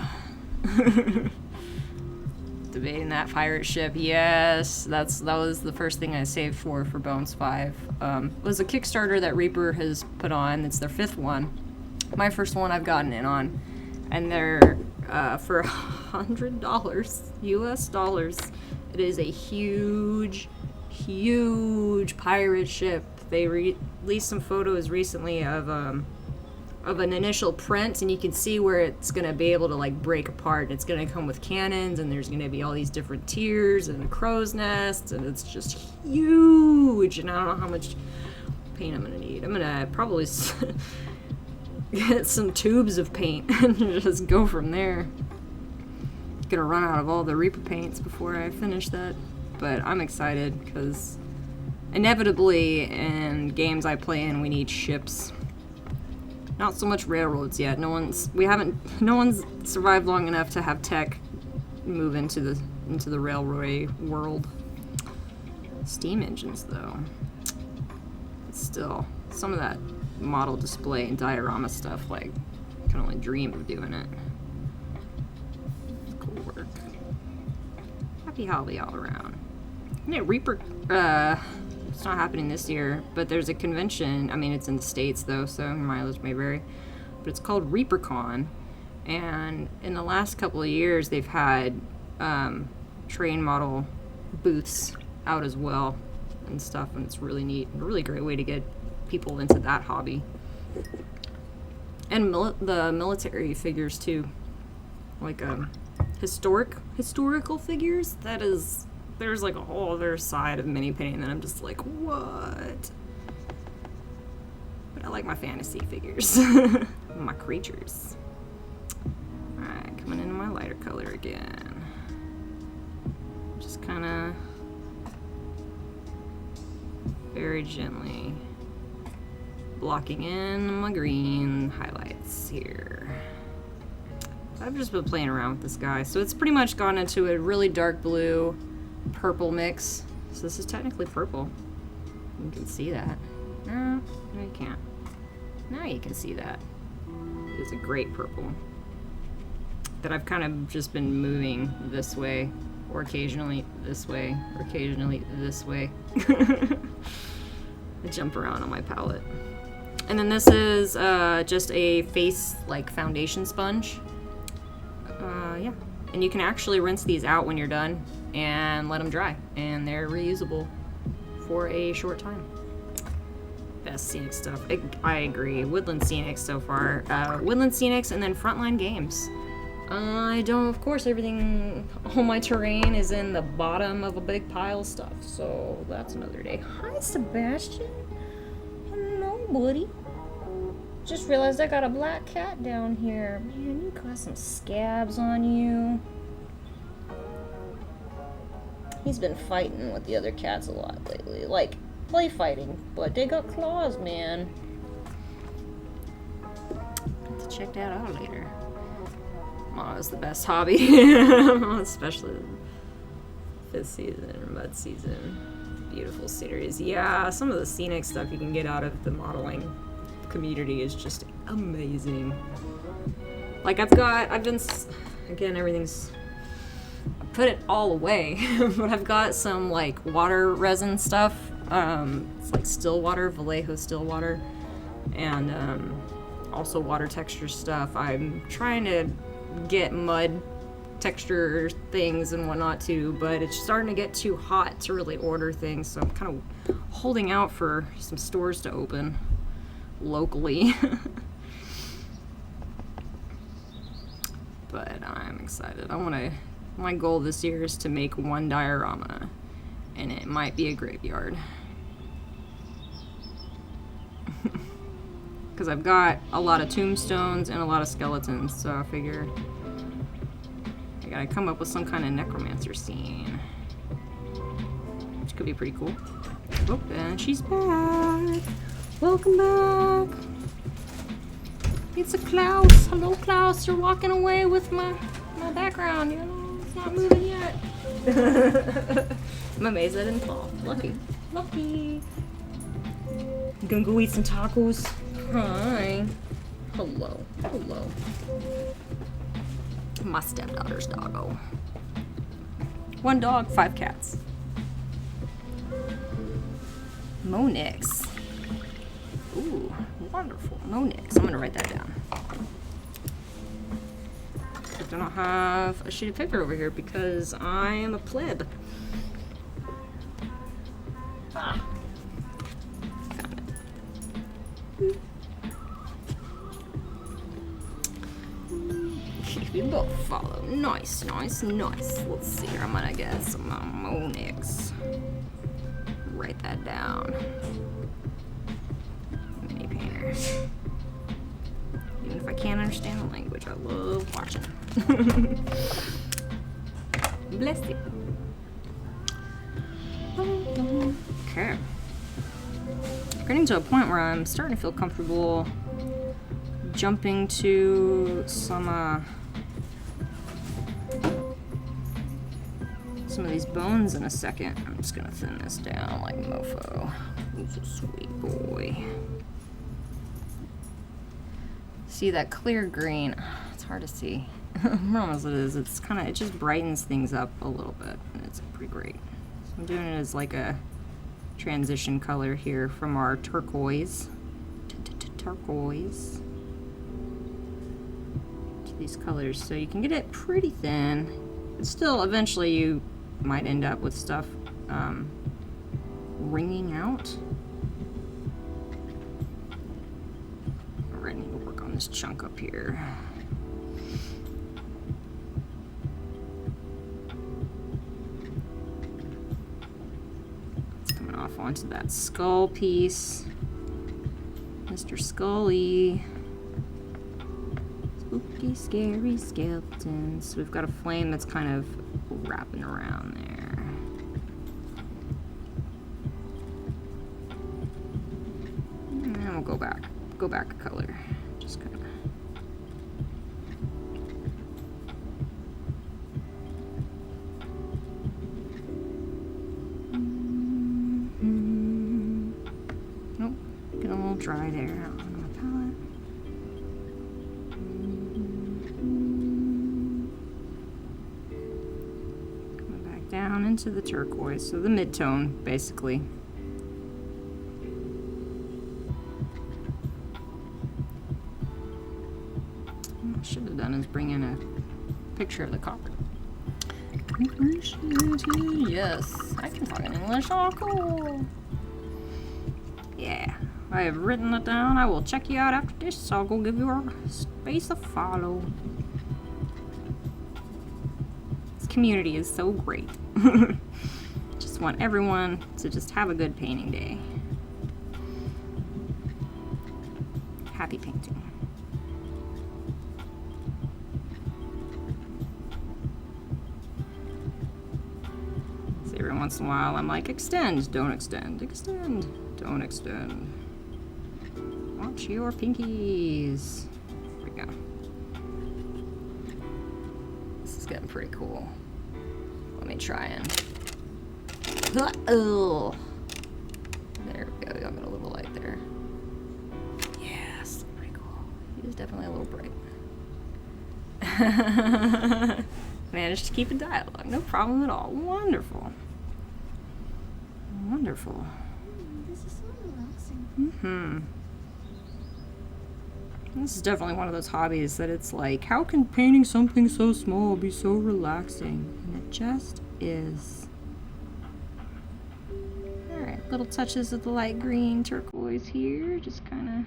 Debating that pirate ship. Yes, that was the first thing I saved for Bones 5. It was a Kickstarter that Reaper has put on. It's their 5th one. My first one I've gotten in on. And they're for $100 US dollars. It is a huge, huge pirate ship. They released some photos recently of an initial print, and you can see where it's going to be able to like break apart. It's going to come with cannons, and there's going to be all these different tiers and a crow's nest, and it's just huge. And I don't know how much paint I'm going to need. I'm going to probably get some tubes of paint and just go from there. I'm going to run out of all the Reaper paints before I finish that, but I'm excited because inevitably in games I play in we need ships. Not so much railroads yet. No one's survived long enough to have tech move into the railway world. Steam engines though. Still, some of that model display and diorama stuff, like, I can only dream of doing it. Cool work. Happy hobby all around. Yeah, Reaper, it's not happening this year, but there's a convention. I mean, it's in the States though, so mileage may vary. But it's called ReaperCon, and in the last couple of years, they've had train model booths out as well and stuff, and it's really neat. A really great way to get people into that hobby. And the military figures too, like historical figures. There's like a whole other side of mini painting that I'm just like, what? But I like my fantasy figures. My creatures. Alright, coming into my lighter color again. Just kind of very gently blocking in my green highlights here. I've just been playing around with this guy. So it's pretty much gone into a really dark blue purple mix. So this is technically purple. You can see that. No, you can't. Now you can see that. It's a great purple that I've kind of just been moving this way, or occasionally this way, or occasionally this way. I jump around on my palette. And then this is just a face like foundation sponge. Yeah, and you can actually rinse these out when you're done and let them dry, and they're reusable for a short time. Best scenic stuff. I agree. Woodland Scenics so far. Woodland Scenics and then Frontline Games. I don't, of course, all my terrain is in the bottom of a big pile of stuff, so that's another day. Hi, Sebastian. Hello, buddy. Just realized I got a black cat down here. Man, you got some scabs on you. He's been fighting with the other cats a lot lately. Like, play fighting, but they got claws, man. Have to check that out later. Mono's the best hobby. Especially this season, mud season. Beautiful sceneries. Yeah, some of the scenic stuff you can get out of the modeling community is just amazing. Like again, everything's, I put it all away, but I've got some like water resin stuff. It's like still water, Vallejo still water, and also water texture stuff. I'm trying to get mud texture things and whatnot too, but it's starting to get too hot to really order things, so I'm kind of holding out for some stores to open locally. But I'm excited. My goal this year is to make one diorama, and it might be a graveyard. because I've got a lot of tombstones and a lot of skeletons, so I figure I gotta come up with some kind of necromancer scene, which could be pretty cool. Oh, and she's back. Welcome back. It's a Klaus. Hello, Klaus. You're walking away with my background. You know, it's not moving yet. I'm amazed I didn't fall. Lucky. Lucky. I'm gonna go eat some tacos. Hi. Hello. Hello. My stepdaughter's doggo. 1 dog, 5 cats. Monix. Ooh, wonderful. Monix. I'm gonna write that down. I do not have a sheet of paper over here because I am a pleb. Ah. Found it. We both follow. Nice, nice, nice. Let's see here. I'm gonna get some Monix. Write that down. Mini painter. Even if I can't understand the language, I love watching. Bless you. Okay. Getting to a point where I'm starting to feel comfortable jumping to some of these bones in a second. I'm just gonna thin this down like a mofo. Who's a sweet boy. See that clear green? It's hard to see. I promise it is. It's kind of, it just brightens things up a little bit, and it's pretty great. So I'm doing it as like a transition color here from our turquoise turquoise to these colors, so you can get it pretty thin. But still, eventually you might end up with stuff ringing out. Alright, I need to work on this chunk up here. It's coming off onto that skull piece. Mr. Scully. Spooky, scary skeletons. We've got a flame that's kind of wrapping around there. And then we'll go back a color. Just kind of. Nope, get a little dry there on my palette. Down into the turquoise, so the mid-tone, basically. What I should have done is bring in a picture of the copper. Yes, I can talk in English. Oh, cool. Yeah, I have written it down. I will check you out after this, so I'll go give you a space to follow. Community is so great. Just want everyone to just have a good painting day. Happy painting. So every once in a while I'm like, extend, don't extend, extend, don't extend. Watch your pinkies. There we go. This is getting pretty cool. Let me try and. Oh, there we go. Got a little light there. Yes, pretty cool. He is definitely a little bright. Managed to keep a dialogue. No problem at all. Wonderful. Wonderful. This is so relaxing. Mm-hmm. This is definitely one of those hobbies that it's like, how can painting something so small be so relaxing? And it just is. Alright, little touches of the light green turquoise here. Just kind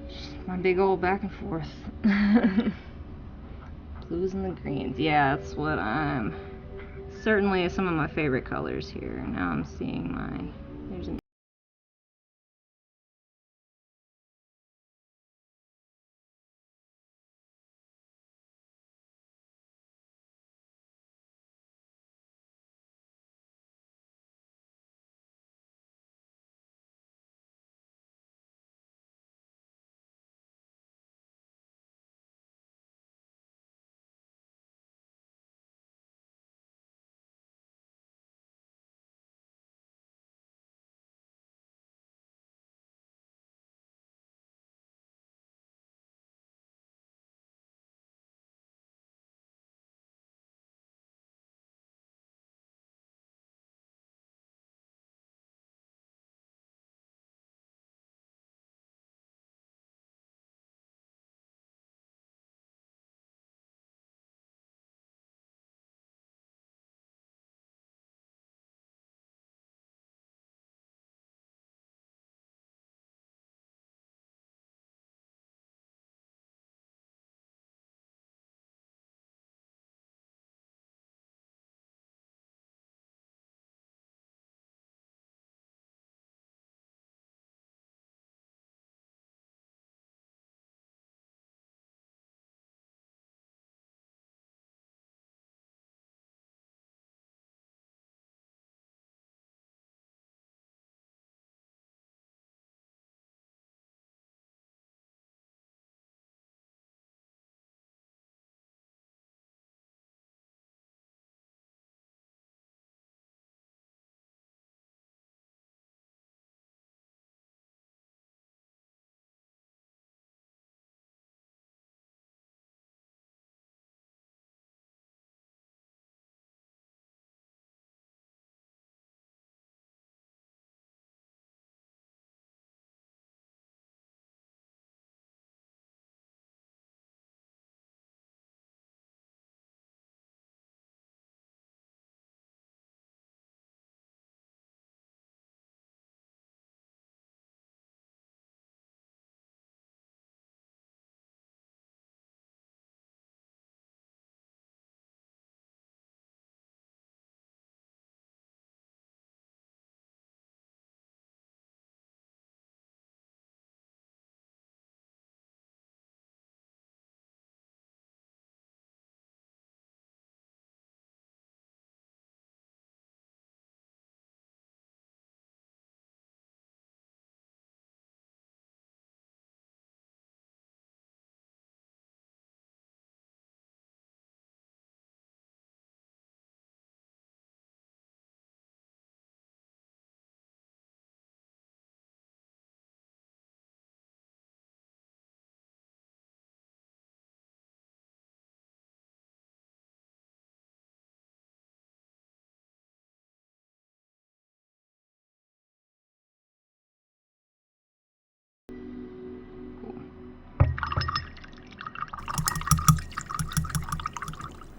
of my big old back and forth. Blues and the greens. Yeah, that's what I'm. Certainly some of my favorite colors here. Now I'm seeing my. There's an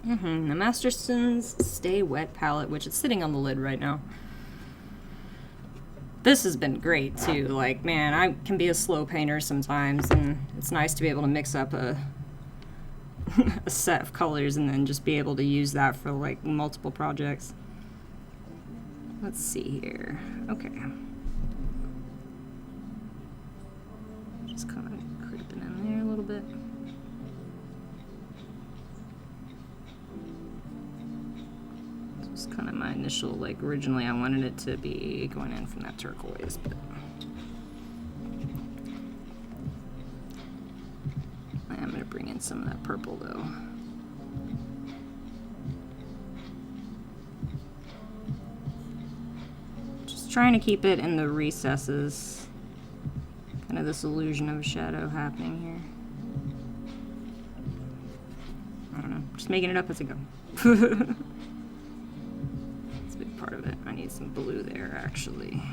The Masterson's Stay Wet palette, which is sitting on the lid right now. This has been great too. Like, man, I can be a slow painter sometimes, and it's nice to be able to mix up a a set of colors and then just be able to use that for like multiple projects. Let's see here. Okay. Just kind of creeping in there a little bit. This was kind of my initial, like, originally I wanted it to be going in from that turquoise, but I'm going to bring in some of that purple though. Just trying to keep it in the recesses. Kind of this illusion of a shadow happening here. I don't know, just making it up as I go. That's a big part of it. I need some blue there, actually.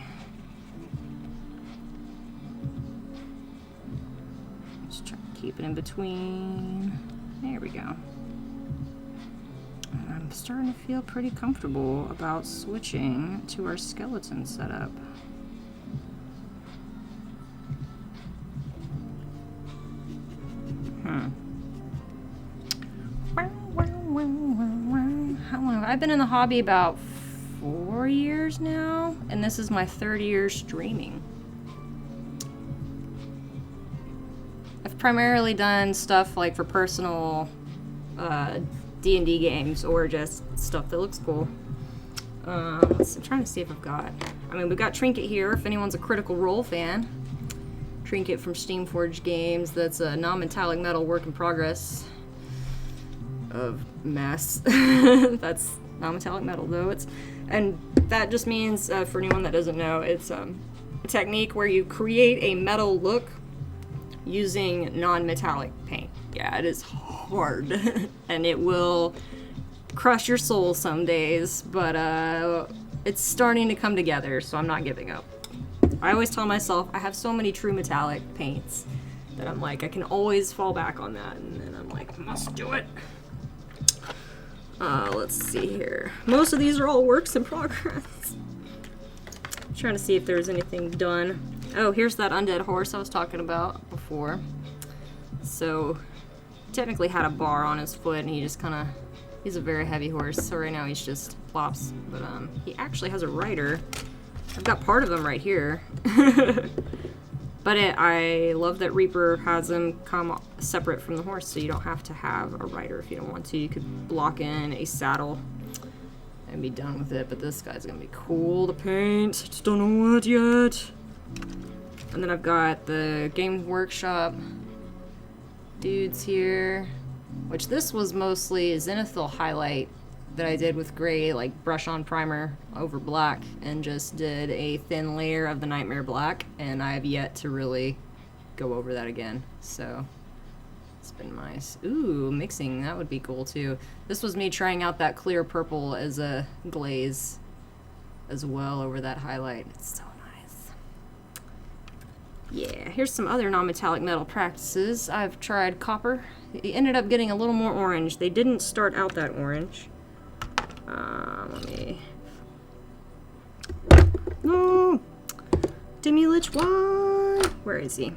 Just try to keep it in between. There we go. And I'm starting to feel pretty comfortable about switching to our skeleton setup. How long have I been in the hobby? About 4 years now, and this is my 3rd year streaming. I've primarily done stuff like for personal D&D games or just stuff that looks cool. I'm trying to see if I've got, I mean, we've got Trinket here if anyone's a Critical Role fan. Trinket from Steamforged Games, that's a non-metallic metal work in progress of mess. That's non-metallic metal though. And that just means, for anyone that doesn't know, it's a technique where you create a metal look using non-metallic paint. Yeah, it is hard and it will crush your soul some days, but it's starting to come together, so I'm not giving up. I always tell myself I have so many true metallic paints that I'm like, I can always fall back on that, and then I'm like, I must do it. Let's see here. Most of these are all works in progress. I'm trying to see if there's anything done. Oh, here's that undead horse I was talking about before. So, technically had a bar on his foot, and he just kind of, he's a very heavy horse, so right now he's just flops. But he actually has a rider. I've got part of him right here. But I love that Reaper has him come separate from the horse, so you don't have to have a rider if you don't want to. You could block in a saddle and be done with it, but this guy's gonna be cool to paint. I just don't know what yet. And then I've got the Game Workshop dudes here, which this was mostly a Zenithal highlight that I did with gray, like brush on primer over black, and just did a thin layer of the Nightmare Black, and I have yet to really go over that again, so it's been nice. Ooh, mixing, that would be cool too. This was me trying out that clear purple as a glaze as well over that highlight. It's so nice. Yeah, here's some other non-metallic metal practices. I've tried copper. It ended up getting a little more orange. They didn't start out that orange. Let me... No! Demi-Lich, why? Where is he?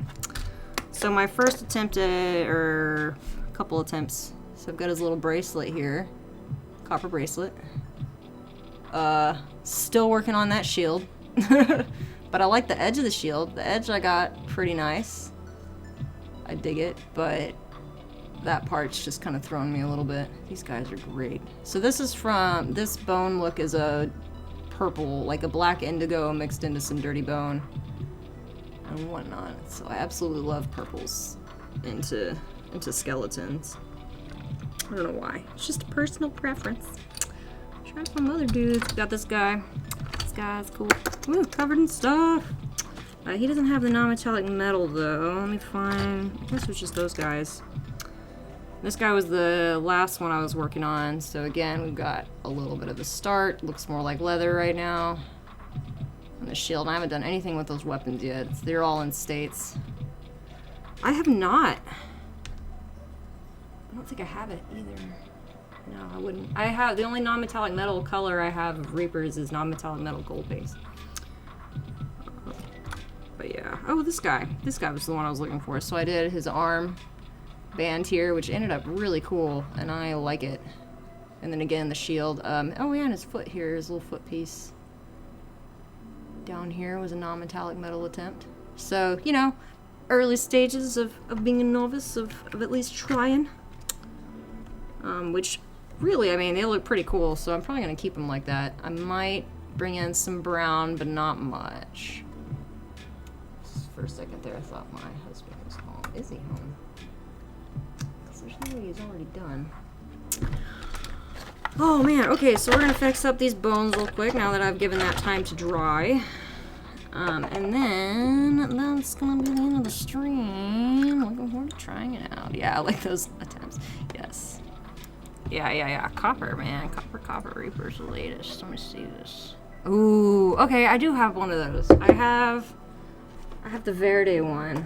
So my first attempt at, or a couple attempts. So I've got his little bracelet here. Copper bracelet. Still working on that shield. But I like the edge of the shield. The edge I got pretty nice. I dig it, but that part's just kind of throwing me a little bit. These guys are great. So this is from, this bone look is a purple, like a black indigo mixed into some dirty bone and whatnot. So I absolutely love purples into skeletons. I don't know why. It's just a personal preference. Try some other dudes. Got this guy. This guy's cool. Ooh, covered in stuff. He doesn't have the non-metallic metal though. Let me find, I guess it was just those guys. This guy was the last one I was working on, so again, we've got a little bit of the start. Looks more like leather right now. And the shield, I haven't done anything with those weapons yet. They're all in states. I have not. I don't think I have it either. No, I wouldn't. I have the only non-metallic metal color I have of Reapers is non-metallic metal gold base. But yeah. Oh, this guy. This guy was the one I was looking for. So I did his arm band here, which ended up really cool, and I like it. And then again, the shield. Oh yeah, and his foot here, his little foot piece. Down here was a non-metallic metal attempt. So, you know, early stages of being a novice, of at least trying. Which, really, I mean, they look pretty cool, so I'm probably going to keep them like that. I might bring in some brown, but not much. For a second there, I thought my husband was home. Is he home? Because there's no way he's already done. Oh man, okay, so we're going to fix up these bones real quick now that I've given that time to dry. And then that's gonna be the end of the stream. Looking forward to trying it out. Yeah, I like those attempts. Yes. Yeah. Copper, man. Copper Reaper's the latest. Let me see this. Ooh, okay, I do have one of those. I have the Verde one.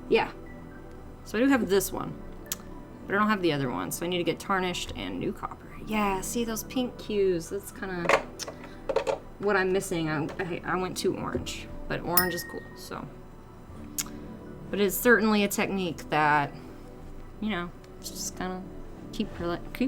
Yeah. So I do have this one. But I don't have the other one, so I need to get tarnished and new copper. Yeah, see those pink cues? That's kind of what I'm missing. I went too orange, but orange is cool, so. But it's certainly a technique that, you know, just kind of keep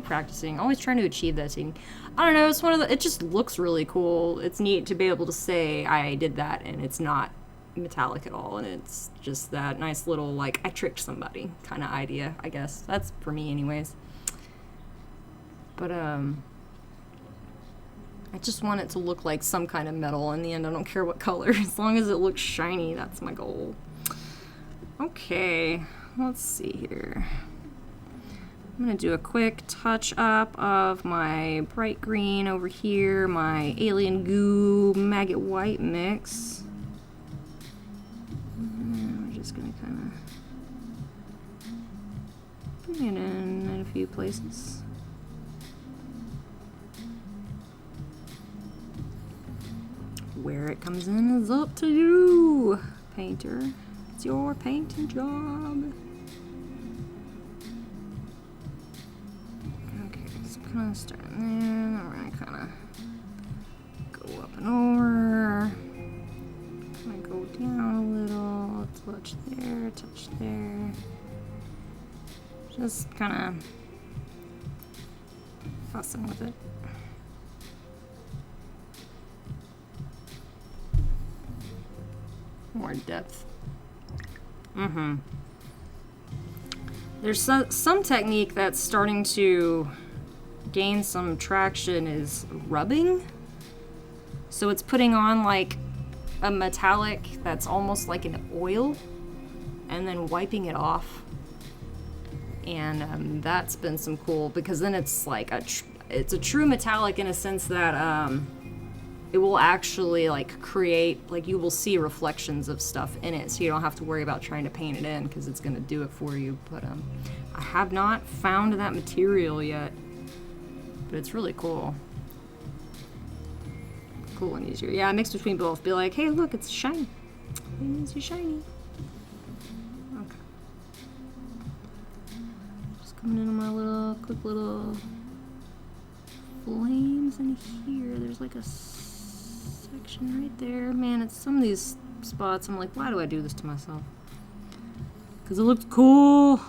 practicing. Always trying to achieve that thing. I don't know, it's one of the, it just looks really cool. It's neat to be able to say I did that and it's not metallic at all, and it's just that nice little, like, I tricked somebody kind of idea, I guess. That's for me anyways. But I just want it to look like some kind of metal in the end. I don't care what color, as long as it looks shiny. That's my goal. Okay, let's see here. I'm gonna do a quick touch up of my bright green over here, my alien goo maggot white mix. And we're just gonna kind of bring it in a few places. Where it comes in is up to you, painter. It's your painting job. Okay, so I'm kind of starting there. We're gonna kind of go up and over. Kind of go down a little. Touch there, touch there. Just kind of fussing with it. More depth. There's some technique that's starting to gain some traction is rubbing. So it's putting on like a metallic that's almost like an oil and then wiping it off. And that's been some cool, because then it's like it's a true metallic in a sense that it will actually like create, like you will see reflections of stuff in it, so you don't have to worry about trying to paint it in because it's going to do it for you. But I have not found that material yet, but it's really cool. Cool and easier. Yeah, I mixed between both. Be like, hey, look, it's shiny. It means you're shiny. Okay. Just coming in on my little, quick little flames in here. There's like a section right there. Man, it's some of these spots I'm like, why do I do this to myself? Because it looks cool.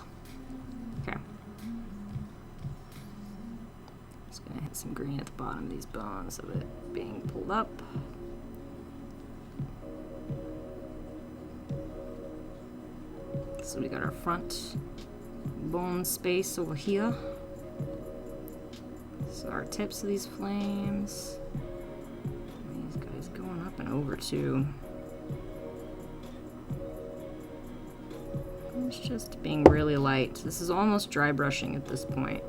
Okay. Just gonna hit some green at the bottom of these bones of it being pulled up. So we got our front bone space over here. So our tips of these flames. These guys going up and over too. It's just being really light. This is almost dry brushing at this point.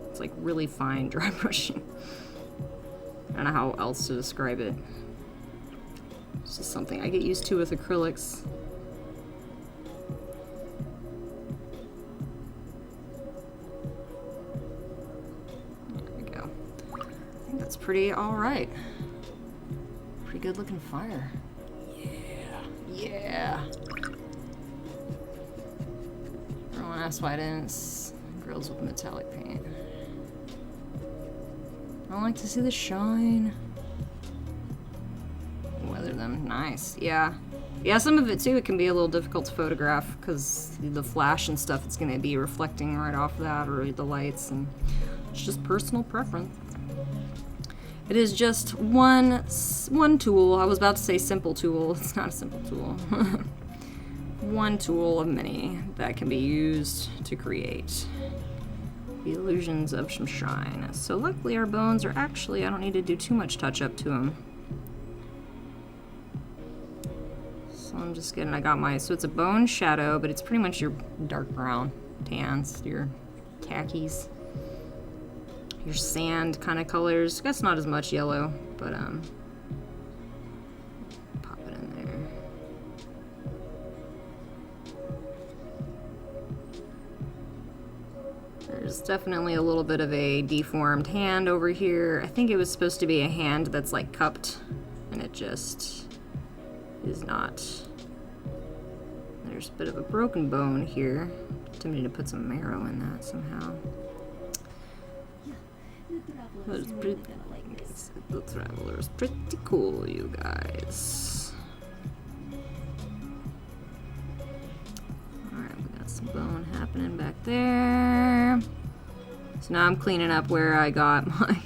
It's like really fine dry brushing. I don't know how else to describe it. It's just something I get used to with acrylics. There we go. I think that's pretty alright. Pretty good looking fire. Yeah. Everyone asked why I didn't rails with metallic paint. I don't like to see the shine. Weather them. Nice. Yeah. Yeah, some of it too, it can be a little difficult to photograph because the flash and stuff, it's going to be reflecting right off that, or the lights, and it's just personal preference. It is just one tool. I was about to say simple tool. It's not a simple tool. One tool of many that can be used to create the illusions of some shine. So luckily our bones are actually, I don't need to do too much touch up to them. So I'm just getting, I got my, so it's a bone shadow, but it's pretty much your dark brown tans, your khakis, your sand kind of colors. I guess not as much yellow, but pop it in there. There's definitely a little bit of a deformed hand over here. I think it was supposed to be a hand that's like cupped, and it just is not. There's a bit of a broken bone here. Tempting to put some marrow in that somehow. The Traveler's pretty cool, you guys. Alright, we got some bone happening back there. So now I'm cleaning up where I got my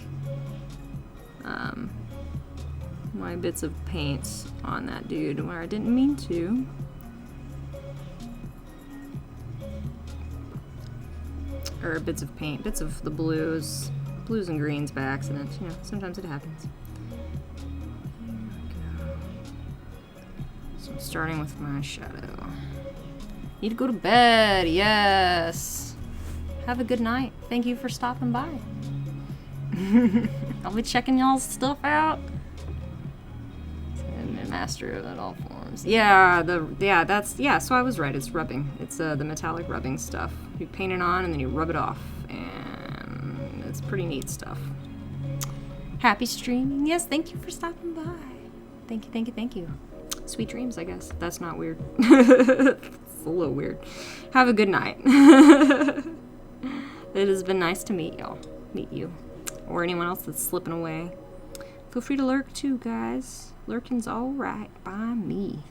my bits of paint on that dude where I didn't mean to. Or bits of paint, bits of the blues and greens by accident. You know, sometimes it happens. There we go. So I'm starting with my shadow. Need to go to bed, yes. Have a good night. Thank you for stopping by. I'll be checking y'all's stuff out. Master of it all forms. Yeah, so I was right. It's rubbing. It's the metallic rubbing stuff. You paint it on and then you rub it off, and it's pretty neat stuff. Happy streaming. Yes, thank you for stopping by. Thank you. Sweet dreams, I guess. That's not weird. It's a little weird. Have a good night. It has been nice to meet y'all. Meet you. Or anyone else that's slipping away. Feel free to lurk too, guys. Lurking's alright by me.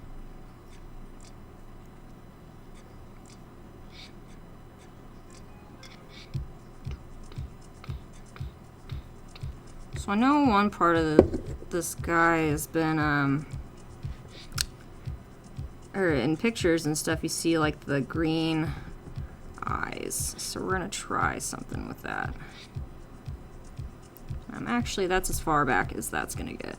So I know one part of this guy has been, or in pictures and stuff, you see like the green eyes. So we're gonna try something with that. Actually, that's as far back as that's gonna get.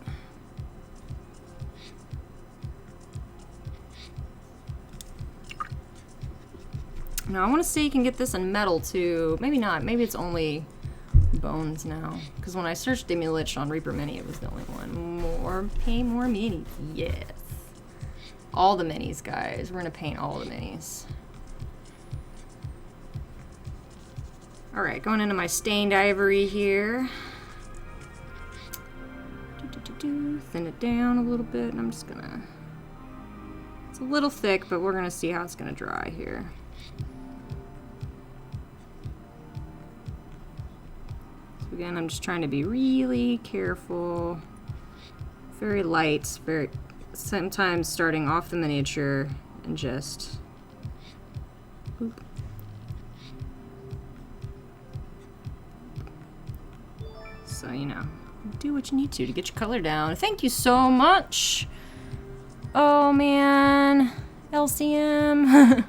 Now I want to see you can get this in metal too. Maybe not. Maybe it's only bones now. Because when I searched Demi-Lich on Reaper Mini, it was the only one. Pay more minis. Yes. All the minis, guys. We're gonna paint all the minis. Alright, going into my stained ivory here. Thin it down a little bit, and I'm just gonna... It's a little thick, but we're gonna see how it's gonna dry here. So again, I'm just trying to be really careful. Very light, very... Sometimes starting off the miniature and just... Oop. So, you know, do what you need to get your color down. Thank you so much! Oh, man. LCM.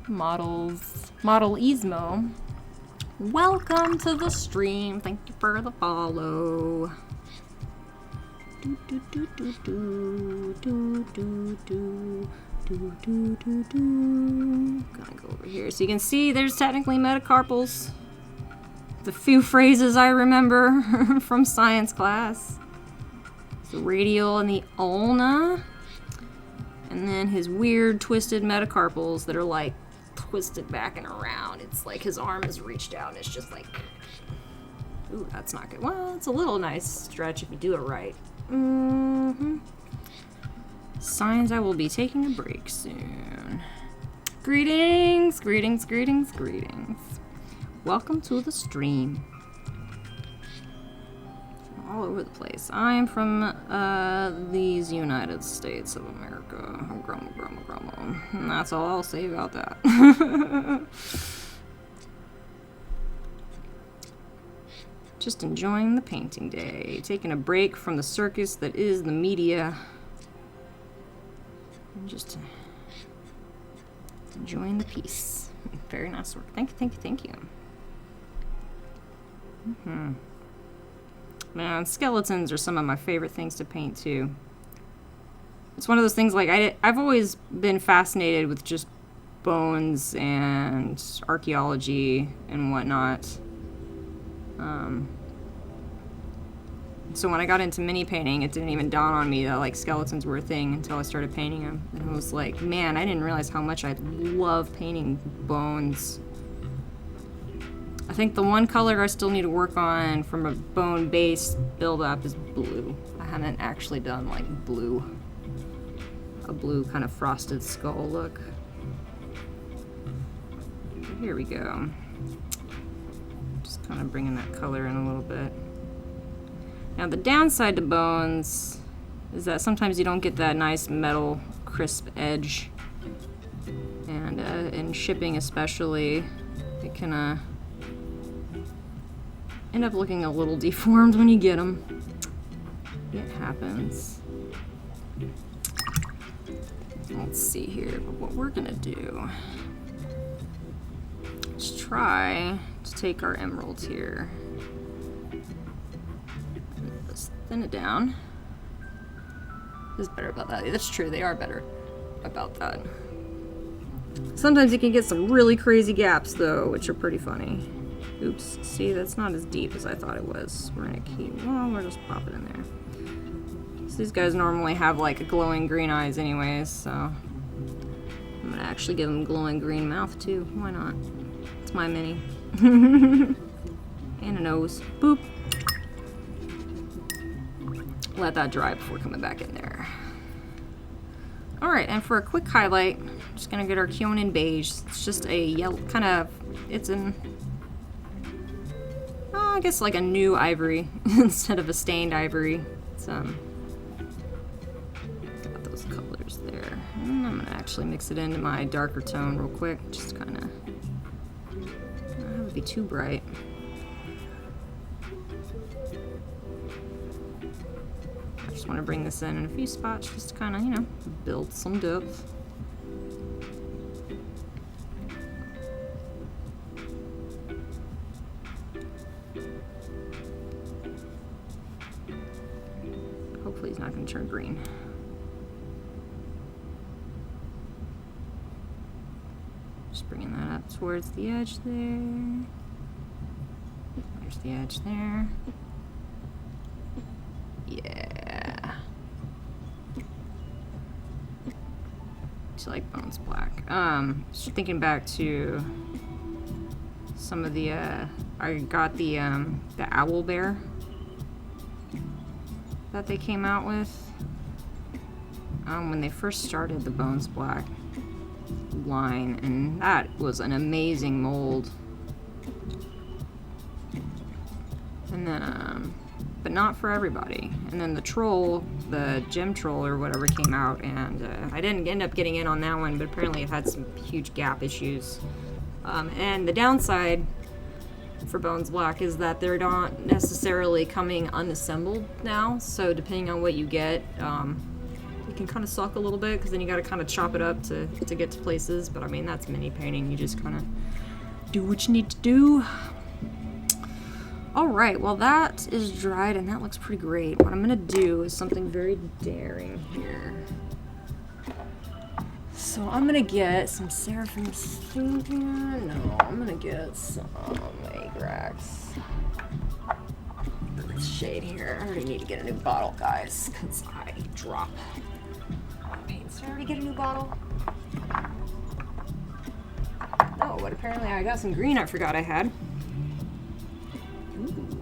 Model Ismo. Welcome to the stream. Thank you for the follow. Gonna go over here. So you can see there's technically metacarpals. The few phrases I remember from science class. The radial and the ulna. And then his weird twisted metacarpals that are like twisted back and around. It's like his arm is reached out and it's just like... Ooh, that's not good. Well, it's a little nice stretch if you do it right. Signs I will be taking a break soon. Greetings, greetings, greetings, greetings. Welcome to the stream. All over the place. I am from these United States of America. Grumble, grumble, grumble. And that's all I'll say about that. Just enjoying the painting day. Taking a break from the circus that is the media. And just enjoying the piece. Very nice work. Thank you, thank you, thank you. Man, skeletons are some of my favorite things to paint too. It's one of those things like I've always been fascinated with just bones and archaeology and whatnot. So when I got into mini painting, it didn't even dawn on me that like skeletons were a thing until I started painting them. And I was like, man, I didn't realize how much I love painting bones. I think the one color I still need to work on from a bone-based build-up is blue. I haven't actually done like blue. A blue kind of frosted skull look. But here we go. Just kind of bringing that color in a little bit. Now the downside to bones is that sometimes you don't get that nice metal crisp edge. And in shipping especially, it can end up looking a little deformed when you get them. It happens. Let's see here, but what we're gonna do is try to take our emeralds here. Let's thin it down. This is better about that. That's true, they are better about that. Sometimes you can get some really crazy gaps though, which are pretty funny. Oops, see, that's not as deep as I thought it was. We're gonna keep, well, we'll just pop it in there. So these guys normally have like glowing green eyes anyways, so I'm gonna actually give them glowing green mouth too. Why not? It's my mini. And a nose. Boop. Let that dry before coming back in there. Alright, and for a quick highlight, I'm just gonna get our Kyonin beige. It's just a yellow, kind of, it's an, I guess like a new ivory instead of a stained ivory. It's got those colors there. And I'm gonna actually mix it into my darker tone real quick, just kind of, that would be too bright. I just want to bring this in a few spots just to kind of, you know, build some depth. Hopefully he's not going to turn green. Just bringing that up towards the edge there. There's the edge there. Yeah. Just like Bones Black. Just thinking back to some of the, I got the owl bear that they came out with when they first started the Bones Black line, and that was an amazing mold. And then, but not for everybody. And then the troll, the gem troll or whatever came out, and I didn't end up getting in on that one, but apparently it had some huge gap issues. And the downside for Bones Black is that they're not necessarily coming unassembled now, so depending on what you get, it can kind of suck a little bit, because then you got to kind of chop it up to get to places. But I mean, that's mini painting, you just kind of do what you need to do. Alright, well that is dried and that looks pretty great. What I'm gonna do is something very daring here. So I'm gonna get some Seraphim Stinker. No, I'm gonna get some Agrax. This shade here. I already need to get a new bottle, guys, because I drop paints. Did I already get a new bottle? No, but apparently I got some green I forgot I had. Ooh.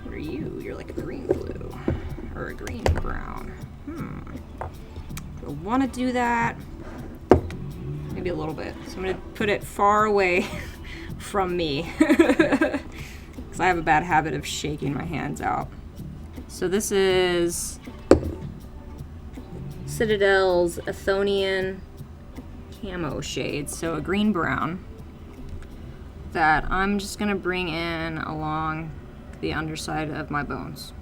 What are you? You're like a green blue. Or a green brown. Do I want to do that? maybe a little bit. So I'm gonna put it far away from me because I have a bad habit of shaking my hands out. So this is Citadel's Athonian camo shade, so a green brown that I'm just gonna bring in along the underside of my bones,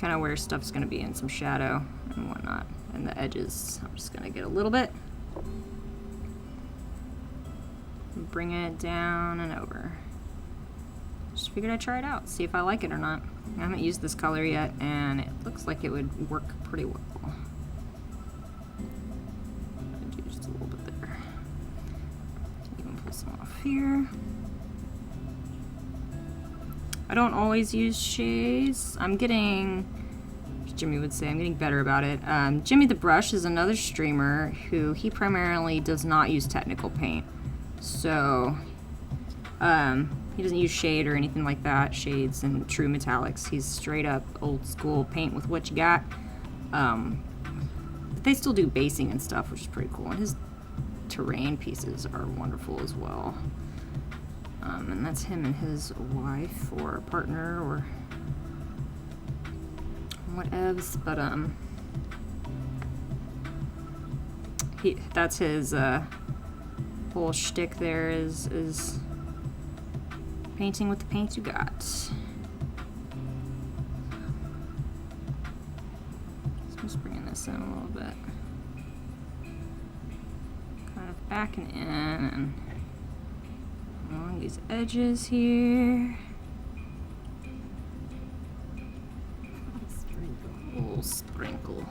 kind of where stuff's gonna be in some shadow and whatnot, and the edges. I'm just gonna get a little bit, bring it down and over. Just figured I'd try it out, see if I like it or not. I haven't used this color yet, and it looks like it would work pretty well. Do just a little bit there. Even pull some off here. I don't always use shades. I'm getting, as Jimmy would say, I'm getting better about it. Jimmy the Brush is another streamer who he primarily does not use technical paint. So, he doesn't use shade or anything like that, shades and true metallics. He's straight up old school paint with what you got. But they still do basing and stuff, which is pretty cool. And his terrain pieces are wonderful as well. And that's him and his wife or partner or whatevs. But that's his whole shtick there is painting with the paint you got. So just bringing this in a little bit. Kind of backing in and along these edges here. A little sprinkle.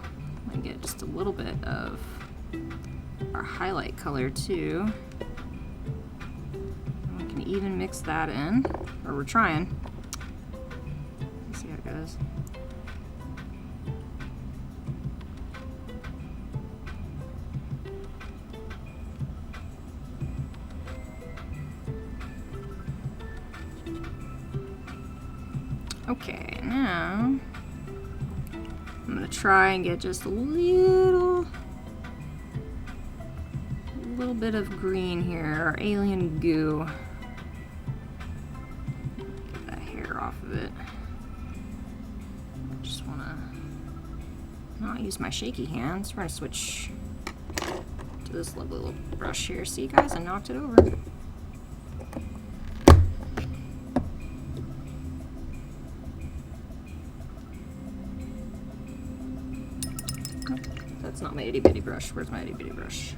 And get just a little bit of our highlight color too. And we can even mix that in, or we're trying. Let's see how it goes. Okay, now I'm gonna try and get just a little bit of green here, our alien goo. Get that hair off of it. I just wanna not use my shaky hands. We're gonna switch to this lovely little brush here. See, guys, I knocked it over. That's not my itty bitty brush. Where's my itty bitty brush?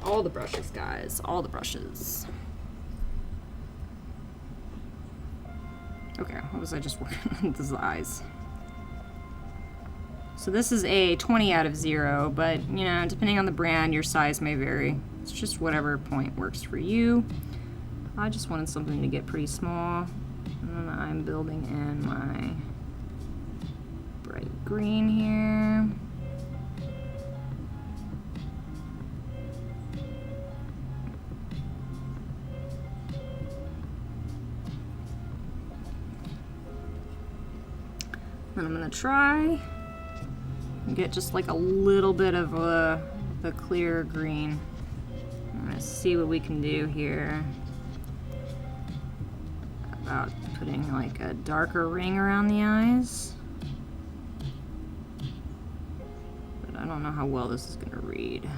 All the brushes, guys. All the brushes. Okay, what was I just working on? These eyes. So this is a 20 out of 0, but you know, depending on the brand, your size may vary. It's just whatever point works for you. I just wanted something to get pretty small. And then I'm building in my bright green here. Then I'm gonna try and get just like a little bit of the clear green. I'm gonna see what we can do here about putting like a darker ring around the eyes. But I don't know how well this is gonna read.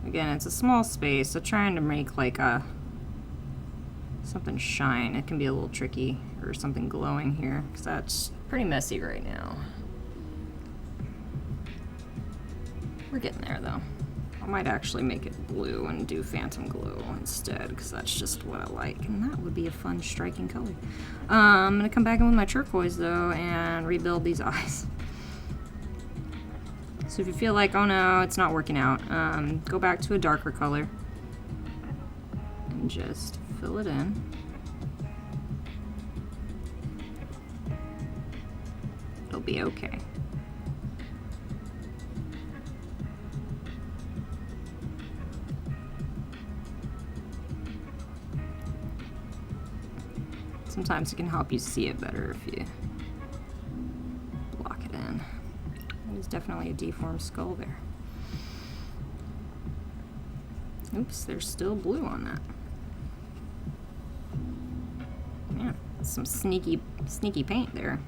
Again, it's a small space, so trying to make like a something shine. It can be a little tricky, or something glowing here, because that's pretty messy right now. We're getting there though. I might actually make it blue and do phantom glow instead, because that's just what I like, and that would be a fun striking color. I'm gonna come back in with my turquoise though and rebuild these eyes. So if you feel like, oh no, it's not working out, go back to a darker color and just fill it in. It'll be okay. Sometimes it can help you see it better if you That is definitely a deformed skull there. Oops, there's still blue on that. Yeah, some sneaky paint there.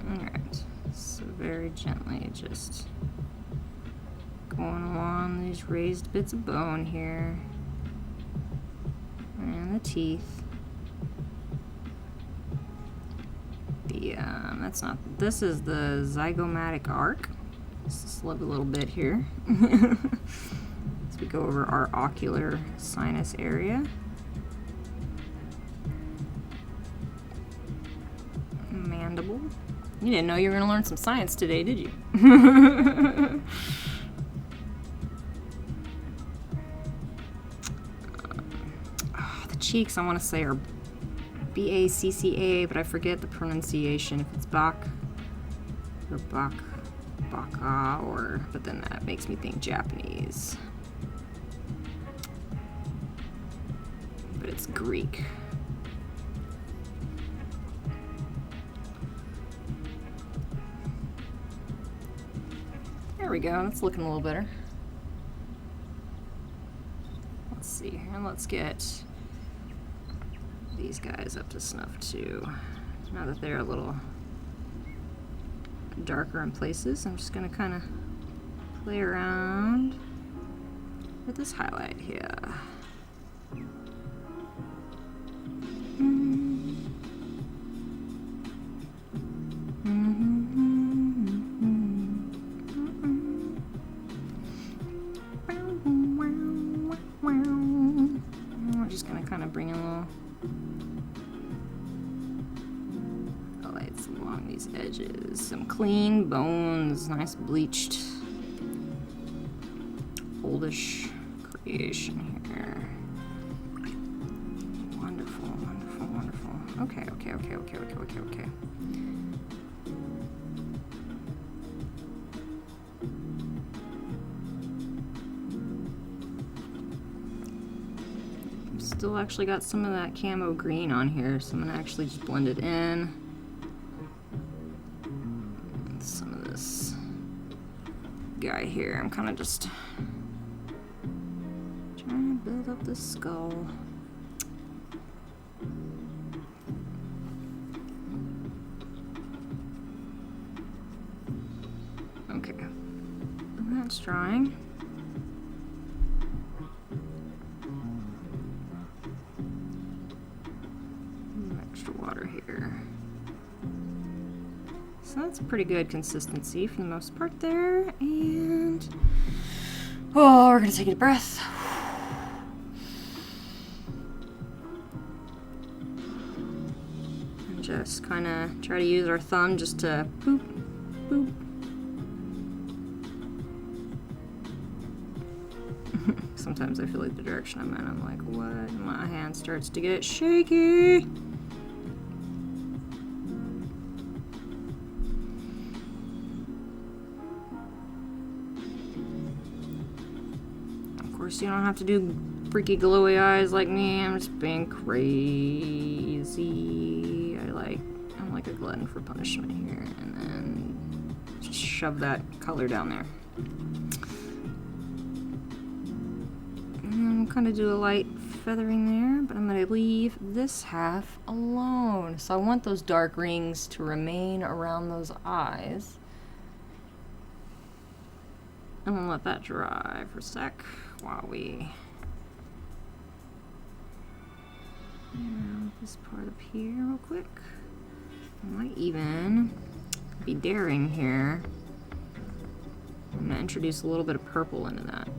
Alright, so very gently just going along these raised bits of bone here. And the teeth. That's not, this is the zygomatic arc. Let's just slip a little bit here. As we go over our ocular sinus area. Mandible. You didn't know you were going to learn some science today, did you? The cheeks, I want to say, are B-A-C-C-A, but I forget the pronunciation. If it's Bak or Baka, or, but then that makes me think Japanese. But it's Greek. There we go, that's looking a little better. Let's see here, let's get these guys up to snuff too. Now that they're a little darker in places, I'm just gonna kind of play around with this highlight here. I'm just gonna kind of bring in a little highlights along these edges. Some clean bones, nice bleached, oldish creation here. Wonderful, wonderful, wonderful. Okay. Still actually got some of that camo green on here, so I'm gonna actually just blend it in. And some of this guy here, I'm kind of just trying to build up this skull. Okay, that's drying. So that's a pretty good consistency for the most part there, and oh, we're gonna take a deep breath. And just kind of try to use our thumb just to boop, boop. Sometimes I feel like the direction I'm in, I'm like, what? My hand starts to get shaky. You don't have to do freaky glowy eyes like me. I'm just being crazy. I'm like a glutton for punishment here, and then just shove that color down there. And then kind of do a light feathering there, but I'm gonna leave this half alone. So I want those dark rings to remain around those eyes. I'm gonna let that dry for a sec while we this part up here real quick. I might even be daring here. I'm gonna introduce a little bit of purple into that.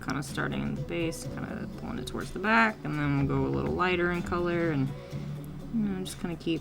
Kind of starting in the base, kind of pulling it towards the back, and then we'll go a little lighter in color, and just kind of keep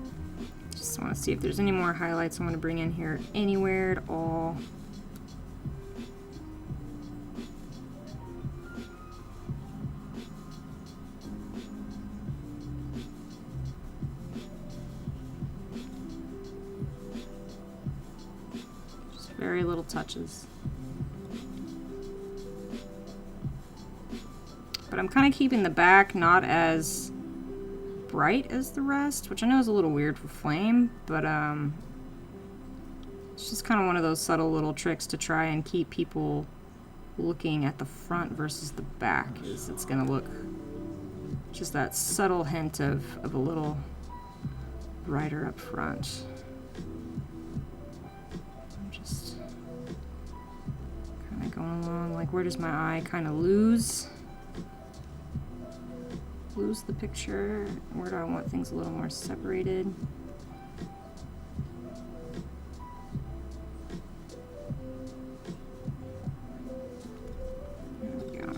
highlights. I want to see if there's any more highlights I want to bring in here anywhere at all. Just very little touches. But I'm kind of keeping the back not as bright as the rest, which I know is a little weird for flame, but it's just kind of one of those subtle little tricks to try and keep people looking at the front versus the back. Is it's gonna look just that subtle hint of a little brighter up front. I'm just kind of going along, like, where does my eye kind of lose the picture? Where do I want things a little more separated? There we go.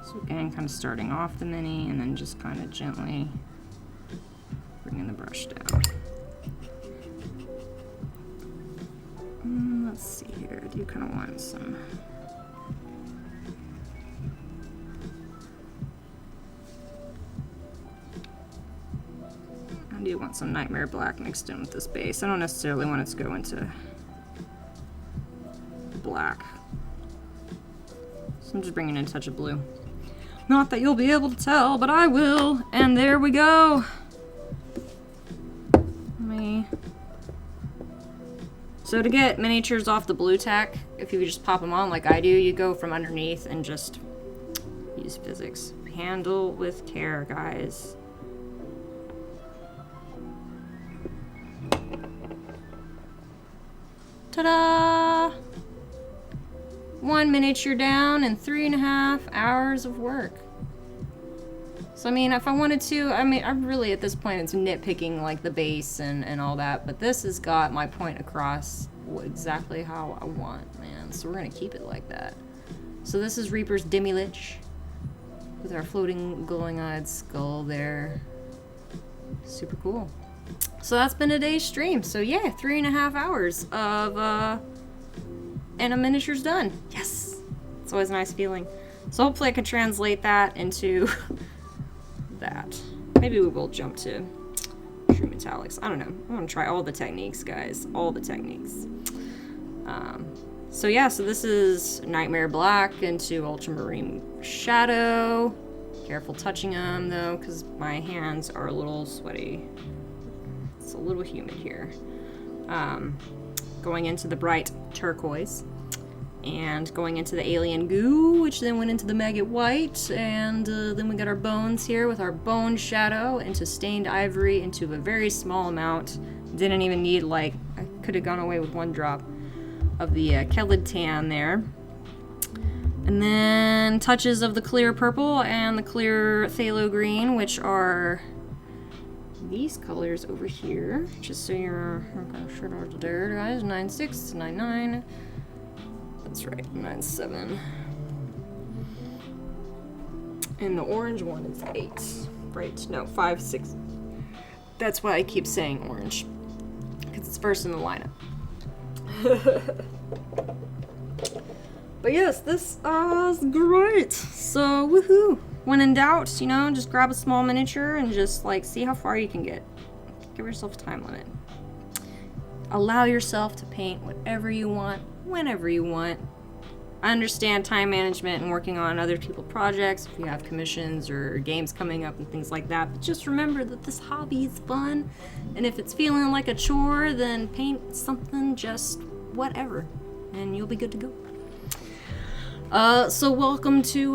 So again, kind of starting off the mini and then just kind of gently bringing the brush down. Let's see here. I do kind of want some. I do want some Nightmare Black mixed in with this base. I don't necessarily want it to go into black. So I'm just bringing in a touch of blue. Not that you'll be able to tell, but I will. And there we go. So to get miniatures off the blue tack, if you just pop them on like I do, you go from underneath and just use physics. Handle with care, guys. Ta-da! 1 miniature down and 3.5 hours of work. So I mean, if I wanted to, I mean, I'm really at this point it's nitpicking like the base and all that, but this has got my point across exactly how I want, man. So we're gonna keep it like that. So this is Reaper's Demi-Lich with our floating glowing-eyed skull there. Super cool. So that's been a day's stream. So yeah, 3.5 hours of and a miniature's done. Yes, it's always a nice feeling. So hopefully I can translate that into that. Maybe we will jump to true metallics. I don't know. I'm gonna try all the techniques, guys. All the techniques. So yeah, so this is Nightmare Black into Ultramarine Shadow. Careful touching them though, because my hands are a little sweaty. It's a little humid here. Going into the bright turquoise. And going into the alien goo, which then went into the maggot white, and then we got our bones here with our bone shadow into stained ivory into a very small amount. Didn't even need, like, I could have gone away with 1 drop of the Kelid tan there. And then touches of the clear purple and the clear phthalo green, which are these colors over here. Just so you're sure there, guys. 9.6, 9.9. That's right, 9.7. And the orange one is 8. Right, no, 5.6. That's why I keep saying orange. Because it's first in the lineup. But yes, this is great. So, woohoo. When in doubt, you know, just grab a small miniature and just, like, see how far you can get. Give yourself a time limit. Allow yourself to paint whatever you want, whenever you want. I understand time management and working on other people's projects, if you have commissions or games coming up and things like that, but just remember that this hobby is fun, and if it's feeling like a chore, then paint something just whatever, and you'll be good to go. So welcome to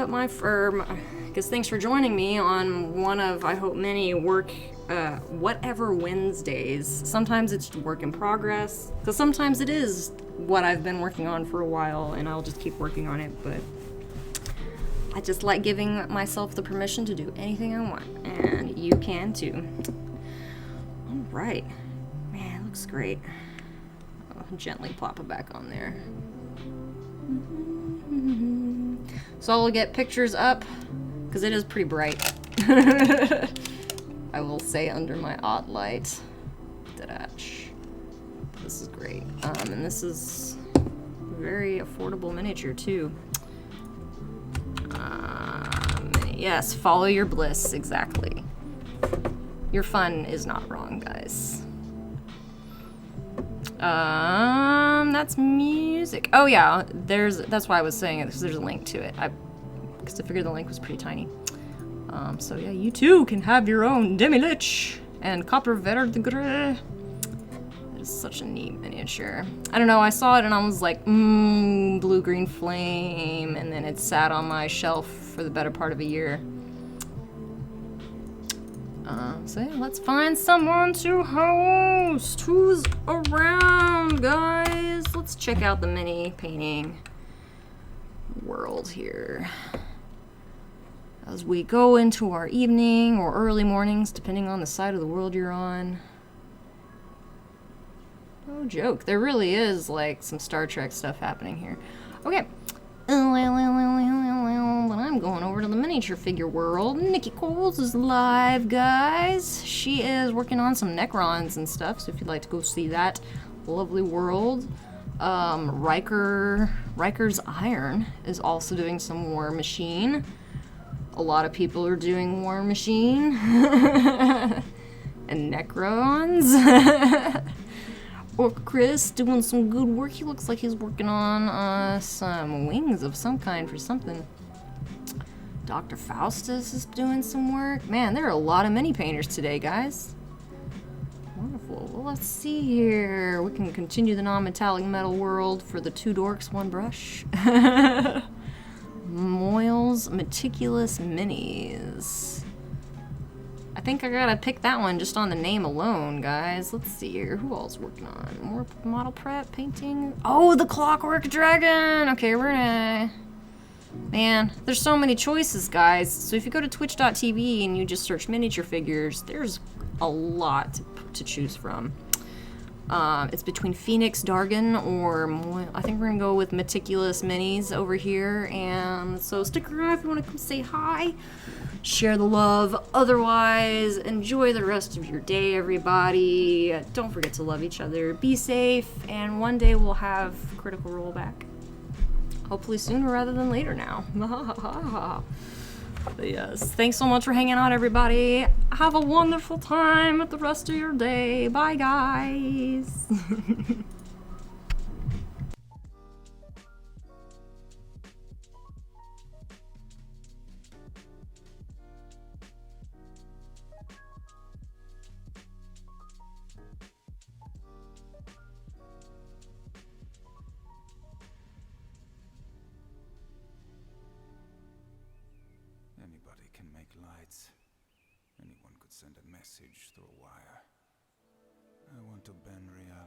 my firm. I guess thanks for joining me on one of, I hope, many whatever Wednesdays. Sometimes it's work in progress, because sometimes it is what I've been working on for a while, and I'll just keep working on it, but I just like giving myself the permission to do anything I want, and you can too. Alright. Man, it looks great. I'll gently plop it back on there. So I'll get pictures up, because it is pretty bright. I will say under my odd light. Dadash. This is great. And this is very affordable miniature too. Yes, follow your bliss, exactly. Your fun is not wrong, guys. That's music. Oh yeah, that's why I was saying it, because there's a link to it. Because I figured the link was pretty tiny. So yeah, you too can have your own Demi-Lich and Copper Verde. It's such a neat miniature. I don't know, I saw it and I was like, blue-green flame, and then it sat on my shelf for the better part of a year. So yeah, let's find someone to host. Who's around, guys? Let's check out the mini painting world here as we go into our evening or early mornings, depending on the side of the world you're on. No joke, there really is like some Star Trek stuff happening here. Okay. But I'm going over to the miniature figure world. Nikki Coles is live, guys. She is working on some Necrons and stuff, so if you'd like to go see that lovely world. Riker's Iron is also doing some War Machine. A lot of people are doing War Machine. And Necrons. Or Chris doing some good work. He looks like he's working on some wings of some kind for something. Dr. Faustus is doing some work. Man, there are a lot of mini painters today, guys. Wonderful. Well, let's see here. We can continue the non-metallic metal world for the two dorks, one brush. Moyle's Meticulous Minis. I think I gotta pick that one just on the name alone, guys. Let's see here. Who else working on? More model prep, painting? Oh, the Clockwork Dragon! Okay, we're gonna... Man, there's so many choices, guys. So if you go to twitch.tv and you just search miniature figures, there's a lot to choose from. It's between Phoenix Dargan or I think we're gonna go with Meticulous Minis over here. And so stick around if you want to come say hi. Share the love. Otherwise, enjoy the rest of your day, everybody. Don't forget to love each other. Be safe. And one day we'll have Critical Role back. Hopefully sooner rather than later now. But yes, thanks so much for hanging out, everybody. Have a wonderful time at the rest of your day. Bye, guys. Anybody can make lights. Anyone could send a message through a wire. I want to bend reality.